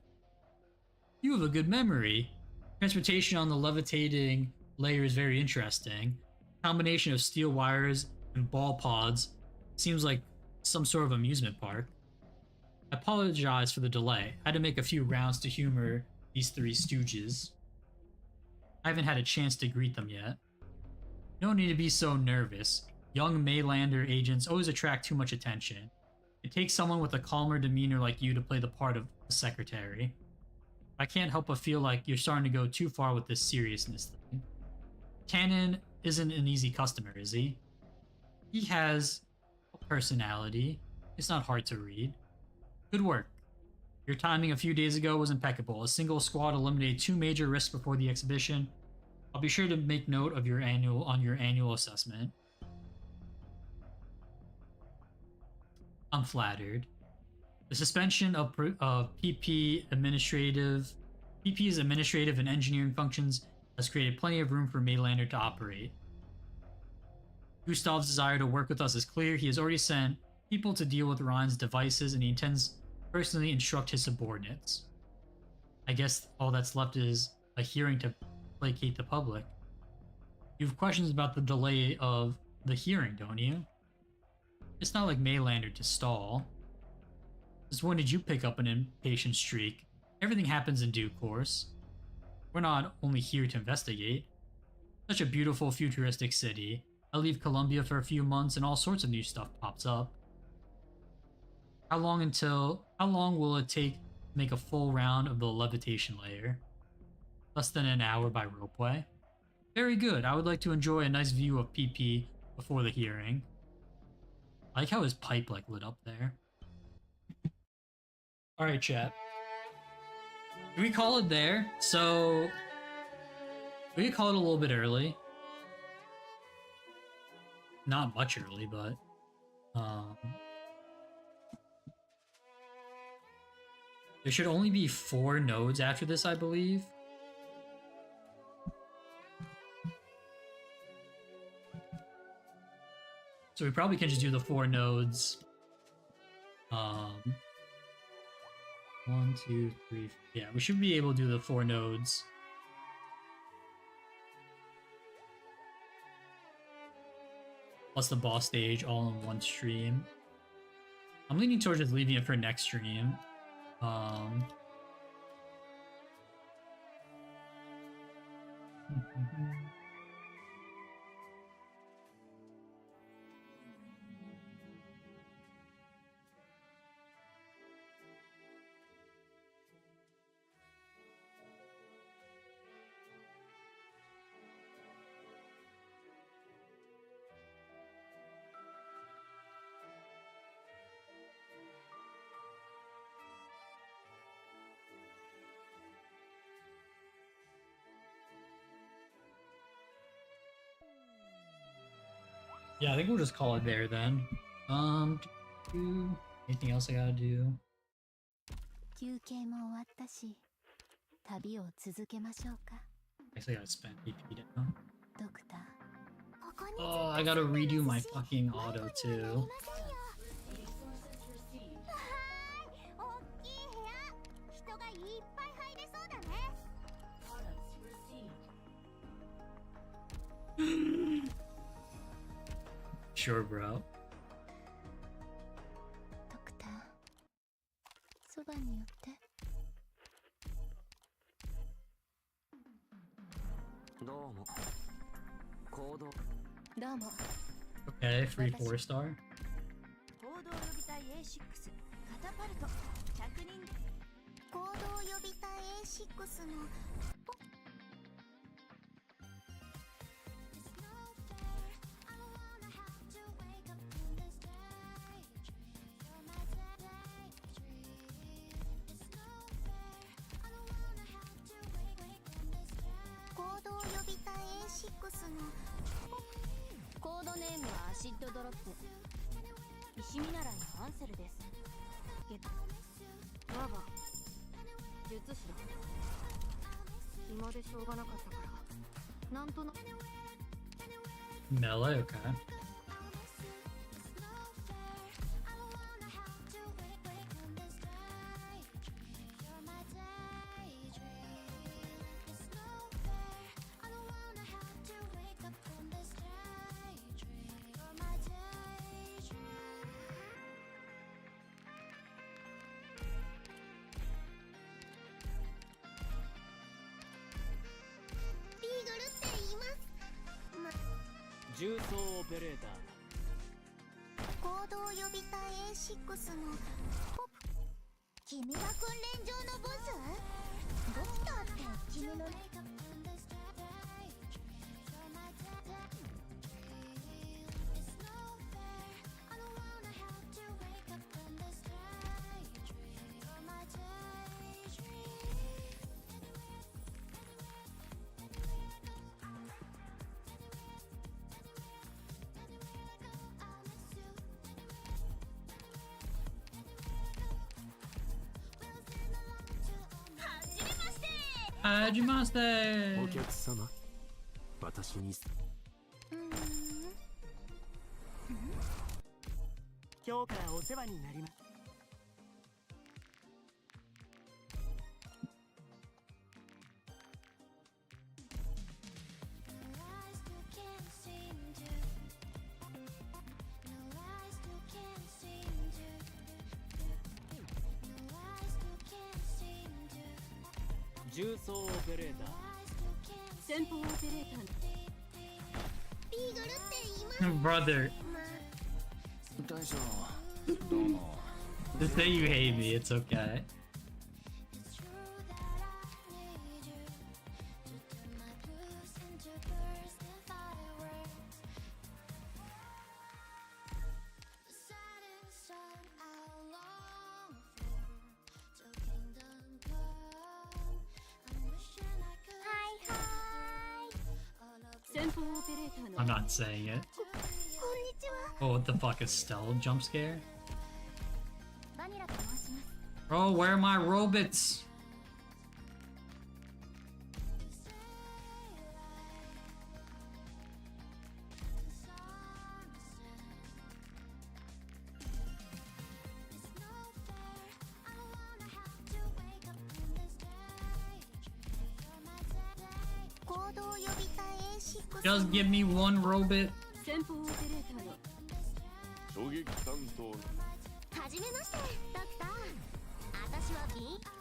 You have a good memory. Transportation on the levitating layer is very interesting. Combination of steel wires and ball pods seems like some sort of amusement park. I apologize for the delay. I had to make a few rounds to humor these 3 stooges. I haven't had a chance to greet them yet. You don't need to be so nervous. Young Maylander agents always attract too much attention. It takes someone with a calmer demeanor like you to play the part of the secretary. I can't help but feel like you're starting to go too far with this seriousness thing. Cannon isn't an easy customer, is he? He has a personality. It's not hard to read. Good work. Your timing a few days ago was impeccable. A single squad eliminated 2 major risks before the exhibition. I'll be sure to make note of your annual assessment. I'm flattered. The suspension of PP's administrative and engineering functions has created plenty of room for Maylander to operate. Gustav's desire to work with us is clear. He has already sent people to deal with Ryan's devices, and he intends to personally instruct his subordinates. I guess all that's left is a hearing to placate the public. You have questions about the delay of the hearing, don't you? It's not like Maylander to stall. Since when did you pick up an impatient streak? Everything happens in due course. We're not only here to investigate. Such a beautiful, futuristic city. I leave Columbia for a few months and all sorts of new stuff pops up. How long will it take to make a full round of the levitation layer? Less than an hour by ropeway. Very good. I would like to enjoy a nice view of PP before the hearing. I like how his pipe lit up there. Alright, chat. Can we call it there? So we could call it a little bit early. Not much early, but there should only be 4 nodes after this, I believe. So we probably can just do the 4 nodes. 1, 2, 3. Yeah, we should be able to do the 4 nodes. Plus the boss stage all in one stream. I'm leaning towards just leaving it for next stream. Yeah, I think we'll just call it there then. Anything else I gotta do? 休憩も終わったし、旅を続けましょうか。 Actually, I gotta spend PP now. ドクター。 Oh, I gotta redo my fucking auto too. Sure, bro. ドクター、そばに寄って。どうも。行動。どうも。 Okay, free 4-star. 行動予備隊 A6 カタパルト着任。行動予備隊 A6 の。コードネームはアシッドドロップ。石見習いのアンセルです。ババ術師だ。暇でしょうがなかったからなんとなく Melee, okay.重装オペレーター。行動予備隊 A6 の君が訓練場のボス？ドクターって君の Hajimaste! お客様私に今日からお世話になります 重装オペレーター先方オペレータービーグルって言います Brother, 大将どうも just say you hate me, it's okay. I'm not saying it. こんにちは Oh, what the fuck, a stealth jump scare? バニラと申します Bro, where are my robots? Just give me one robot. 先方オペレーターの衝撃担当のはじめましてドクター私はビー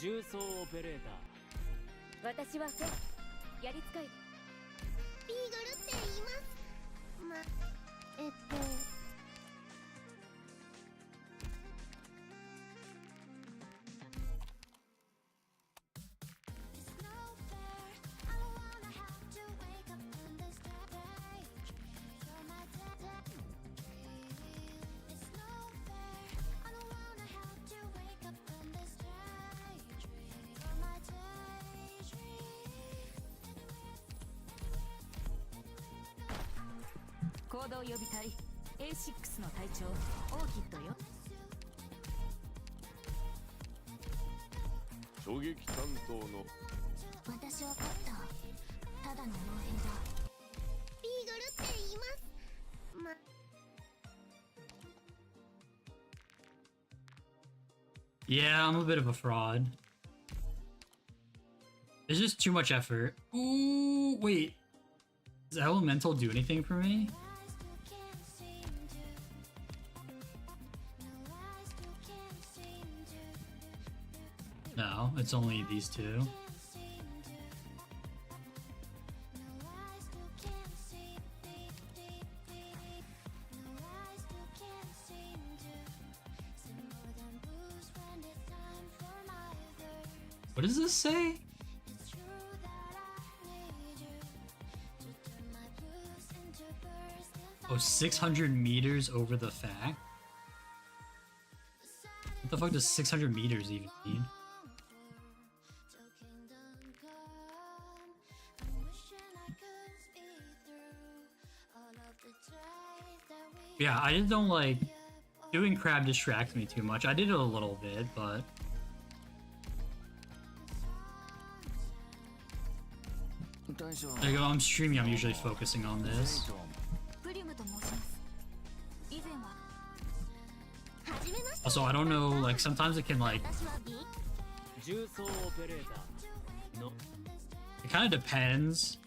重装オペレーター私はフェやり使いビーグルって言います行動予備隊 A6 の隊長オーキッドよ衝撃担当の私はカッターただの傭兵だビーグルって言います Yeah, I'm a bit of a fraud. There's just too much effort. Ooh, wait. Does Elemental do anything for me? No, it's only these two. What does this say? Oh, 600 meters over the fact? What the fuck does 600 meters even mean? Yeah, I just don't like... Doing crab distracts me too much. I did it a little bit, but... There you go, I'm streaming, I'm usually focusing on this. プリムと申します以前は Also, I don't know, like, sometimes it can, like... 私はビー 重装オペレーターの It kind of depends.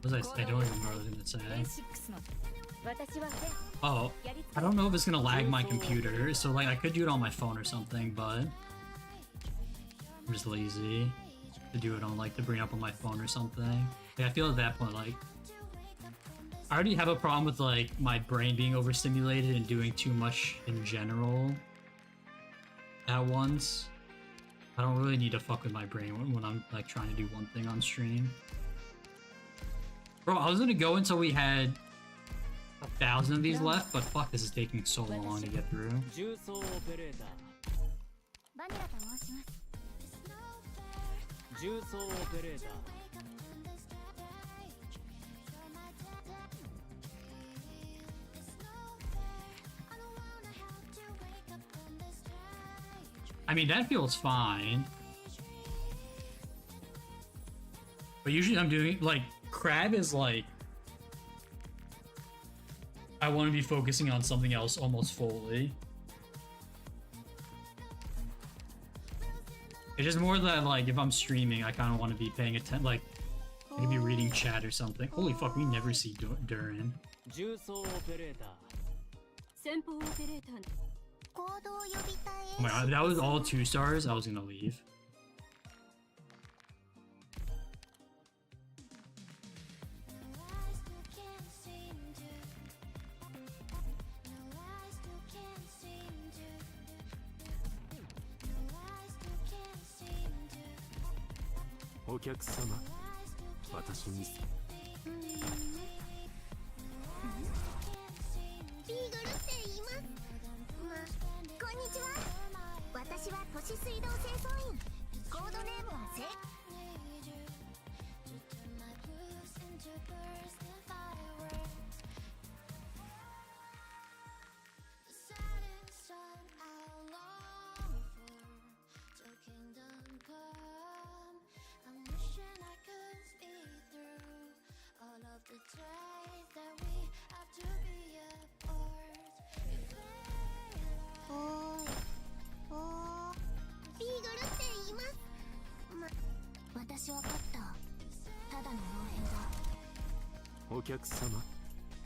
What was I don't even know what I was gonna say. 6の私は Oh, I don't know if it's gonna lag my computer, so like I could do it on my phone or something, but I'm just lazy to do it on like to bring it up on my phone or something. Yeah, I feel at that point like I already have a problem with like my brain being overstimulated and doing too much in general at once. I don't really need to fuck with my brain when I'm like trying to do one thing on stream. Bro, I was gonna go until we had 1,000 of these left, but fuck, this is taking so long to get through. 重装オペレータバニラと申しますー重装オペレーター I mean, that feels fine. But usually I'm doing, like, crab is like... I want to be focusing on something else almost fully. It's just more that, like, if I'm streaming, I kind of want to be paying attention, like, I could be reading chat or something. Holy fuck, we never see Durin. 重装オペレーター先方オペレーター行動予備隊 Oh my god, if that was all 2 stars, I was gonna leave.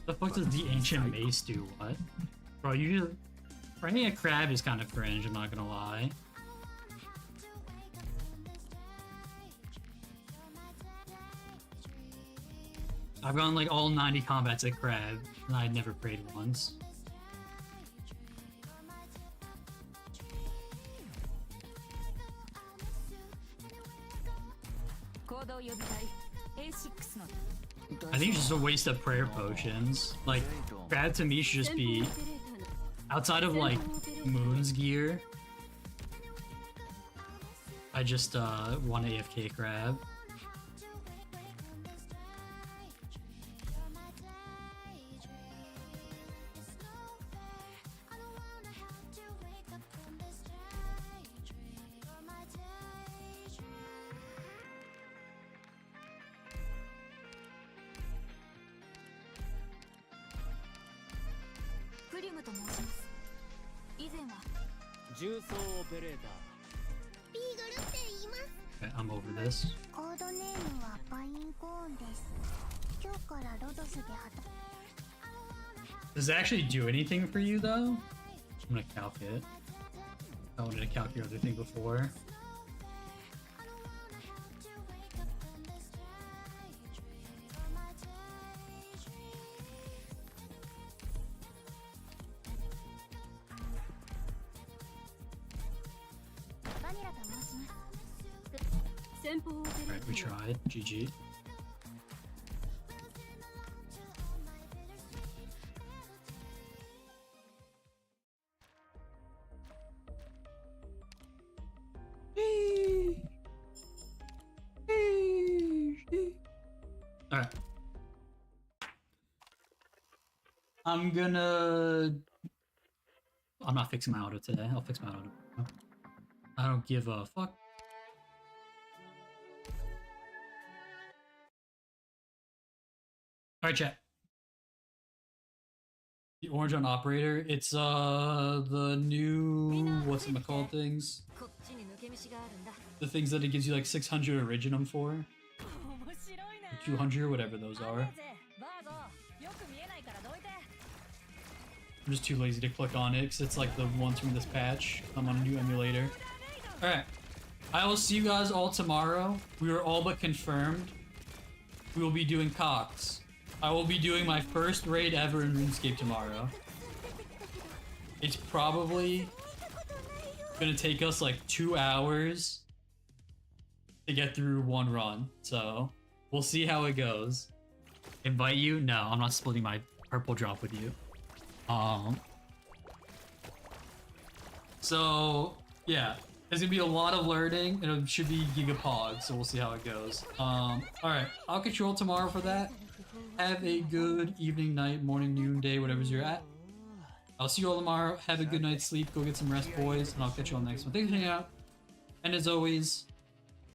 The fuck does the ancient mace do? What? Bro, you just... Finding a crab is kind of cringe, I'm not gonna lie. I've gone like all 90 combats at crab, and I'd never prayed once. I think it's just a waste of prayer potions. Like, crab to me should just be... Outside of, like, Moon's gear, I just, want AFK crab. Okay, I'm over this. コードネームはパインコーンです。今日からロドスで働 Does it actually do anything for you, though? I'm gonna calc it. I wanted to calc your other thing before. Alright, we tried. GG. Alright. I'm not fixing my auto today. I'll fix my auto. I don't give a fuck. Alright, chat. The orange on operator, it's the new whatchamacallit things. The things that it gives you like 600 originum for. 面白いね200 or whatever those are. バーゴよく見えないからどいて I'm just too lazy to click on it because it's like the ones from this patch. I'm on a new emulator. Alright. I will see you guys all tomorrow. We are all but confirmed. We will be doing Cox. I will be doing my first raid ever in RuneScape tomorrow. It's probably gonna take us like 2 hours to get through one run. So we'll see how it goes. Invite you? No, I'm not splitting my purple drop with you. So yeah, there's gonna be a lot of learning, and it should be Gigapog, so we'll see how it goes. Alright, I'll catch you all tomorrow for that. Have a good evening, night, morning, noon, day, whatever's you're at. I'll see you all tomorrow. Have a good night's sleep. Go get some rest, boys, and I'll catch you on the next one. Thanks for hanging out. And as always,